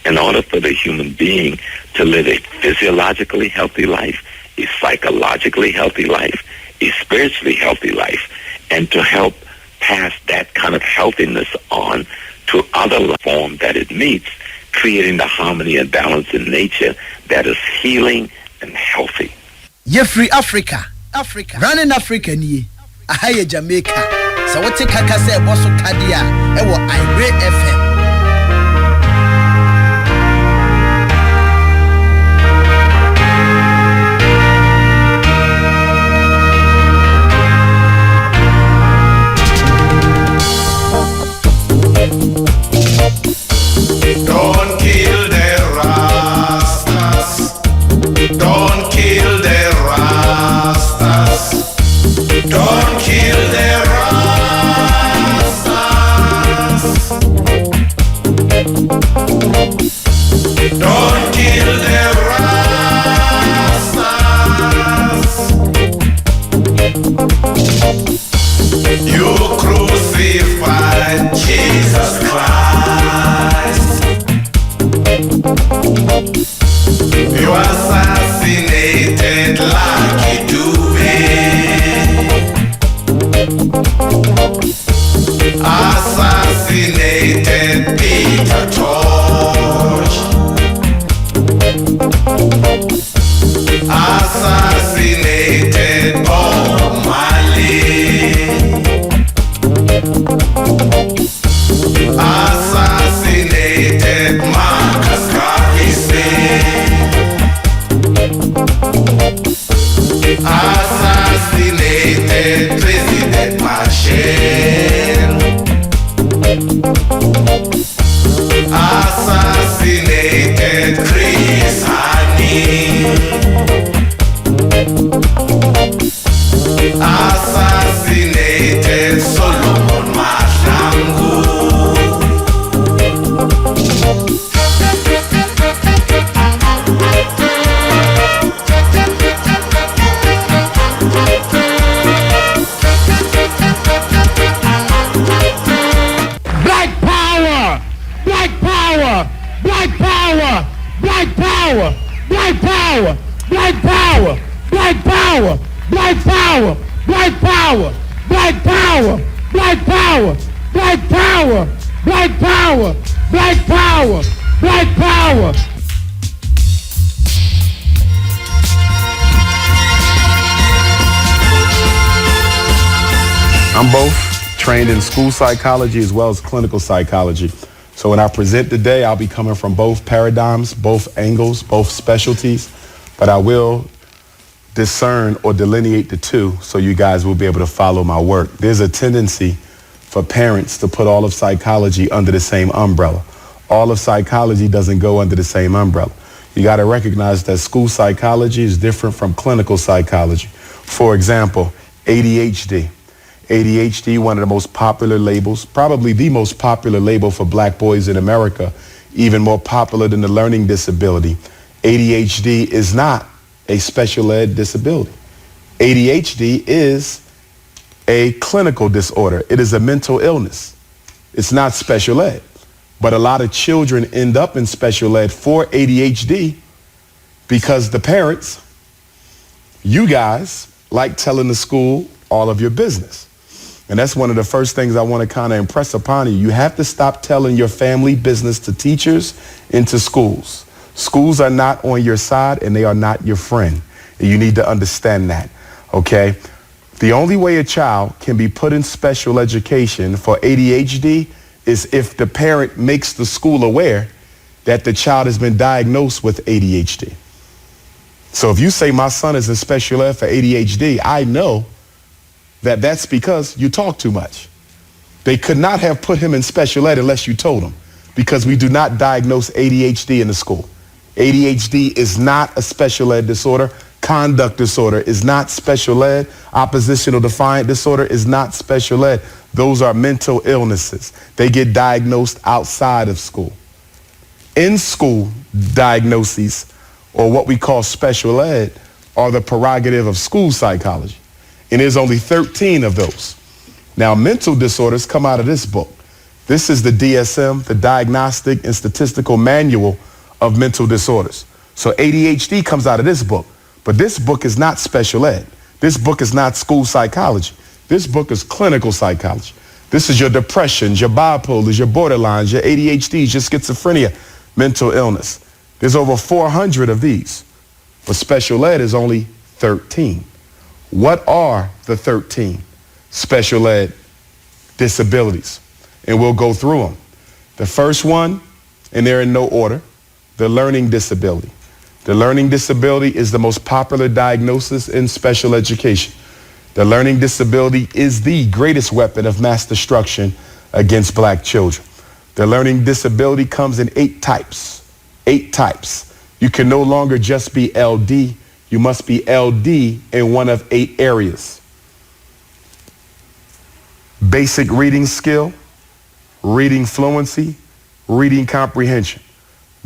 in order for the human being to live a physiologically healthy life, a psychologically healthy life, a spiritually healthy life, and to help pass that kind of healthiness on to other forms that it meets, creating the harmony and balance in nature that is healing and healthy. Yefri Africa, running Africa ni, ahaye Jamaica. So what take kaka say boso kadia, ewo Ire FM. Don't kill the Rastas. Don't kill the Rastas. Don't kill the Rastas. power, black power, black power, black power, black power, black power, black power, black power, black power. I'm both trained in school psychology as well as clinical psychology. So when I present today, I'll be coming from both paradigms, both angles, both specialties, but I will discern or delineate the two so you guys will be able to follow my work. There's a tendency for parents to put all of psychology under the same umbrella. All of psychology doesn't go under the same umbrella. You got to recognize that school psychology is different from clinical psychology. For example, ADHD. ADHD, one of the most popular labels, probably the most popular label for black boys in America, even more popular than the learning disability. ADHD is not a special ed disability. ADHD is a clinical disorder. It is a mental illness. It's not special ed. But a lot of children end up in special ed for ADHD because the parents, you guys, like telling the school all of your business. And that's one of the first things I want to kind of impress upon you. You have to stop telling your family business to teachers and to schools. Schools are not on your side and they are not your friend. And you need to understand that, okay? The only way a child can be put in special education for ADHD is if the parent makes the school aware that the child has been diagnosed with ADHD. So if you say my son is in special ed for ADHD, I know that that's because you talk too much. They could not have put him in special ed unless you told him, because we do not diagnose ADHD in the school. ADHD is not a special ed disorder. Conduct disorder is not special ed. Oppositional defiant disorder is not special ed. Those are mental illnesses. They get diagnosed outside of school. In school, diagnoses, or what we call special ed, are the prerogative of school psychology. And there's only 13 of those. Now, mental disorders come out of this book. This is the DSM, the Diagnostic and Statistical Manual of Mental Disorders. So ADHD comes out of this book. But this book is not special ed. This book is not school psychology. This book is clinical psychology. This is your depressions, your bipolars, your borderlines, your ADHDs, your schizophrenia, mental illness. There's over 400 of these. But special ed is only 13. What are the 13 special ed disabilities? And we'll go through them. The first one, and they're in no order, the learning disability. The learning disability is the most popular diagnosis in special education. The learning disability is the greatest weapon of mass destruction against black children. The learning disability comes in 8 types. 8 types. You can no longer just be LD. You must be LD in one of 8 areas. Basic reading skill, reading fluency, reading comprehension.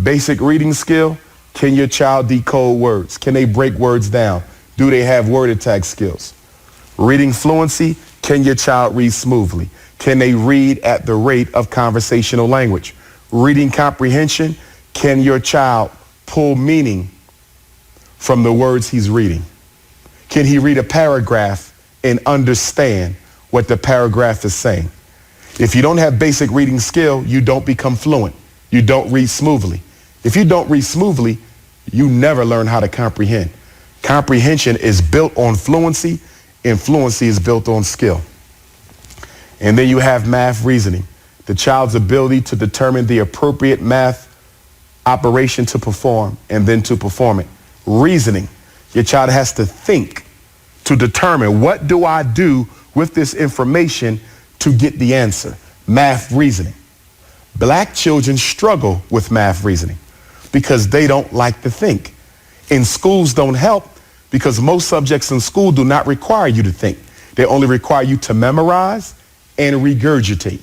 Basic reading skill, can your child decode words? Can they break words down? Do they have word attack skills? Reading fluency, can your child read smoothly? Can they read at the rate of conversational language? Reading comprehension, can your child pull meaning from the words he's reading? Can he read a paragraph and understand what the paragraph is saying? If you don't have basic reading skill, you don't become fluent. You don't read smoothly. If you don't read smoothly, you never learn how to comprehend. Comprehension is built on fluency, and fluency is built on skill. And then you have math reasoning, the child's ability to determine the appropriate math operation to perform and then to perform it. Reasoning, your child has to think to determine, what do I do with this information to get the answer? Math reasoning. Black children struggle with math reasoning because they don't like to think. And schools don't help because most subjects in school do not require you to think. They only require you to memorize and regurgitate.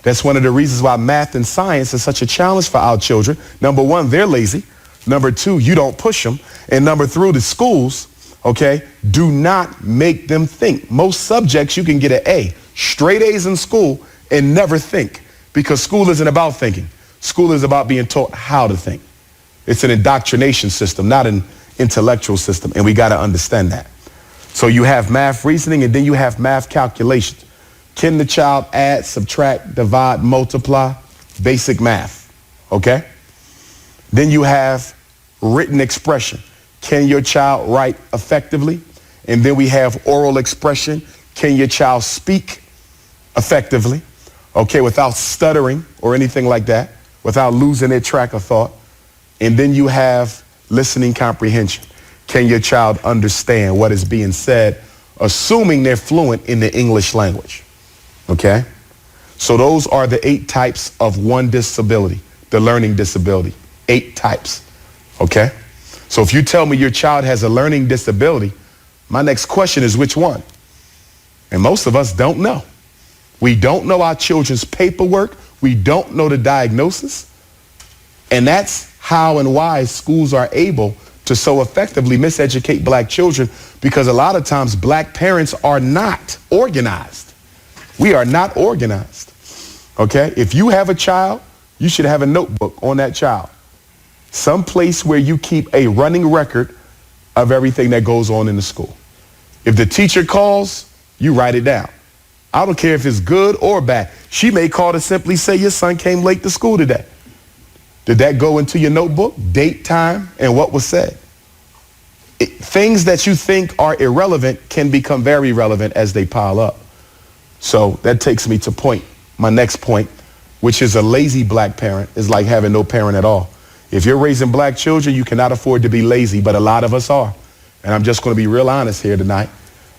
That's one of the reasons why math and science is such a challenge for our children. Number one, they're lazy. Number two, you don't push them. And number three, the schools, okay, do not make them think. Most subjects you can get an A, straight A's in school, and never think, because school isn't about thinking. School is about being taught how to think. It's an indoctrination system, not an intellectual system, and we got to understand that. So you have math reasoning, and then you have math calculations. Can the child add, subtract, divide, multiply? Basic math, okay? Then you have written expression. Can your child write effectively? And then we have oral expression. Can your child speak effectively? Okay, without stuttering or anything like that, without losing their track of thought. And then you have listening comprehension. Can your child understand what is being said, assuming they're fluent in the English language? Okay? So those are the 8 types of one disability, the learning disability. 8 types. Okay? So if you tell me your child has a learning disability, my next question is which one? And most of us don't know. We don't know our children's paperwork. We don't know the diagnosis. And that's how and why schools are able to so effectively miseducate black children, because a lot of times black parents are not organized. We are not organized. Okay? If you have a child, you should have a notebook on that child. Some place where you keep a running record of everything that goes on in the school. If the teacher calls, you write it down. I don't care if it's good or bad. She may call to simply say your son came late to school today. Did that go into your notebook? Date, time, and what was said. Things that you think are irrelevant can become very relevant as they pile up. So that takes me to my next point, which is a lazy black parent is like having no parent at all. If you're raising black children, you cannot afford to be lazy, but a lot of us are. And I'm just going to be real honest here tonight.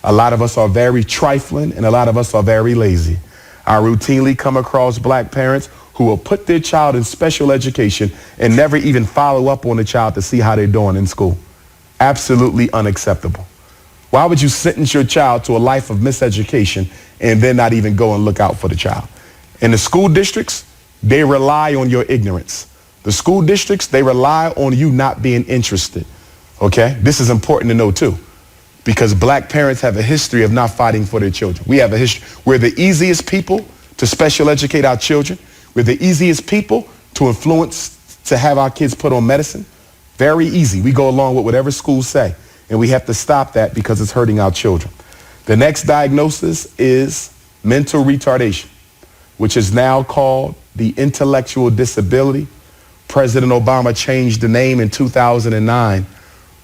A lot of us are very trifling, and a lot of us are very lazy. I routinely come across black parents who will put their child in special education and never even follow up on the child to see how they're doing in school. Absolutely unacceptable. Why would you sentence your child to a life of miseducation and then not even go and look out for the child? In the school districts, they rely on your ignorance. The school districts, they rely on you not being interested. Okay? This is important to know too, because black parents have a history of not fighting for their children. We have a history. We're the easiest people to special educate our children. We're the easiest people to influence, to have our kids put on medicine. Very easy. We go along with whatever schools say, and we have to stop that because it's hurting our children. The next diagnosis is mental retardation, which is now called the intellectual disability. President Obama changed the name in 2009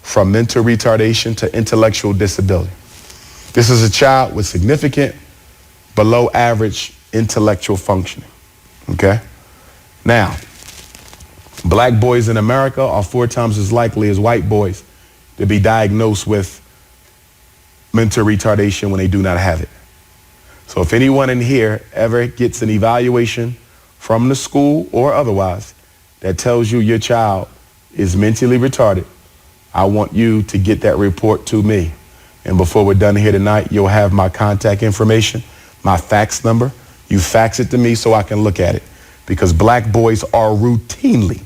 from mental retardation to intellectual disability. This is a child with significant below average intellectual functioning. Okay? Now, black boys in America are 4 times as likely as white boys to be diagnosed with mental retardation when they do not have it. So if anyone in here ever gets an evaluation from the school or otherwise that tells you your child is mentally retarded, I want you to get that report to me. And before we're done here tonight, you'll have my contact information, my fax number. You fax it to me so I can look at it. Because black boys are routinely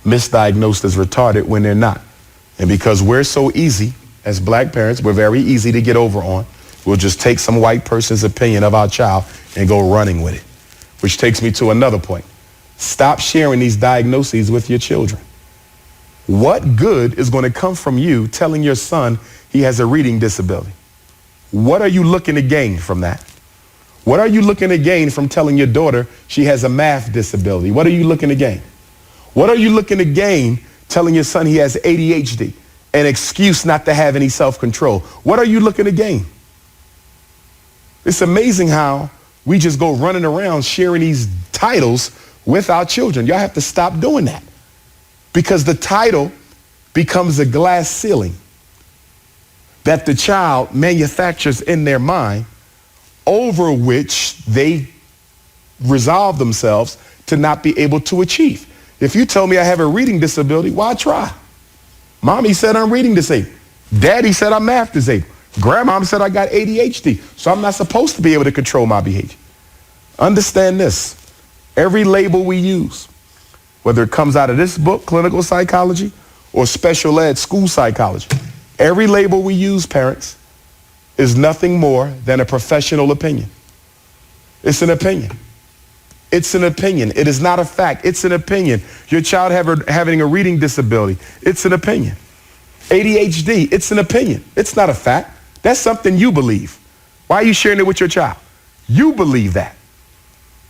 misdiagnosed as retarded when they're not. And because we're so easy as black parents, we're very easy to get over on. We'll just take some white person's opinion of our child and go running with it. Which takes me to another point. Stop sharing these diagnoses with your children. What good is going to come from you telling your son he has a reading disability? What are you looking to gain from that? What are you looking to gain from telling your daughter she has a math disability? What are you looking to gain? What are you looking to gain telling your son he has ADHD, an excuse not to have any self-control? What are you looking to gain? It's amazing how we just go running around sharing these titles with our children. Y'all have to stop doing that, because the title becomes a glass ceiling that the child manufactures in their mind, over which they resolve themselves to not be able to achieve. If you tell me I have a reading disability, why try? Mommy said I'm reading disabled. Daddy said I'm math disabled. Grandma said I got ADHD, so I'm not supposed to be able to control my behavior. Understand this. Every label we use, whether it comes out of this book, clinical psychology, or special ed, school psychology, every label we use, parents, is nothing more than a professional opinion. It's an opinion. It's an opinion. It is not a fact. It's an opinion. Your child having a reading disability, it's an opinion. ADHD, it's an opinion. It's not a fact. That's something you believe. Why are you sharing it with your child? You believe that.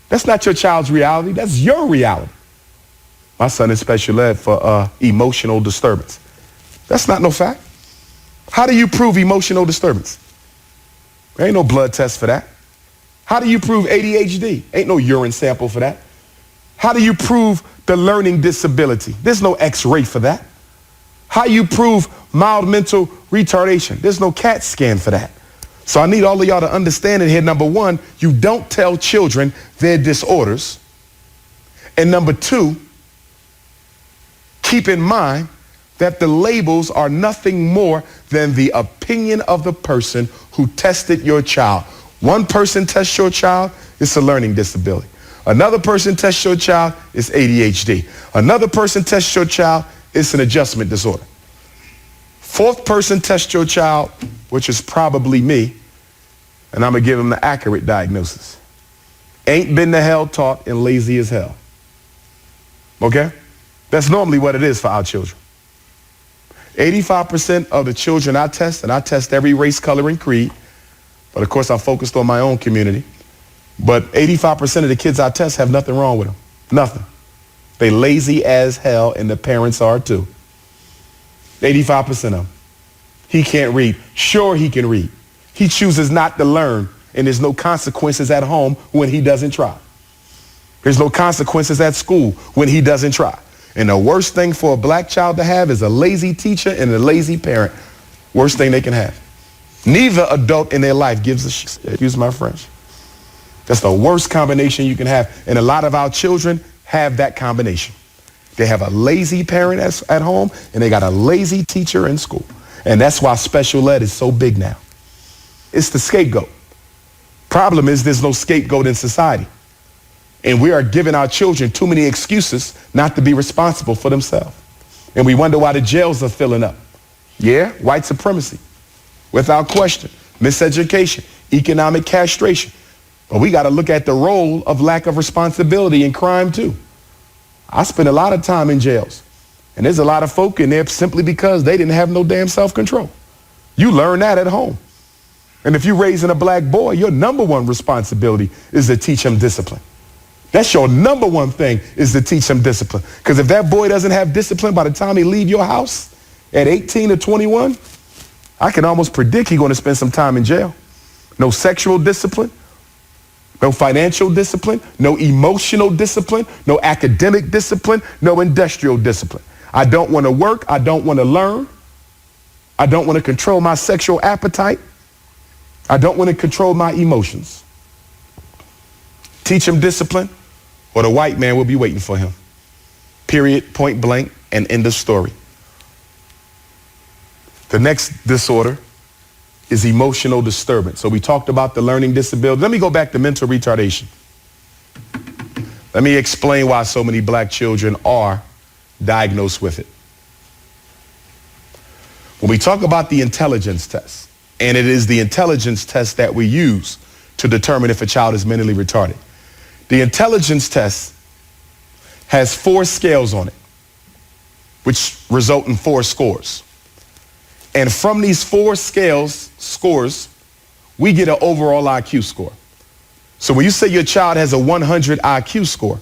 That's not your child's reality. That's your reality. My son is special ed for emotional disturbance. That's not no fact. How do you prove emotional disturbance? There ain't no blood test for that. How do you prove ADHD? Ain't no urine sample for that. How do you prove the learning disability? There's no x-ray for that. How you prove mild mental retardation? There's no CAT scan for that. So I need all of y'all to understand it here. Number one, you don't tell children their disorders. And number two, keep in mind that the labels are nothing more than the opinion of the person who tested your child. One person tests your child, it's a learning disability. Another person tests your child, it's ADHD. Another person tests your child, it's an adjustment disorder. Fourth person tests your child, which is probably me, and I'm going to give him the accurate diagnosis. Ain't been to hell taught and lazy as hell. Okay? That's normally what it is for our children. 85% of the children I test, and I test every race, color, and creed, but of course I'm focused on my own community, but 85% of the kids I test have nothing wrong with them. Nothing. They lazy as hell, and the parents are too. 85% of them. He can't read. Sure, he can read. He chooses not to learn, and there's no consequences at home when he doesn't try. There's no consequences at school when he doesn't try. And the worst thing for a black child to have is a lazy teacher and a lazy parent. Worst thing they can have. Neither adult in their life gives a shit. Excuse my French. That's the worst combination you can have. And a lot of our children have that combination. They have a lazy parent at home, and they got a lazy teacher in school. And that's why special ed is so big now. It's the scapegoat. Problem is there's no scapegoat in society. And we are giving our children too many excuses not to be responsible for themselves. And we wonder why the jails are filling up. Yeah, white supremacy, without question. Miseducation, economic castration. But we got to look at the role of lack of responsibility in crime too. I spend a lot of time in jails. And there's a lot of folk in there simply because they didn't have no damn self-control. You learn that at home. And if you're raising a black boy, your number one responsibility is to teach him discipline. That's your number one thing, is to teach him discipline. Because if that boy doesn't have discipline by the time he leave your house at 18 or 21, I can almost predict he's going to spend some time in jail. No sexual discipline, no financial discipline, no emotional discipline, no academic discipline, no industrial discipline. I don't want to work. I don't want to learn. I don't want to control my sexual appetite. I don't want to control my emotions. Teach him discipline, or the white man will be waiting for him. Period, point blank, and end of story. The next disorder is emotional disturbance. So we talked about the learning disability. Let me go back to mental retardation. Let me explain why so many black children are diagnosed with it. When we talk about the intelligence test, and it is the intelligence test that we use to determine if a child is mentally retarded. The intelligence test has 4 scales on it, which result in 4 scores. And from these 4 scores, we get an overall IQ score. So when you say your child has a 100 IQ score,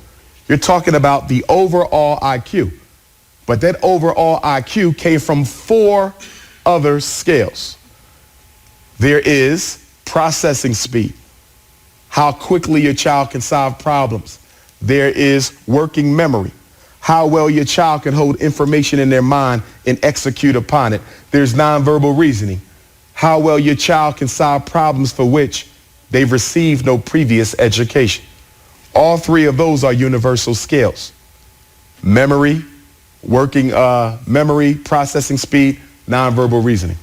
you're talking about the overall IQ. But that overall IQ came from 4 other scales. There is processing speed, how quickly your child can solve problems. There is working memory, how well your child can hold information in their mind and execute upon it. There's nonverbal reasoning, how well your child can solve problems for which they've received no previous education. All 3 of those are universal scales. Memory, memory, processing speed, nonverbal reasoning.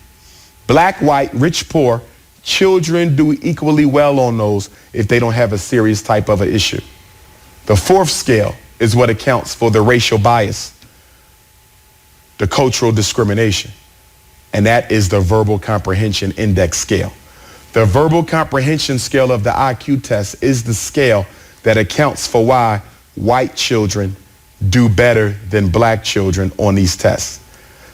Black, white, rich, poor, children do equally well on those if they don't have a serious type of an issue. The 4th scale is what accounts for the racial bias, the cultural discrimination, and that is the verbal comprehension index scale. The verbal comprehension scale of the IQ test is the scale that accounts for why white children do better than black children on these tests.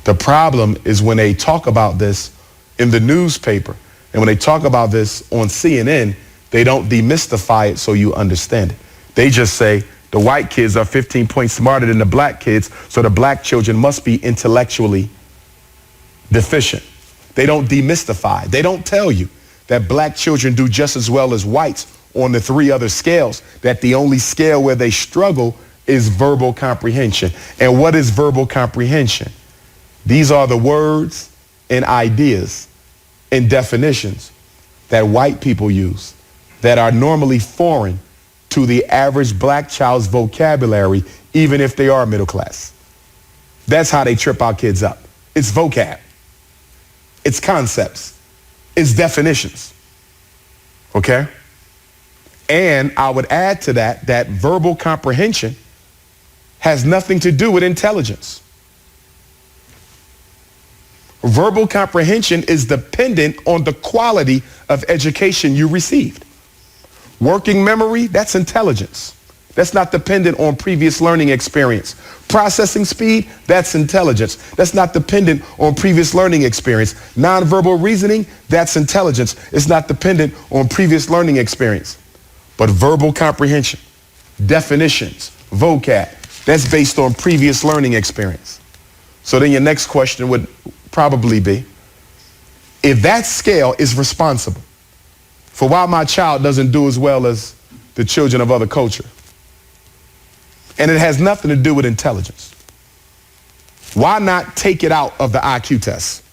The problem is when they talk about this in the newspaper and when they talk about this on CNN, they don't demystify it so you understand it. They just say the white kids are 15 points smarter than the black kids, so the black children must be intellectually deficient. They don't demystify. They don't tell you that black children do just as well as whites on the 3 other scales, that the only scale where they struggle is verbal comprehension. And what is verbal comprehension? These are the words and ideas and definitions that white people use that are normally foreign to the average black child's vocabulary, even if they are middle class. That's how they trip our kids up. It's vocab. It's concepts. It's definitions. Okay? And I would add to that that verbal comprehension has nothing to do with intelligence. Verbal comprehension is dependent on the quality of education you received. Working memory, that's intelligence. That's not dependent on previous learning experience. Processing speed, that's intelligence. That's not dependent on previous learning experience. Nonverbal reasoning, that's intelligence. It's not dependent on previous learning experience. But verbal comprehension, definitions, vocab, that's based on previous learning experience. So then your next question would probably be, if that scale is responsible for why my child doesn't do as well as the children of other culture, and it has nothing to do with intelligence, why not take it out of the IQ test?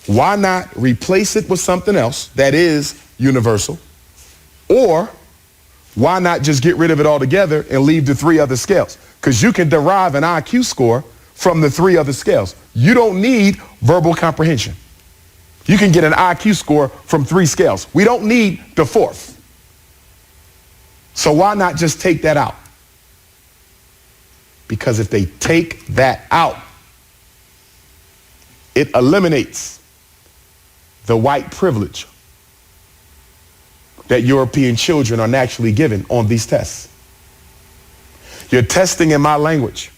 Why not replace it with something else that is universal? Or why not just get rid of it altogether and leave the 3 other scales? Because you can derive an IQ score from the 3 other scales. You don't need verbal comprehension. You can get an IQ score from 3 scales. We don't need the 4th. So why not just take that out? Because if they take that out, it eliminates the white privilege that European children are naturally given on these tests. You're testing in my language.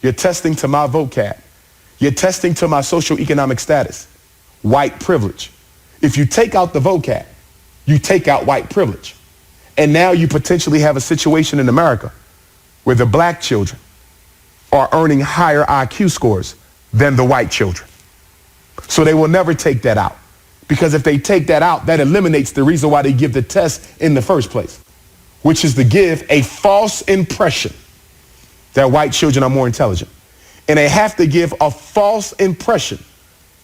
You're testing to my vocab. You're testing to my socioeconomic status. White privilege. If you take out the vocab, you take out white privilege. And now you potentially have a situation in America where the black children are earning higher IQ scores than the white children. So they will never take that out. Because if they take that out, that eliminates the reason why they give the test in the first place, which is to give a false impression that white children are more intelligent. And they have to give a false impression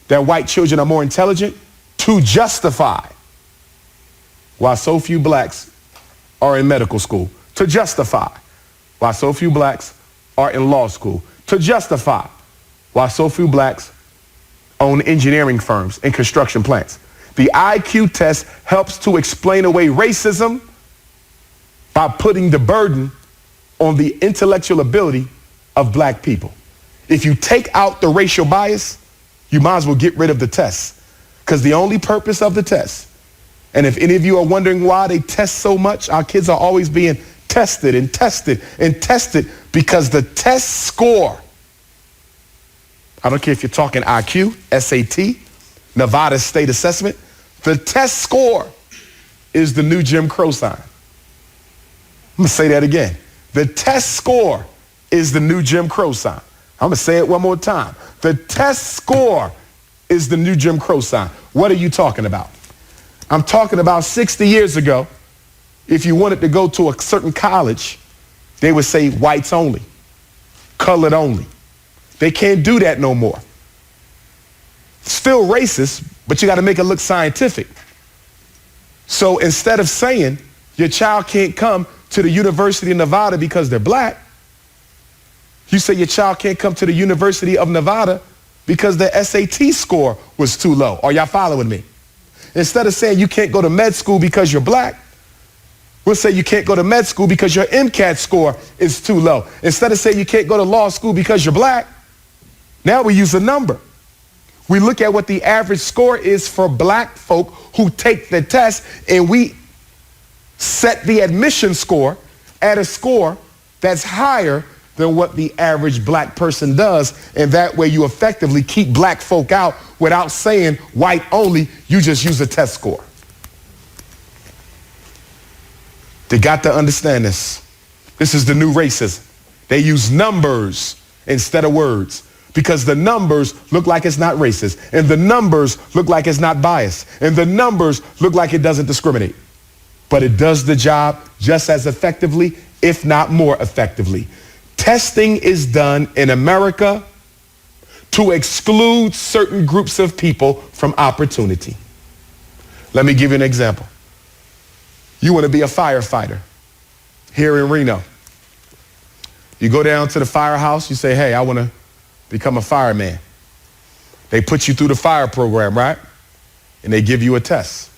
that white children are more intelligent to justify why so few blacks are in medical school, to justify why so few blacks are in law school, to justify why so few blacks own engineering firms and construction plants. The IQ test helps to explain away racism by putting the burden on the intellectual ability of black people. If you take out the racial bias, you might as well get rid of the test. Because the only purpose of the test, and if any of you are wondering why they test so much, our kids are always being tested and tested and tested because the test score, I don't care if you're talking IQ, SAT, Nevada State Assessment, the test score is the new Jim Crow sign. I'm going to say that again. The test score is the new Jim Crow sign. I'm going to say it one more time. The test score is the new Jim Crow sign. What are you talking about? I'm talking about 60 years ago, if you wanted to go to a certain college, they would say whites only, colored only. They can't do that no more. Still racist, but you got to make it look scientific. So instead of saying your child can't come to the University of Nevada because they're black, you say your child can't come to the University of Nevada because their SAT score was too low. Are y'all following me? Instead of saying you can't go to med school because you're black, we'll say you can't go to med school because your MCAT score is too low. Instead of saying you can't go to law school because you're black, now we use a number. We look at what the average score is for black folk who take the test, and we set the admission score at a score that's higher than what the average black person does. And that way you effectively keep black folk out without saying white only. You just use a test score. They got to understand this. This is the new racism. They use numbers instead of words because the numbers look like it's not racist, and the numbers look like it's not biased, and the numbers look like it doesn't discriminate. But it does the job just as effectively, if not more effectively. Testing is done in America to exclude certain groups of people from opportunity. Let me give you an example. You want to be a firefighter here in Reno. You go down to the firehouse, you say, hey, I want to become a fireman. They put you through the fire program, right? And they give you a test.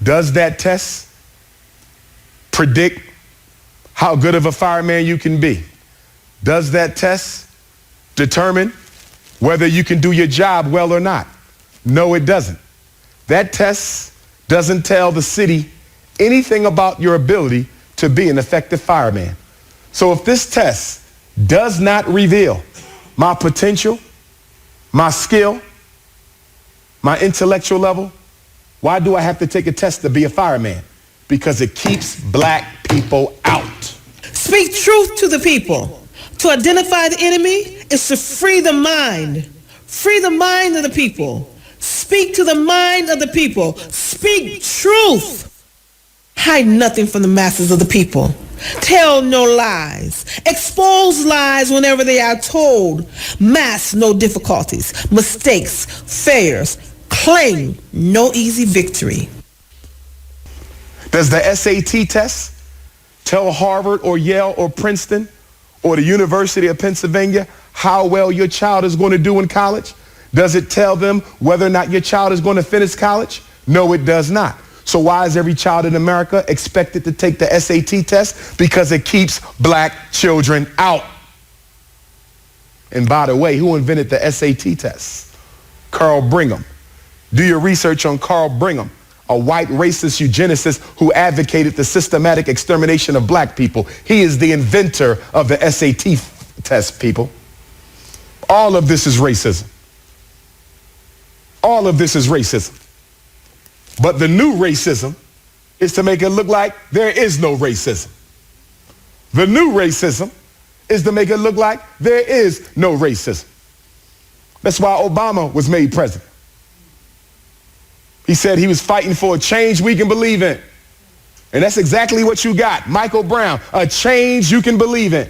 Does that test predict how good of a fireman you can be? Does that test determine whether you can do your job well or not? No, it doesn't. That test doesn't tell the city anything about your ability to be an effective fireman. So if this test does not reveal my potential, my skill, my intellectual level, why do I have to take a test to be a fireman? Because it keeps black people out. Speak truth to the people. To identify the enemy is to free the mind. Free the mind of the people. Speak to the mind of the people. Speak truth. Hide nothing from the masses of the people. Tell no lies. Expose lies whenever they are told. Mask no difficulties, mistakes, failures. Claim no easy victory. Does the SAT test tell Harvard or Yale or Princeton or the University of Pennsylvania how well your child is going to do in college? Does it tell them whether or not your child is going to finish college? No, it does not. So why is every child in America expected to take the SAT test? Because it keeps black children out. And by the way, who invented the SAT test? Carl Brigham. Do your research on Carl Brigham, a white racist eugenicist who advocated the systematic extermination of black people. He is the inventor of the SAT test, people. All of this is racism. All of this is racism. But the new racism is to make it look like there is no racism. The new racism is to make it look like there is no racism. That's why Obama was made president. He said he was fighting for a change we can believe in. And that's exactly what you got. Michael Brown, a change you can believe in.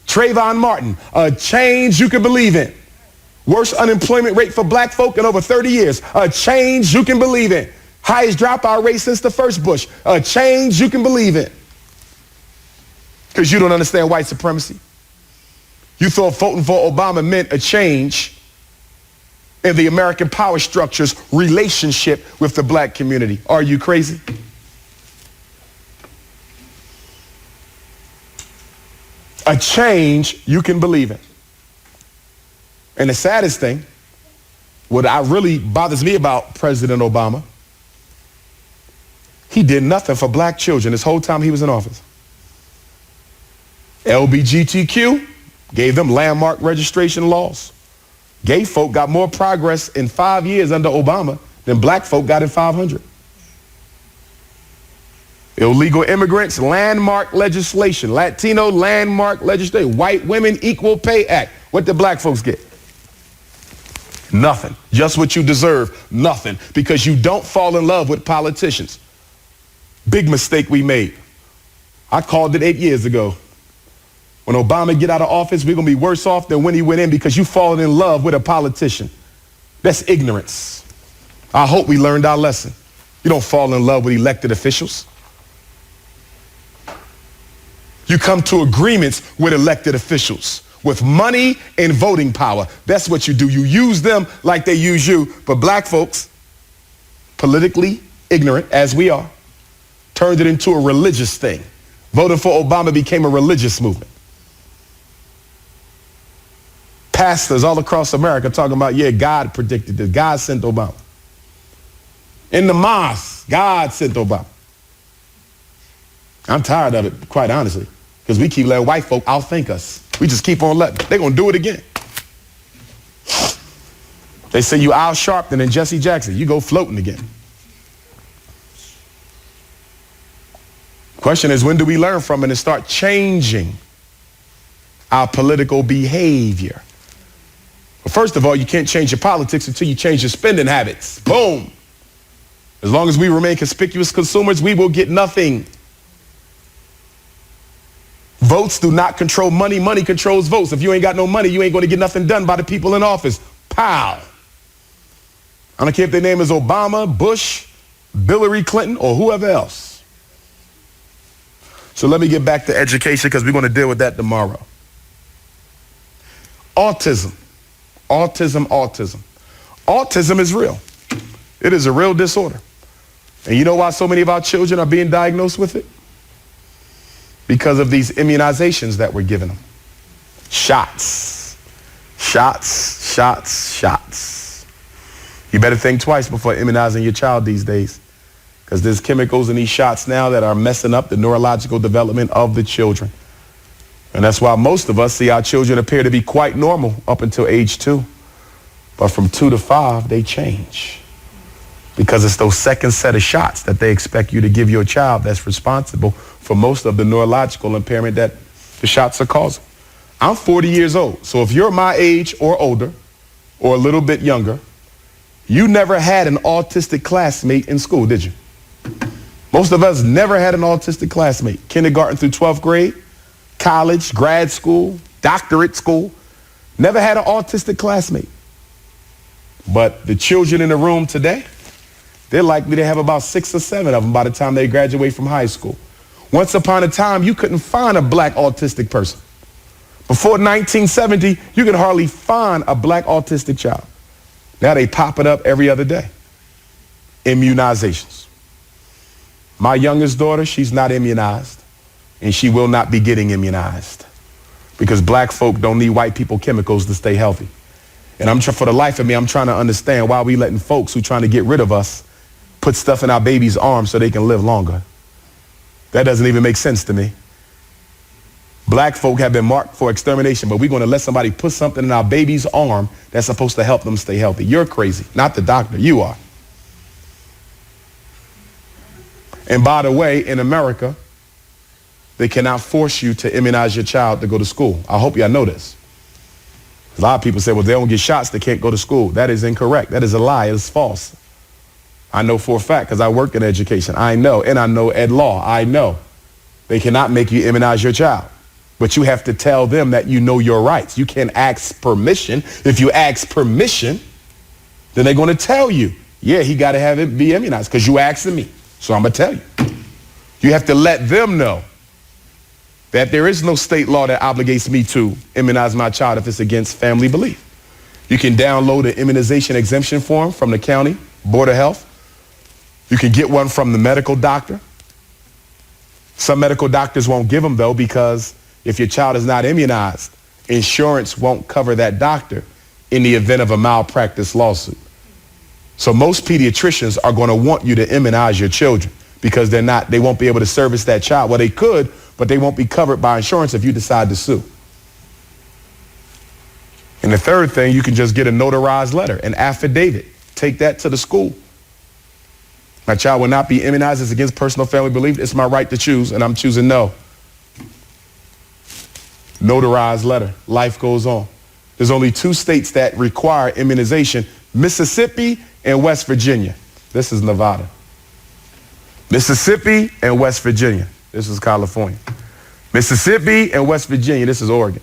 Trayvon Martin, a change you can believe in. Worst unemployment rate for black folk in over 30 years. A change you can believe in. Highest dropout rate since the first Bush. A change you can believe in. Because you don't understand white supremacy. You thought voting for Obama meant a change in the American power structure's relationship with the black community. Are you crazy? A change you can believe in. And the saddest thing, what really bothers me about President Obama, he did nothing for black children this whole time he was in office. LGBTQ gave them landmark registration laws. Gay folk got more progress in 5 years under Obama than black folk got in 500. Illegal immigrants, landmark legislation. Latino landmark legislation. White women equal pay act. What did black folks get? Nothing. Just what you deserve. Nothing. Because you don't fall in love with politicians. Big mistake we made. I called it 8 years ago. When Obama get out of office, we're going to be worse off than when he went in because you fallen in love with a politician. That's ignorance. I hope we learned our lesson. You don't fall in love with elected officials. You come to agreements with elected officials with money and voting power. That's what you do. You use them like they use you. But black folks, politically ignorant as we are, turned it into a religious thing. Voting for Obama became a religious movement. Pastors all across America talking about, yeah, God predicted this. God sent Obama. In the mosque, God sent Obama. I'm tired of it, quite honestly. Because we keep letting white folk outthink us. We just keep on letting. They're going to do it again. They say you Al Sharpton and Jesse Jackson. You go floating again. Question is, when do we learn from it and start changing our political behavior? Well, first of all, you can't change your politics until you change your spending habits. Boom. As long as we remain conspicuous consumers, we will get nothing. Votes do not control money. Money controls votes. If you ain't got no money, you ain't going to get nothing done by the people in office. Pow. I don't care if their name is Obama, Bush, Hillary Clinton, or whoever else. So let me get back to education because we're going to deal with that tomorrow. Autism. Autism is real. It is a real disorder. And you know why so many of our children are being diagnosed with it? Because of these immunizations that we're giving them. Shots. You better think twice before immunizing your child these days. Because there's chemicals in these shots now that are messing up the neurological development of the children. And that's why most of us see our children appear to be quite normal up until age 2. But from 2 to 5, they change. Because it's those second set of shots that they expect you to give your child that's responsible for most of the neurological impairment that the shots are causing. I'm 40 years old. So if you're my age or older or a little bit younger, you never had an autistic classmate in school, did you? Most of us never had an autistic classmate. Kindergarten through 12th grade, college, grad school, doctorate school. Never had an autistic classmate. But the children in the room today, they're likely to have about 6 or 7 of them by the time they graduate from high school. Once upon a time, you couldn't find a black autistic person. Before 1970, you could hardly find a black autistic child. Now they pop it up every other day. Immunizations. My youngest daughter, she's not immunized, and she will not be getting immunized because black folk don't need white people chemicals to stay healthy. And for the life of me, I'm trying to understand why we letting folks who trying to get rid of us put stuff in our babies' arms so they can live longer. That doesn't even make sense to me. Black folk have been marked for extermination, but we're going to let somebody put something in our baby's arm that's supposed to help them stay healthy. You're crazy, not the doctor. You are. And by the way, in America, they cannot force you to immunize your child to go to school. I hope y'all know this. A lot of people say, well, they don't get shots, they can't go to school. That is incorrect. That is a lie. It's false. I know for a fact because I work in education. I know, and I know ed law. I know they cannot make you immunize your child. But you have to tell them that you know your rights. You can't ask permission. If you ask permission, then they're going to tell you, yeah, he got to have it be immunized because you asking me. So I'm going to tell you. You have to let them know that there is no state law that obligates me to immunize my child if it's against family belief. You can download an immunization exemption form from the county Board of Health. You can get one from the medical doctor. Some medical doctors won't give them, though, because if your child is not immunized, insurance won't cover that doctor in the event of a malpractice lawsuit. So most pediatricians are going to want you to immunize your children because they won't be able to service that child. Well, they could, but they won't be covered by insurance if you decide to sue. And the third thing, you can just get a notarized letter, an affidavit. Take that to the school. My child will not be immunized. It's against personal family belief. It's my right to choose, and I'm choosing no. Notarized letter. Life goes on. There's only 2 states that require immunization, Mississippi and West Virginia. This is Nevada. Mississippi and West Virginia. This is California. Mississippi and West Virginia. This is Oregon.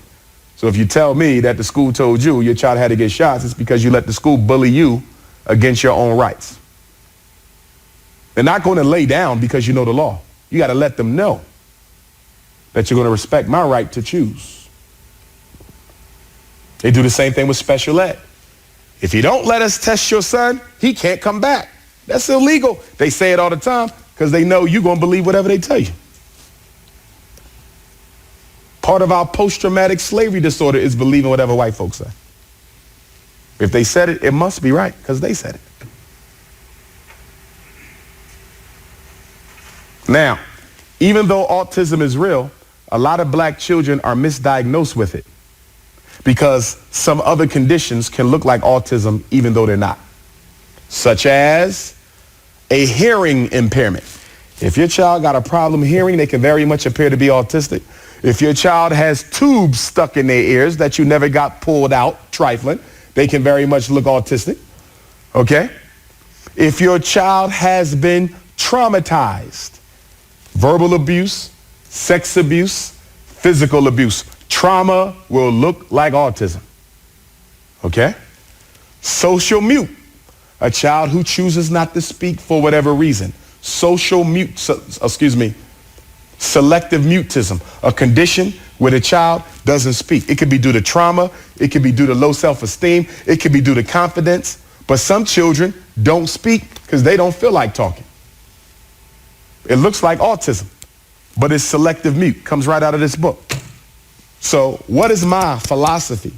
So if you tell me that the school told you your child had to get shots, it's because you let the school bully you against your own rights. They're not going to lay down because you know the law. You got to let them know that you're going to respect my right to choose. They do the same thing with special ed. If you don't let us test your son, he can't come back. That's illegal. They say it all the time because they know you're going to believe whatever they tell you. Part of our post-traumatic slavery disorder is believing whatever white folks say. If they said it, it must be right because they said it. Now, even though autism is real, a lot of black children are misdiagnosed with it because some other conditions can look like autism even though they're not, such as a hearing impairment. If your child got a problem hearing, they can very much appear to be autistic. If your child has tubes stuck in their ears that you never got pulled out, trifling, they can very much look autistic, okay? If your child has been traumatized, verbal abuse, sex abuse, physical abuse, trauma will look like autism, okay? Social mute, a child who chooses not to speak for whatever reason. Selective mutism, a condition where the child doesn't speak. It could be due to trauma, it could be due to low self-esteem, it could be due to confidence, but some children don't speak because they don't feel like talking. It looks like autism, but it's selective mute, comes right out of this book. So what is my philosophy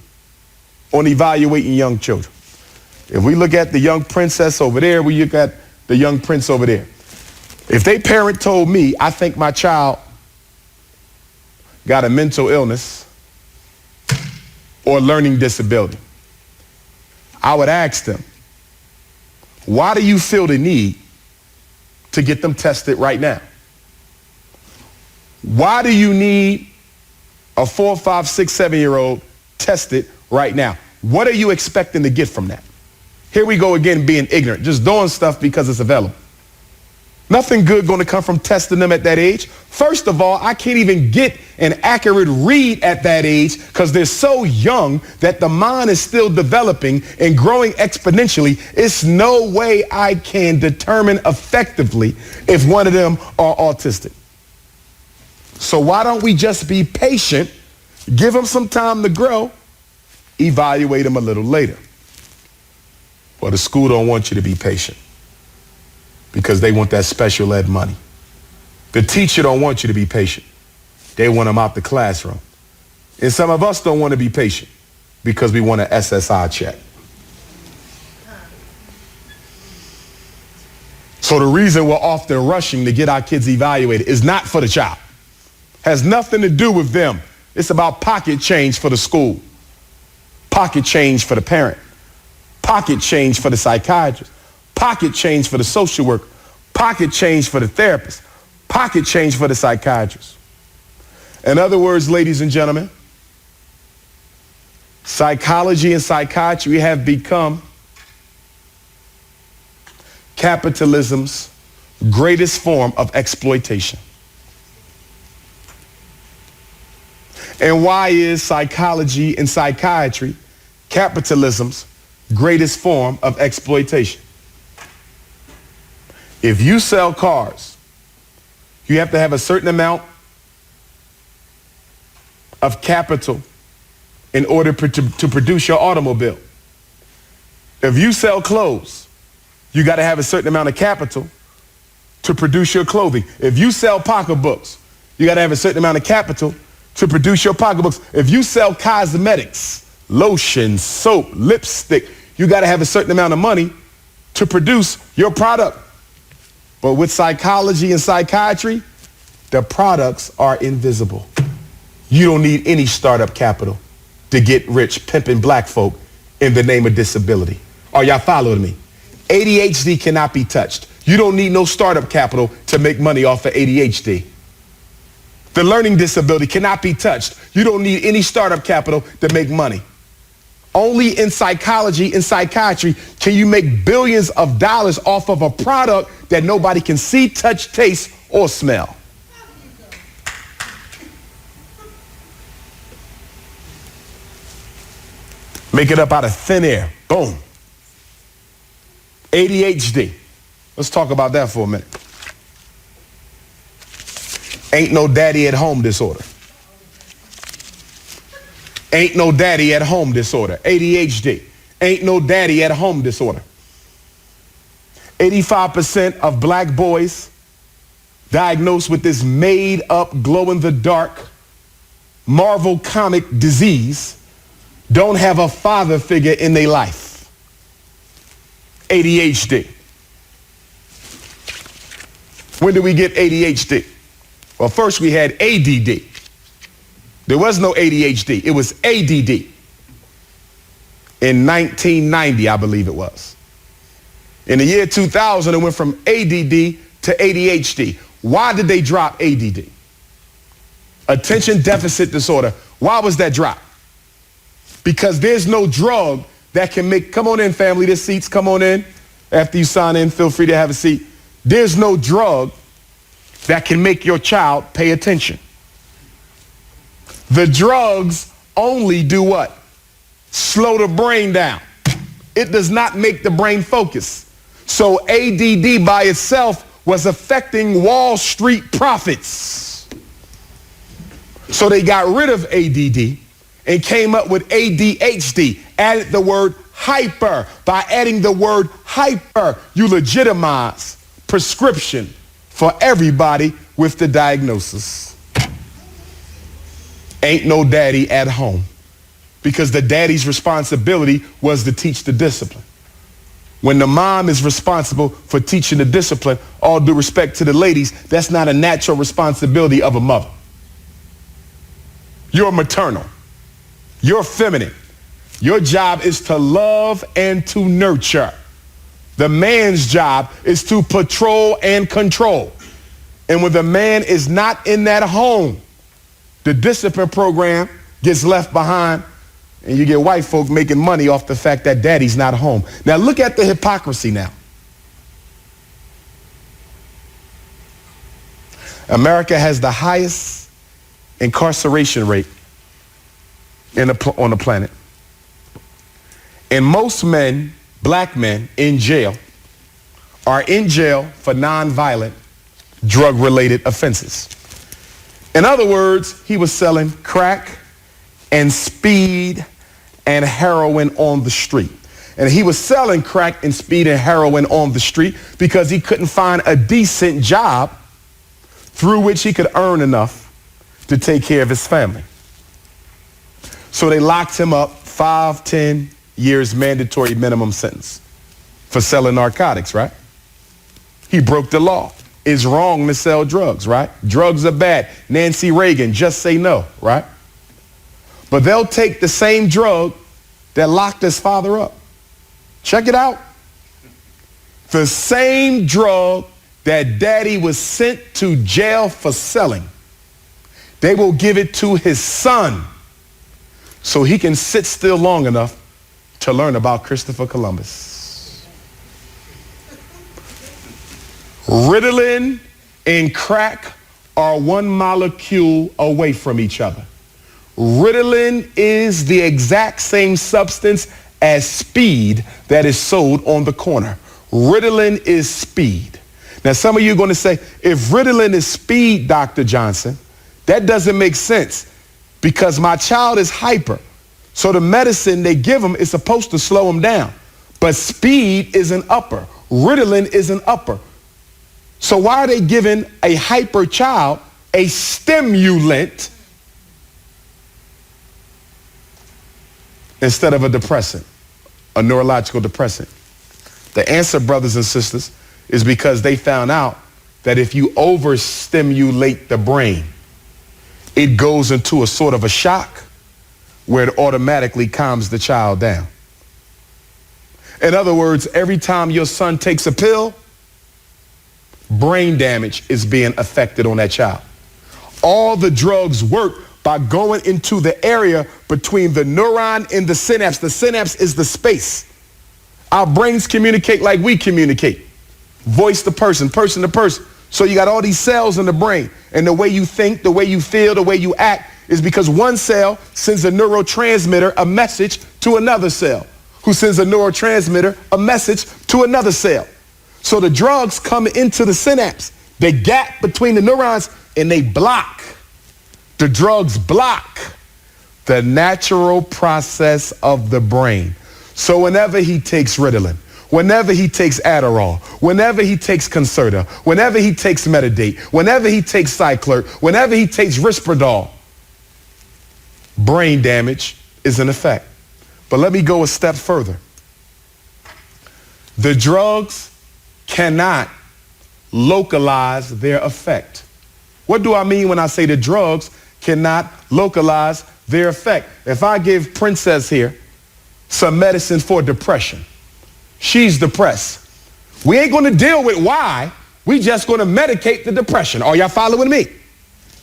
on evaluating young children? If we look at the young princess over there, we look at the young prince over there. If they parent told me, I think my child got a mental illness or learning disability, I would ask them, why do you feel the need to get them tested right now? Why do you need a 4, 5, 6, 7-year-old tested right now? What are you expecting to get from that? Here we go again being ignorant, just doing stuff because it's available. Nothing good going to come from testing them at that age. First of all, I can't even get an accurate read at that age because they're so young that the mind is still developing and growing exponentially. It's no way I can determine effectively if one of them are autistic. So why don't we just be patient, give them some time to grow, evaluate them a little later? Well, the school don't want you to be patient because they want that special ed money. The teacher don't want you to be patient. They want them out the classroom. And some of us don't want to be patient because we want an SSI check. So the reason we're often rushing to get our kids evaluated is not for the child. Has nothing to do with them. It's about pocket change for the school, pocket change for the parent, pocket change for the psychiatrist, pocket change for the social worker, pocket change for the therapist, pocket change for the psychiatrist. In other words, ladies and gentlemen, psychology and psychiatry have become capitalism's greatest form of exploitation. And why is psychology and psychiatry capitalism's greatest form of exploitation? If you sell cars, you have to have a certain amount of capital in order to produce your automobile. If you sell clothes, you got to have a certain amount of capital to produce your clothing. If you sell pocketbooks, you got to have a certain amount of capital to produce your pocketbooks. If you sell cosmetics, lotion, soap, lipstick, you got to have a certain amount of money to produce your product. But with psychology and psychiatry, the products are invisible. You don't need any startup capital to get rich pimping black folk in the name of disability. Are y'all following me? ADHD cannot be touched. You don't need no startup capital to make money off of ADHD. The learning disability cannot be touched. You don't need any startup capital to make money. Only in psychology and psychiatry can you make billions of dollars off of a product that nobody can see, touch, taste, or smell. Make it up out of thin air. Boom. ADHD. Let's talk about that for a minute. Ain't no daddy at home disorder. Ain't no daddy at home disorder. ADHD. Ain't no daddy at home disorder. 85% of black boys diagnosed with this made up glow-in-the-dark Marvel comic disease don't have a father figure in their life. ADHD. When did we get ADHD? Well, first we had ADD. There was no ADHD. It was ADD. In 1990, I believe it was. In the year 2000, it went from ADD to ADHD. Why did they drop ADD? Attention deficit disorder. Why was that drop? Because there's no drug that can make, come on in family, there's seats, come on in. After you sign in, feel free to have a seat. There's no drug that can make your child pay attention. The drugs only do what? Slow the brain down. It does not make the brain focus. So ADD by itself was affecting Wall Street profits. So they got rid of ADD and came up with ADHD, added the word hyper. By adding the word hyper, you legitimize prescription for everybody with the diagnosis. Ain't no daddy at home, because the daddy's responsibility was to teach the discipline. When the mom is responsible for teaching the discipline, all due respect to the ladies, that's not a natural responsibility of a mother. You're maternal. You're feminine. Your job is to love and to nurture. The man's job is to patrol and control. And when the man is not in that home, the discipline program gets left behind, and you get white folk making money off the fact that daddy's not home. Now look at the hypocrisy now. America has the highest incarceration rate on the planet. And most men, black men in jail, are in jail for nonviolent, drug-related offenses. In other words, he was selling crack and speed and heroin on the street. And he was selling crack and speed and heroin on the street because he couldn't find a decent job through which he could earn enough to take care of his family. So they locked him up, 5-10 years mandatory minimum sentence for selling narcotics, right? He broke the law. It's wrong to sell drugs, right? Drugs are bad. Nancy Reagan, just say no, right? But they'll take the same drug that locked his father up. Check it out. The same drug that daddy was sent to jail for selling, they will give it to his son so he can sit still long enough to learn about Christopher Columbus. Ritalin and crack are one molecule away from each other. Ritalin is the exact same substance as speed that is sold on the corner. Ritalin is speed. Now, some of you are going to say, if Ritalin is speed, Dr. Johnson, that doesn't make sense because my child is hyper. So the medicine they give him is supposed to slow him down. But speed is an upper. Ritalin is an upper. So why are they giving a hyper child a stimulant instead of a depressant, a neurological depressant? The answer, brothers and sisters, is because they found out that if you overstimulate the brain, it goes into a sort of a shock where it automatically calms the child down. In other words, every time your son takes a pill, brain damage is being affected on that child. All the drugs work by going into the area between the neuron and the synapse. The synapse is the space. Our brains communicate like we communicate. Voice to person, person to person. So you got all these cells in the brain, and the way you think, the way you feel, the way you act is because one cell sends a neurotransmitter a message to another cell, who sends a neurotransmitter a message to another cell. So the drugs come into the synapse, they gap between the neurons, and they block. The drugs block the natural process of the brain. So whenever he takes Ritalin, whenever he takes Adderall, whenever he takes Concerta, whenever he takes Metadate, whenever he takes Cyclert, whenever he takes Risperdal, brain damage is in effect. But let me go a step further. The drugs cannot localize their effect. What do I mean when I say the drugs cannot localize their effect. If I give Princess here some medicine for depression, she's depressed. We ain't going to deal with why. We just going to medicate the depression. Are y'all following me?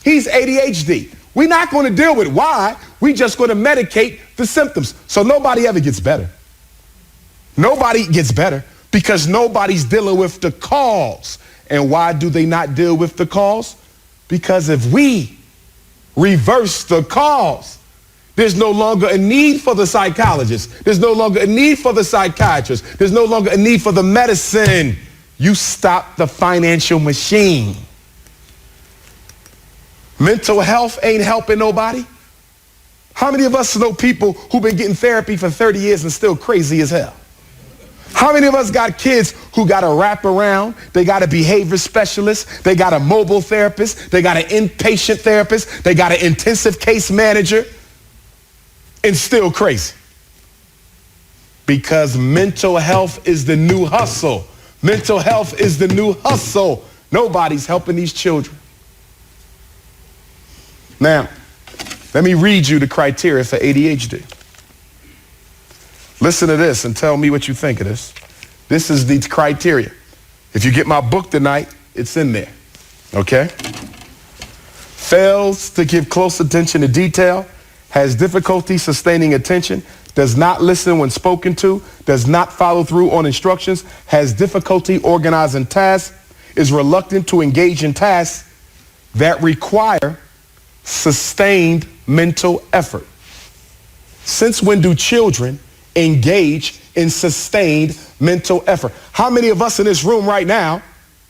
He's ADHD. We're not going to deal with why. We just going to medicate the symptoms. So nobody ever gets better. Nobody gets better because nobody's dealing with the cause. And why do they not deal with the cause? Because if we reverse the cause, there's no longer a need for the psychologist. There's no longer a need for the psychiatrist. There's no longer a need for the medicine. You stop the financial machine. Mental health ain't helping nobody. How many of us know people who've been getting therapy for 30 years and still crazy as hell? How many of us got kids who got a wraparound? They got a behavior specialist. They got a mobile therapist. They got an inpatient therapist. They got an intensive case manager and still crazy. Because mental health is the new hustle. Mental health is the new hustle. Nobody's helping these children. Now, let me read you the criteria for ADHD. Listen to this and tell me what you think of this. This is the criteria. If you get my book tonight, it's in there. Okay? Fails to give close attention to detail, has difficulty sustaining attention, does not listen when spoken to, does not follow through on instructions, has difficulty organizing tasks, is reluctant to engage in tasks that require sustained mental effort. Since when do children engage in sustained mental effort? How many of us in this room right now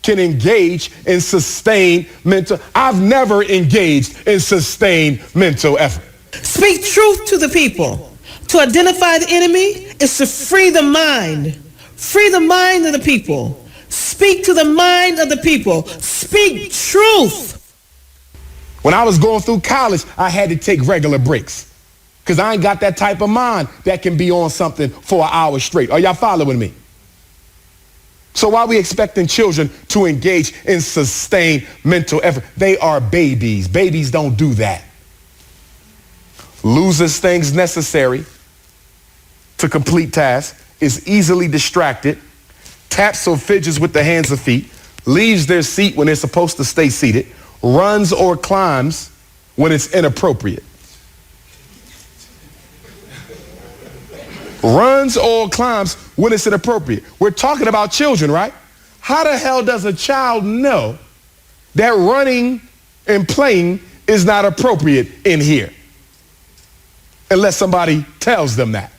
can engage in sustained mental? I've never engaged in sustained mental effort. Speak truth to the people. To identify the enemy is to free the mind. Free the mind of the people. Speak to the mind of the people. Speak truth. When I was going through college, I had to take regular breaks because I ain't got that type of mind that can be on something for an hour straight. Are y'all following me? So why are we expecting children to engage in sustained mental effort? They are babies. Babies don't do that. Loses things necessary to complete tasks, is easily distracted, taps or fidgets with the hands or feet, leaves their seat when they're supposed to stay seated, runs or climbs when it's inappropriate. Runs or climbs when it's inappropriate. We're talking about children, right? How the hell does a child know that running and playing is not appropriate in here? Unless somebody tells them that.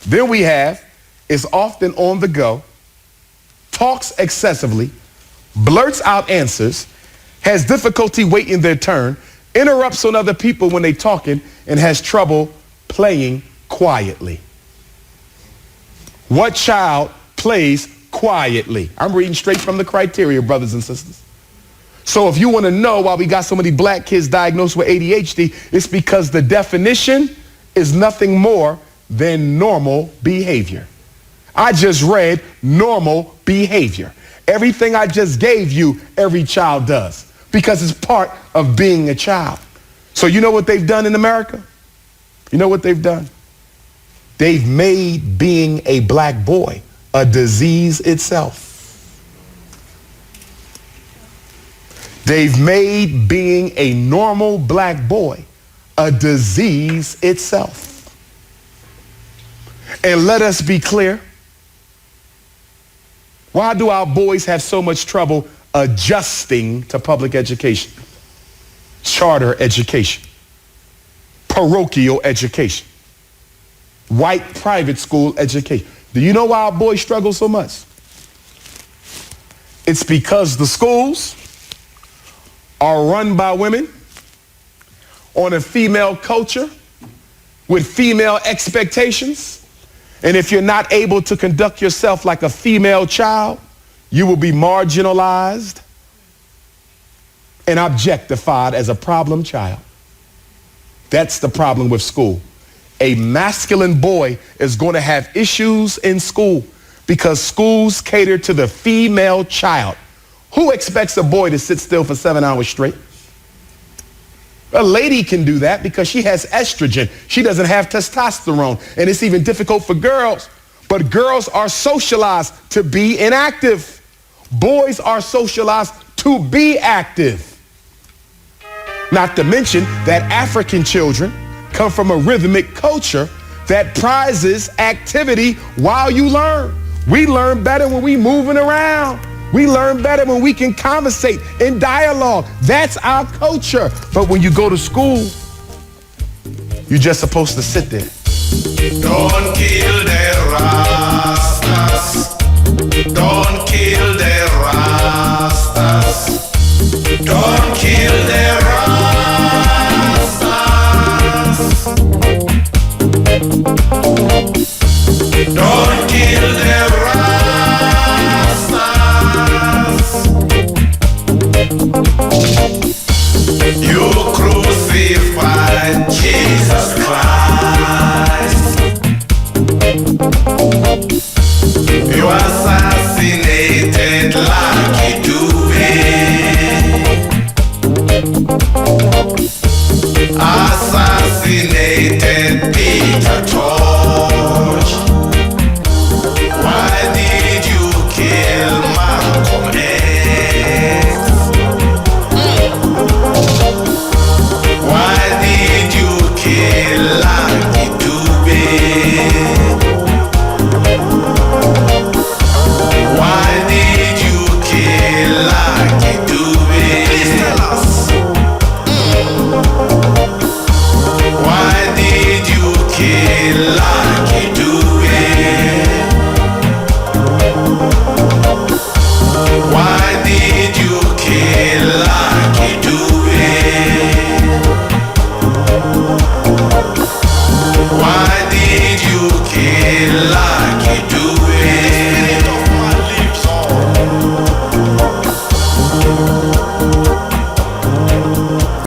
Then we have, is often on the go, talks excessively, blurts out answers, has difficulty waiting their turn, interrupts on other people when they're talking, and has trouble playing quietly. What child plays quietly? I'm reading straight from the criteria, brothers and sisters. So if you want to know why we got so many black kids diagnosed with ADHD, it's because the definition is nothing more than normal behavior. I just read normal behavior. Everything I just gave you, every child does because it's part of being a child. So you know what they've done in America? You know what they've done? They've made being a black boy a disease itself. They've made being a normal black boy a disease itself. And let us be clear. Why do our boys have so much trouble adjusting to public education, charter education, parochial education, white private school education? Do you know why our boys struggle so much? It's because the schools are run by women on a female culture with female expectations. And if you're not able to conduct yourself like a female child, you will be marginalized and objectified as a problem child. That's the problem with school. A masculine boy is going to have issues in school because schools cater to the female child. Who expects a boy to sit still for 7 hours straight? A lady can do that because she has estrogen. She doesn't have testosterone. And it's even difficult for girls. But girls are socialized to be inactive. Boys are socialized to be active. Not to mention that African children come from a rhythmic culture that prizes activity while you learn. We learn better when we moving around. We learn better when we can conversate in dialogue. That's our culture. But when you go to school, you're just supposed to sit there. Don't kill the Rastas. Don't kill